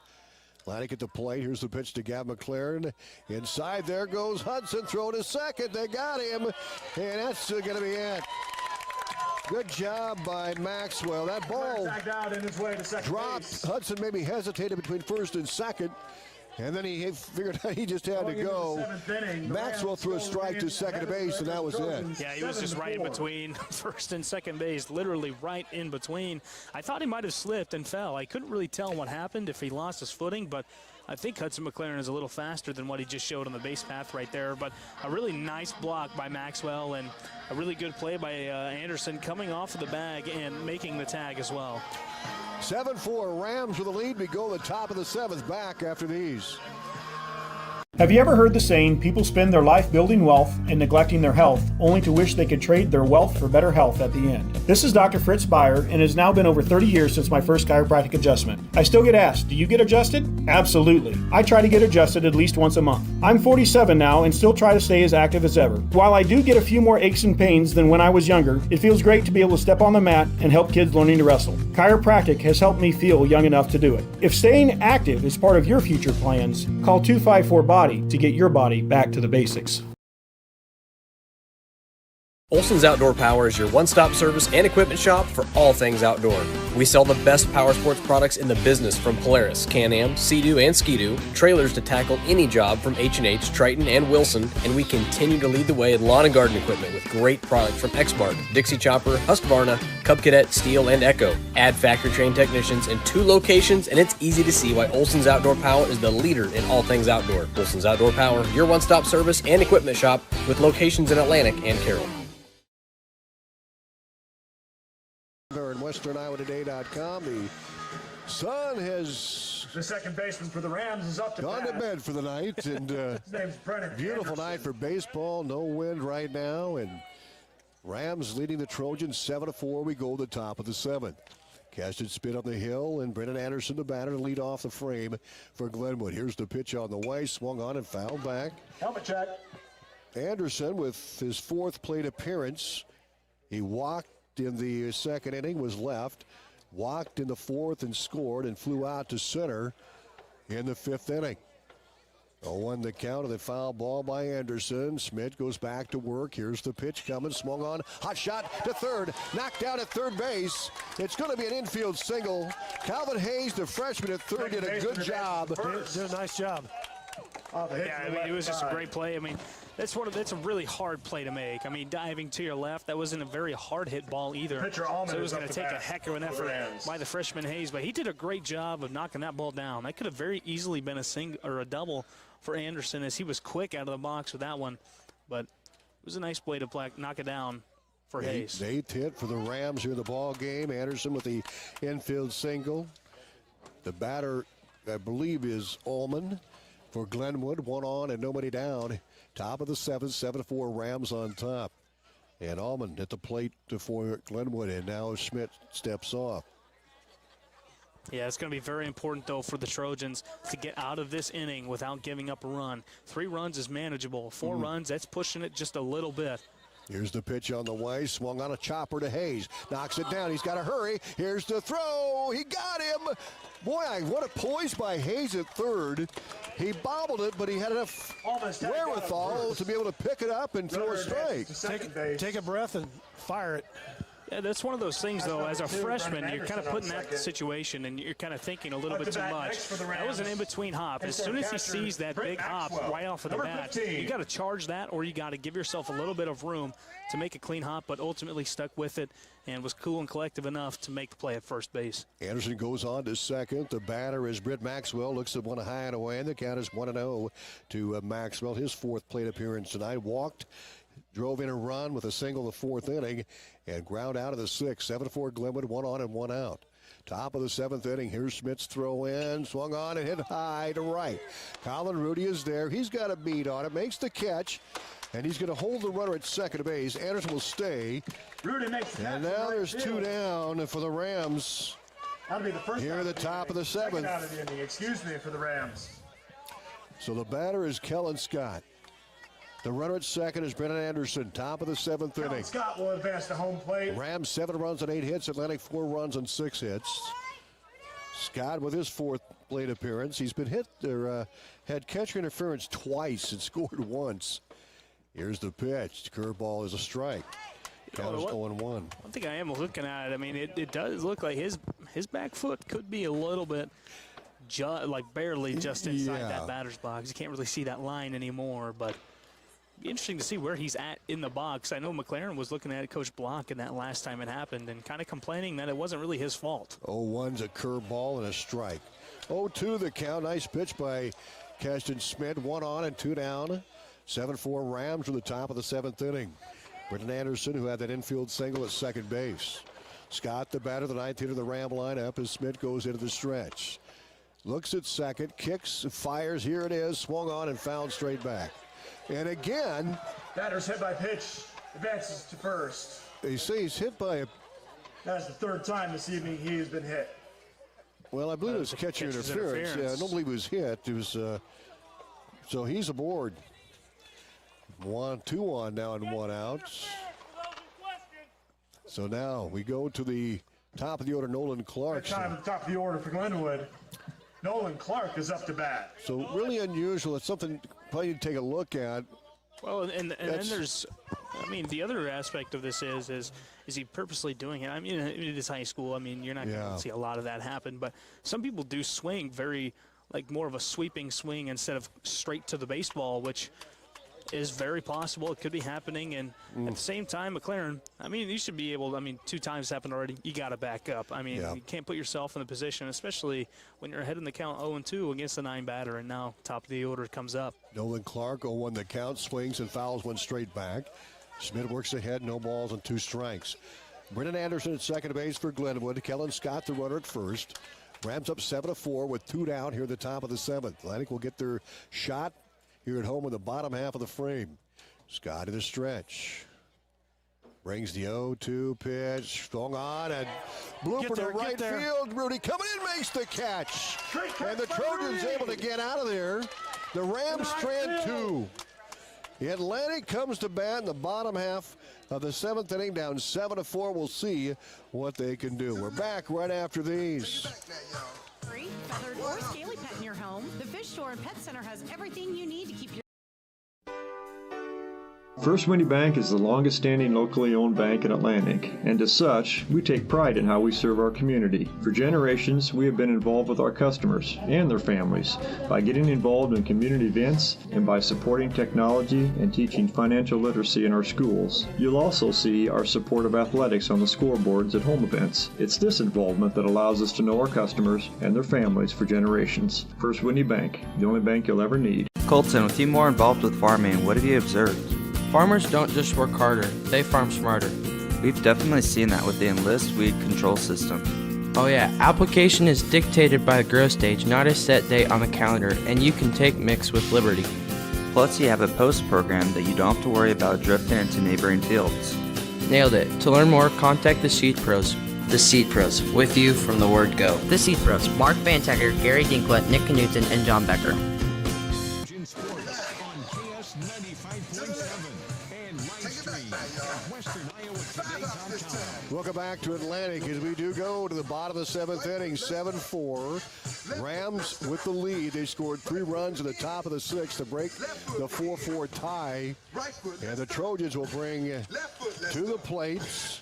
Atlantic at the plate. Here's the pitch to Gavin McLaren. Inside, there goes Hudson. Throw to second. They got him. And that's going to be it. Good job by Maxwell. That ball dropped. Hudson maybe hesitated between first and second. And then he figured out he just had to go. Maxwell threw a strike to second base, and that was it. Yeah, he was just right in between first and second base, literally right in between. I thought he might have slipped and fell. I couldn't really tell what happened, if he lost his footing, but I think Hudson McLaren is a little faster than what he just showed on the base path right there. But a really nice block by Maxwell and a really good play by Anderson coming off of the bag and making the tag as well. 7-4 Rams with the lead. We go to the top of the 7th back after these. Have you ever heard the saying, people spend their life building wealth and neglecting their health, only to wish they could trade their wealth for better health at the end? This is Dr. Fritz Beyer, and it has now been over 30 years since my first chiropractic adjustment. I still get asked, do you get adjusted? Absolutely. I try to get adjusted at least once a month. I'm 47 now and still try to stay as active as ever. While I do get a few more aches and pains than when I was younger, it feels great to be able to step on the mat and help kids learning to wrestle. Chiropractic has helped me feel young enough to do it. If staying active is part of your future plans, call 254-BODY to get your body back to the basics. Olson's Outdoor Power is your one-stop service and equipment shop for all things outdoor. We sell the best power sports products in the business from Polaris, Can-Am, Sea-Doo, and Ski-Doo, trailers to tackle any job from H&H, Triton, and Wilson, and we continue to lead the way in lawn and garden equipment with great products from Exmark, Dixie Chopper, Husqvarna, Cub Cadet, Steel, and Echo. Add factory-trained technicians in 2 locations, and it's easy to see why Olson's Outdoor Power is the leader in all things outdoor. Olson's Outdoor Power, your one-stop service and equipment shop with locations in Atlantic and Carroll. And WesternIowaToday.com. The sun has the second baseman for the Rams is up to gone to bed for the night, and beautiful night for baseball. No wind right now, and Rams leading the Trojans 7-4. We go to the top of the 7th. Casted spin up the hill, and Brennan Anderson, the batter, to lead off the frame for Glenwood. Here's the pitch on the way, swung on and fouled back. Helmet check. Anderson with his 4th plate appearance. He walked in the 2nd inning, was left, walked in the 4th and scored, and flew out to center in the 5th inning. 0-1 the count of the foul ball by Anderson. Smith goes back to work. Here's the pitch coming, swung on, hot shot to third, knocked down at third base. It's going to be an infield single. Calvin Hayes, the freshman at third, did a good job. Did a nice job. Yeah, I mean, it was just a great play. I mean, that's a really hard play to make. I mean, diving to your left, that wasn't a very hard hit ball either. So it was going to take a heck of an effort by the freshman Hayes, but he did a great job of knocking that ball down. That could have very easily been a single or a double for Anderson, as he was quick out of the box with that one. But it was a nice play to knock it down for Hayes. 8th hit for the Rams here in the ball game. Anderson with the infield single. The batter, I believe, is Ullman for Glenwood. 1 on and nobody down. Top of the 7th, 7-4 Rams on top. And Ullman at the plate for Glenwood, and now Schmidt steps off. Yeah, it's going to be very important, though, for the Trojans to get out of this inning without giving up a run. 3 runs is manageable. 4 runs, that's pushing it just a little bit. Here's the pitch on the way, swung on a chopper to Hayes. Knocks it down, he's got to hurry. Here's the throw, he got him. Boy, what a poise by Hayes at third. He bobbled it, but he had enough wherewithal to be able to pick it up and throw a strike. Take a breath and fire it. Yeah, that's one of those things, though. As a freshman, you're kind of put in that situation, and you're kind of thinking a little bit too much. That was an in-between hop. As soon as he sees that big hop right off of the bat, you got to charge that, or you got to give yourself a little bit of room to make a clean hop, but ultimately stuck with it and was cool and collective enough to make the play at first base. Anderson goes on to second. The batter is Britt Maxwell. Looks at one high and away, and the count is 1-0 to Maxwell. His fourth plate appearance tonight. Walked, drove in a run with a single the fourth inning, and ground out of the sixth. 7-4 Glenwood, 1 on and 1 out. Top of the seventh inning. Here's Smith's throw in. Swung on and hit high to right. Colin Rudy is there. He's got a beat on it. Makes the catch. And he's going to hold the runner at second base. Anderson will stay. Rudy makes the and catch now right there's field. 2 down for the Rams. That'll be the first here at the top of the seventh. Out of the inning. Excuse me for the Rams. So the batter is Kellen Scott. The runner at second is Brennan Anderson. Top of the seventh inning. Scott will advance to home plate. Rams 7 runs on 8 hits. Atlantic 4 runs on 6 hits. Scott with his fourth plate appearance. He's been hit or had catcher interference twice and scored once. Here's the pitch. Curveball is a strike. Count is 0-1. One thing I am looking at, I mean, it does look like his back foot could be a little bit, like barely just inside that batter's box. You can't really see that line anymore, but it'd be interesting to see where he's at in the box. I know McLaren was looking at Coach Block in that last time it happened and kind of complaining that it wasn't really his fault. 0-1's a curveball and a strike. 0-2 the count. Nice pitch by Caston Smith. 1 on and 2 down. 7-4 Rams from the top of the seventh inning. Brendan Anderson, who had that infield single at second base. Scott, the batter, the ninth hitter of the Ram lineup, as Smith goes into the stretch. Looks at second, kicks, fires. Here it is, swung on and fouled straight back. And again, batter's hit by pitch, advances to first. They say he's hit by a. That's the third time this evening he has been hit. Well, I believe it was catcher interference. Yeah, I don't believe it was hit. It was. So he's aboard. 2 on now and 1 out. So now we go to the top of the order, Nolan Clark. Time at the top of the order for Glenwood. Nolan Clark is up to bat. So really unusual. It's something probably need to take a look at. Well, and then there's, I mean, the other aspect of this is he purposely doing it? I mean, it is high school. I mean, you're not going to see a lot of that happen. But some people do swing very, like more of a sweeping swing instead of straight to the baseball, which is very possible. It could be happening. And at the same time, McLaren, I mean, you should be able to, I mean, 2 times happened already. You got to back up. I mean, you can't put yourself in the position, especially when you're ahead in the count 0-2 against the 9 batter, and now top of the order comes up. Nolan Clark 0-1 the count, swings and fouls one straight back. Smith works ahead, no balls and 2 strikes. Brennan Anderson at second base for Glenwood. Kellen Scott, the runner at first. Rams up 7-4 with 2 down here at the top of the seventh. Atlantic will get their shot here at home in the bottom half of the frame. Scott in the stretch. Brings the 0-2 pitch. Swung on and blooper to right field. Rudy coming in, makes the catch. And the Trojans able to get out of there. The Rams strand 2. The Atlantic comes to bat in the bottom half of the seventh inning, down 7-4. We'll see what they can do. We're back right after these. Free, feathered, or scaly pet in your home, the Fish Store and Pet Center has everything you need to keep your First Winnie Bank is the longest standing locally owned bank in Atlantic, and as such, we take pride in how we serve our community. For generations, we have been involved with our customers and their families by getting involved in community events and by supporting technology and teaching financial literacy in our schools. You'll also see our support of athletics on the scoreboards at home events. It's this involvement that allows us to know our customers and their families for generations. First Winnie Bank, the only bank you'll ever need. Colton, with you more involved with farming, what have you observed? Farmers don't just work harder, they farm smarter. We've definitely seen that with the Enlist weed control system. Oh yeah, application is dictated by the grow stage, not a set date on the calendar, and you can take mix with liberty. Plus you have a post program that you don't have to worry about drifting into neighboring fields. Nailed it. To learn more, contact the Seed Pros. The Seed Pros, with you from the word go. The Seed Pros, Mark Van Taggart, Gary Dinklett, Nick Knutson, and John Becker. Welcome back to Atlantic as we do go to the bottom of the seventh inning, 7-4. Rams with the lead. They scored 3 runs in the top of the sixth to break the 4-4 tie. And the Trojans will bring to the plates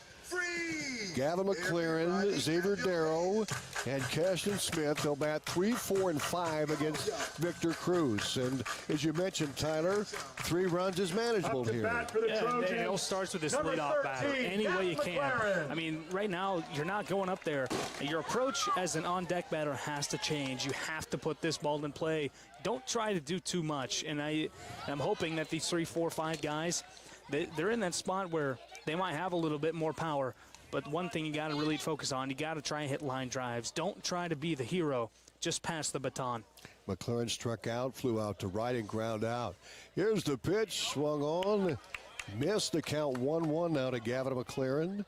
Gavin McLaren, Xavier Darrow, and Keston Smith. They'll bat 3, 4, and 5 against Victor Cruz. And as you mentioned, Tyler, 3 runs is manageable here. Yeah, it all starts with this leadoff batter. Any way you can. I mean, right now, you're not going up there. Your approach as an on-deck batter has to change. You have to put this ball in play. Don't try to do too much. And I'm hoping that these 3, 4, 5 guys, they're in that spot where they might have a little bit more power. But one thing you got to really focus on, you got to try and hit line drives. Don't try to be the hero. Just pass the baton. McLaren struck out, flew out to right and ground out. Here's the pitch, swung on, missed. The count 1-1 now to Gavin McLaren.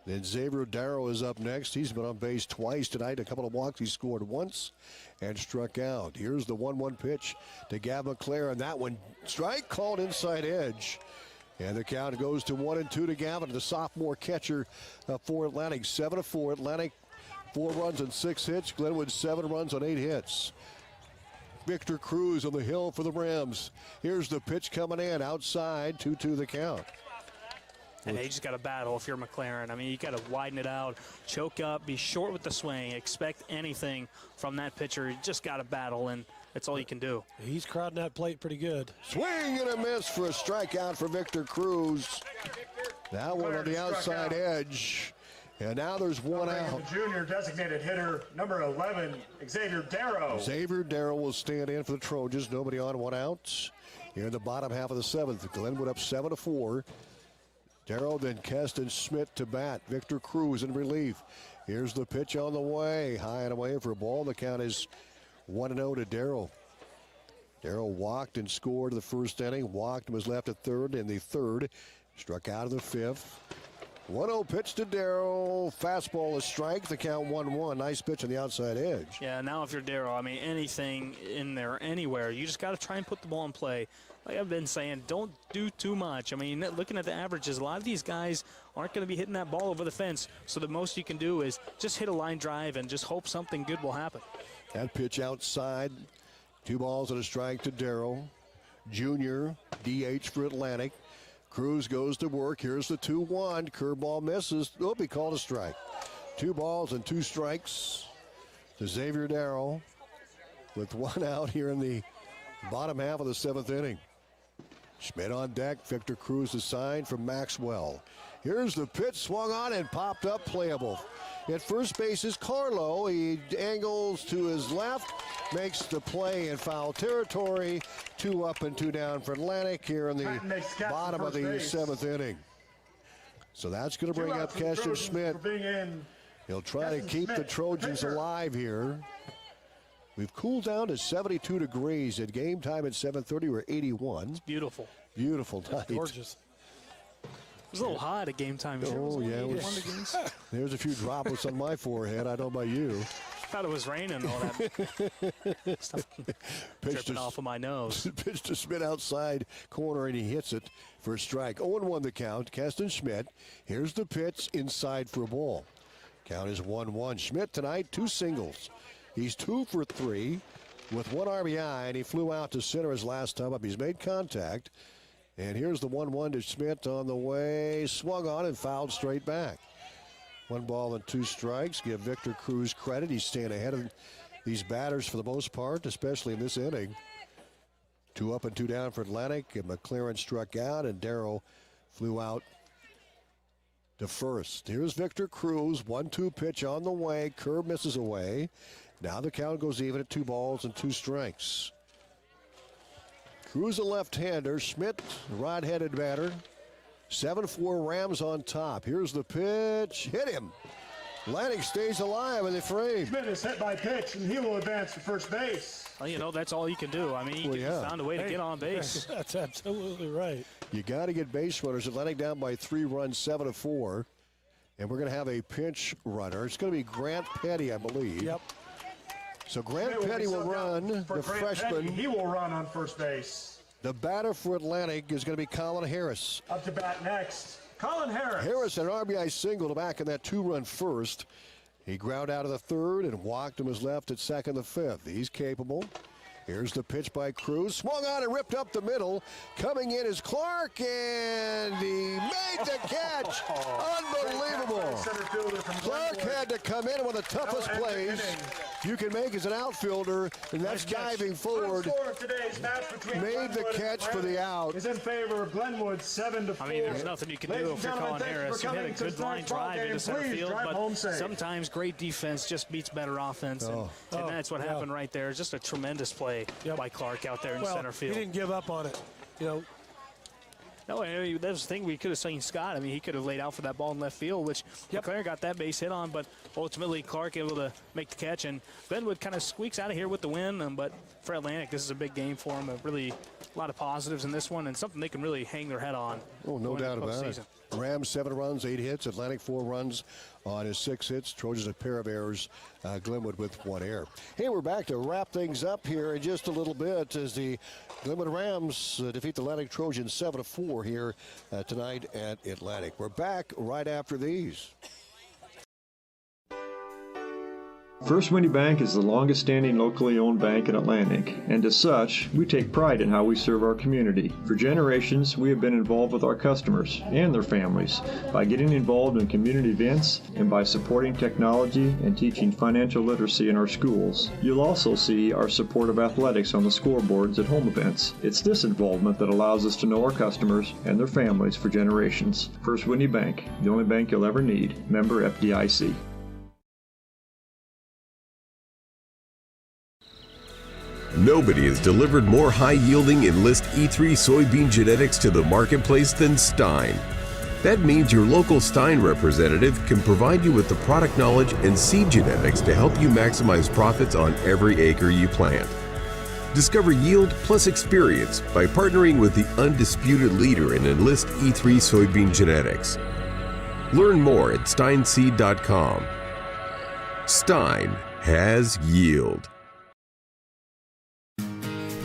Then Xavier Darrow is up next. He's been on base twice tonight. A couple of walks. He scored once and struck out. Here's the 1-1 pitch to Gavin McLaren. That one, strike called inside edge. And the count goes to 1-2 to Gavin, the sophomore catcher for Atlantic. 7-4. Atlantic, 4 runs and 6 hits. Glenwood, 7 runs on 8 hits. Victor Cruz on the hill for the Rams. Here's the pitch coming in outside, 2-2 the count. And you just got to battle if you're McLaren. I mean, you got to widen it out, choke up, be short with the swing, expect anything from that pitcher. You just got to battle, and that's all you can do. He's crowding that plate pretty good. Swing and a miss for a strikeout for Victor Cruz. That one on the outside edge. And now there's one out. The junior designated hitter, number 11, Xavier Darrow. Xavier Darrow will stand in for the Trojans. Nobody on, 1 out. Here in the bottom half of the 7th. Glenwood up 7-4. Darrow, then Keston Smith to bat. Victor Cruz in relief. Here's the pitch on the way. High and away for a ball. The count is 1-0 to Darrow. Darrow walked and scored the first inning. Walked and was left at third in the third. Struck out of the 5th. 1-0 pitch to Darrow. Fastball, a strike. The count 1-1. Nice pitch on the outside edge. Yeah, now if you're Darrow, I mean, anything in there, anywhere, you just got to try and put the ball in play. Like I've been saying, don't do too much. I mean, looking at the averages, a lot of these guys aren't going to be hitting that ball over the fence. So the most you can do is just hit a line drive and just hope something good will happen. That pitch outside. 2 balls and a strike to Darrow. Junior, DH for Atlantic. Cruz goes to work. Here's the 2-1. Curveball misses. Oh, he called a strike. 2 balls and 2 strikes to Xavier Darrow with 1 out here in the bottom half of the 7th inning. Schmidt on deck. Victor Cruz assigned from Maxwell. Here's the pitch, swung on and popped up, playable. At first base is Carlo. He angles to his left, makes the play in foul territory. 2 up and 2 down for Atlantic here in the bottom of the 7th inning. So that's going to bring up Keston Smith. He'll try to keep the Trojans alive here. We've cooled down to 72 degrees at game time at 7:30. We're 81. It's beautiful. Beautiful night. Gorgeous. It was a little hot at game time. Oh, yeah. There's a few droplets on my forehead. I don't know about you. I thought it was raining, all that stuff dripping off of my nose. Pitch to Schmidt outside corner, and he hits it for a strike. 0-1 the count. Keston Schmidt. Here's the pitch inside for a ball. Count is 1-1. Schmidt tonight, 2 singles. He's 2 for 3 with 1 RBI, and he flew out to center his last time up. He's made contact. And here's the 1-1 to Schmidt on the way. Swung on and fouled straight back. 1 ball and 2 strikes. Give Victor Cruz credit. He's staying ahead of these batters for the most part, especially in this inning. 2 up and 2 down for Atlantic. And McLaren struck out, and Darrow flew out to first. Here's Victor Cruz. 1-2 pitch on the way. Curve misses away. Now the count goes even at 2 balls and 2 strikes. Cruz a left-hander. Schmidt, right-handed batter. 7-4 Rams on top. Here's the pitch. Hit him. Atlantic stays alive in the frame. Schmidt is hit by pitch, and he will advance to first base. Well, you know, that's all you can do. I mean, he found a way to get on base. That's absolutely right. You got to get base runners. Atlantic down by 3 runs, 7-4. And we're going to have a pinch runner. It's going to be Grant Petty, I believe. Yep. So Grant Petty will run, the freshman. He will run on first base. The batter for Atlantic is going to be Colin Harris. Up to bat next, Colin Harris. Harris, an RBI single to back in that 2-run first. He ground out of the 3rd and walked and was left at 2nd the 5th. He's capable. Here's the pitch by Cruz. Swung on and ripped up the middle. Coming in is Clark, and he made the catch. Unbelievable. Clark had to come in one of the toughest plays you can make as an outfielder, and that's diving forward. Made the catch for the out. Is in favor of Glenwood 7-4. I mean, there's nothing you can do if you're Colin Harris. You had a good line drive into center field, but sometimes great defense just beats better offense, and that's what happened right there. Just a tremendous play by Clark out there in center field. He didn't give up on it, No, I mean, that was the thing. We could have seen Scott. I mean, he could have laid out for that ball in left field, which McLaren got that base hit on, but ultimately Clark able to make the catch, and Glenwood kind of squeaks out of here with the win. But for Atlantic, this is a big game for them. Really a lot of positives in this one, and something they can really hang their head on. Oh, no doubt about it. Rams 7 runs, 8 hits. Atlantic 4 runs on his 6 hits. Trojans a pair of errors. Glenwood with 1 error. Hey, we're back to wrap things up here in just a little bit as the Glenwood Rams defeat the Atlantic Trojans 7-4 here tonight at Atlantic. We're back right after these. First Windy Bank is the longest standing locally owned bank in Atlantic, and as such, we take pride in how we serve our community. For generations, we have been involved with our customers and their families by getting involved in community events and by supporting technology and teaching financial literacy in our schools. You'll also see our support of athletics on the scoreboards at home events. It's this involvement that allows us to know our customers and their families for generations. First Windy Bank, the only bank you'll ever need. Member FDIC. Nobody has delivered more high-yielding Enlist E3 soybean genetics to the marketplace than Stein. That means your local Stein representative can provide you with the product knowledge and seed genetics to help you maximize profits on every acre you plant. Discover yield plus experience by partnering with the undisputed leader in Enlist E3 soybean genetics. Learn more at steinseed.com. Stein has yield.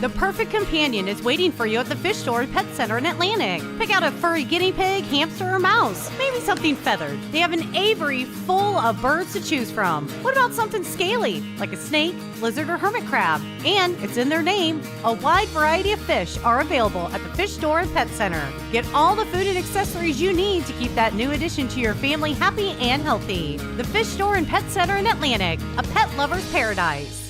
The perfect companion is waiting for you at the Fish Store and Pet Center in Atlantic. Pick out a furry guinea pig, hamster, or mouse. Maybe something feathered. They have an aviary full of birds to choose from. What about something scaly, like a snake, lizard, or hermit crab? And it's in their name. A wide variety of fish are available at the Fish Store and Pet Center. Get all the food and accessories you need to keep that new addition to your family happy and healthy. The Fish Store and Pet Center in Atlantic, a pet lover's paradise.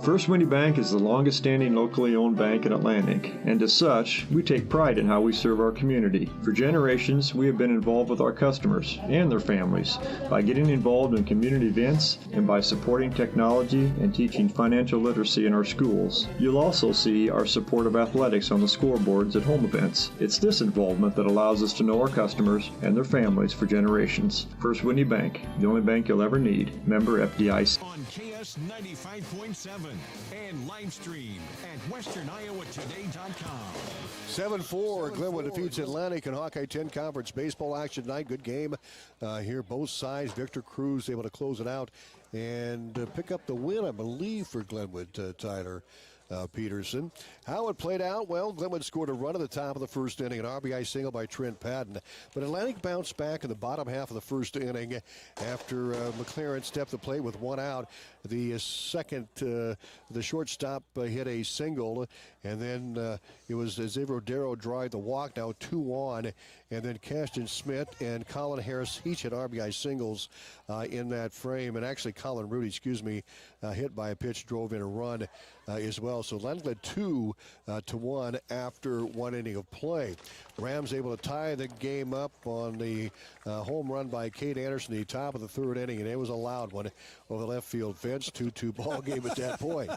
First Windy Bank is the longest standing locally owned bank in Atlantic, and as such, we take pride in how we serve our community. For generations, we have been involved with our customers and their families by getting involved in community events and by supporting technology and teaching financial literacy in our schools. You'll also see our support of athletics on the scoreboards at home events. It's this involvement that allows us to know our customers and their families for generations. First Windy Bank, the only bank you'll ever need. Member FDIC. On KS 95.7 and live stream at westerniowatoday.com. 7-4, Glenwood defeats Atlantic in Hawkeye 10 Conference baseball action tonight. Good game here, both sides. Victor Cruz able to close it out and pick up the win, I believe, for Glenwood, Tyler Peterson. How it played out? Well, Glenwood scored a run at the top of the first inning, an RBI single by Trent Patton. But Atlantic bounced back in the bottom half of the first inning after McLaren stepped the plate with 1 out. The second, the shortstop hit a single, and then it was Xavier Rodero drive the walk, now 2 on, and then Caston Smith and Colin Harris each had RBI singles in that frame, and actually Colin Rudy, hit by a pitch, drove in a run as well. So Atlantic led 2-1 after 1 inning of play. Rams able to tie the game up on the home run by Kate Anderson at the top of the 3rd inning, and it was a loud one over the left field fence. 2-2 ball game at that point.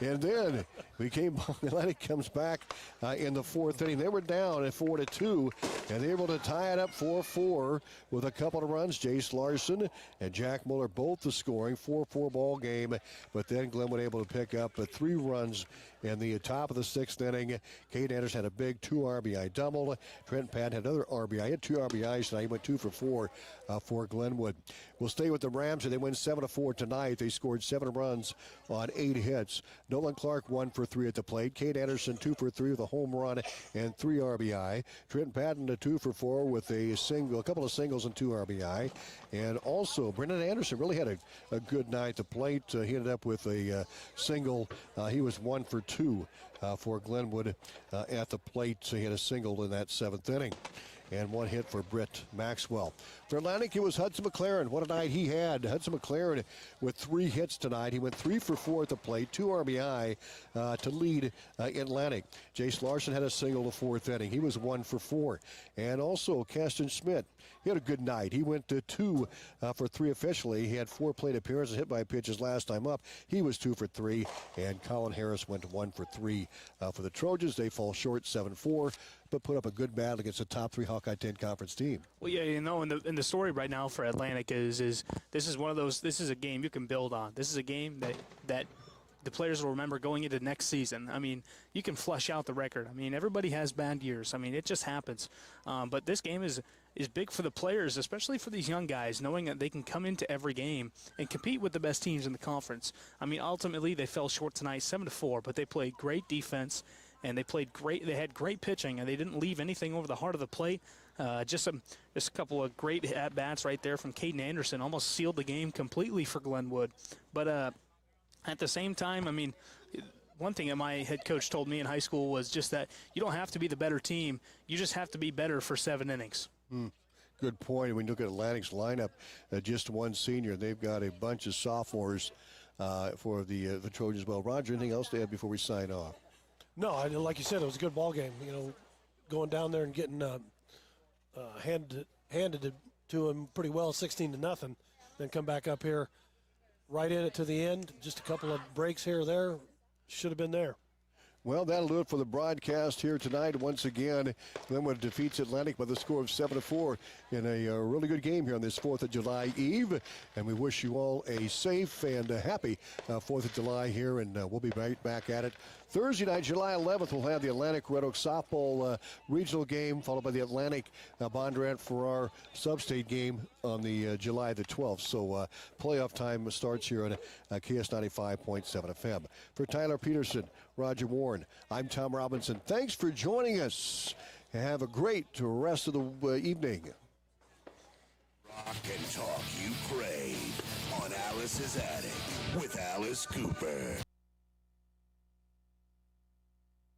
And then Atlantic comes back in the 4th inning. They were down at 4-2, and they're able to tie it up 4-4 with a couple of runs. Jace Larson and Jack Muller both the scoring. 4-4 ball game, but then Glenwood able to pick up 3 runs in the top of the 6th inning. Kate Anderson had a big 2 RBI double. Trent Patton had another RBI. He had 2 RBIs tonight. He went 2 for 4 for Glenwood. We'll stay with the Rams, and they win 7-4 tonight. They scored 7 runs on 8 hits. Nolan Clark 1 for 3 at the plate. Cade Anderson 2 for 3 with a home run and 3 RBI. Trenton Patton a 2 for 4 with a couple of singles and 2 RBI. And also Brendan Anderson really had a good night at the plate. He ended up with a single. He was 1 for 2 for Glenwood at the plate. So he had a single in that 7th inning. And 1 hit for Britt Maxwell. For Atlantic, it was Hudson McLaren. What a night he had. Hudson McLaren with 3 hits tonight. He went 3 for 4 at the plate, 2 RBI to lead Atlantic. Jace Larson had a single the 4th inning. He was 1 for 4. And also Caston Schmidt. He had a good night. He went to 2 for 3 officially. He had 4 plate appearances, hit by pitches last time up. He was 2 for 3. And Colin Harris went 1 for 3 for the Trojans. They fall short 7-4. But put up a good battle against a top 3 Hawkeye 10 conference team. Well, yeah, and the story right now for Atlantic is this is one of those. This is a game you can build on. This is a game that the players will remember going into next season. I mean, you can flush out the record. I mean, everybody has bad years. I mean, it just happens. But this game is big for the players, especially for these young guys, knowing that they can come into every game and compete with the best teams in the conference. I mean, ultimately they fell short tonight, 7-4, but they played great defense. And they played great. They had great pitching, and they didn't leave anything over the heart of the plate. Just a couple of great at bats right there from Caden Anderson, almost sealed the game completely for Glenwood. But at the same time, I mean, one thing that my head coach told me in high school was just that you don't have to be the better team. You just have to be better for 7 innings. Good point. When you look at Atlantic's lineup, just 1 senior. They've got a bunch of sophomores for the Trojans. Well, Roger, anything else to add before we sign off? No, like you said, it was a good ball game. You know, going down there and getting handed it to him pretty well, 16-0. Then come back up here, right in it to the end. Just a couple of breaks here or there. Should have been there. Well, that'll do it for the broadcast here tonight. Once again, Glenwood defeats Atlantic by the score of 7-4 in a really good game here on this 4th of July Eve. And we wish you all a safe and happy 4th of July here, and we'll be right back at it. Thursday night, July 11th, we'll have the Atlantic Red Oak Softball regional game, followed by the Atlantic Bondurant Farrar Sub-State game on the July the 12th. So playoff time starts here on KS 95.7 FM. For Tyler Peterson, Roger Warne, I'm Tom Robinson. Thanks for joining us. Have a great rest of the evening. Rock and talk you crave on Alice's Attic with Alice Cooper.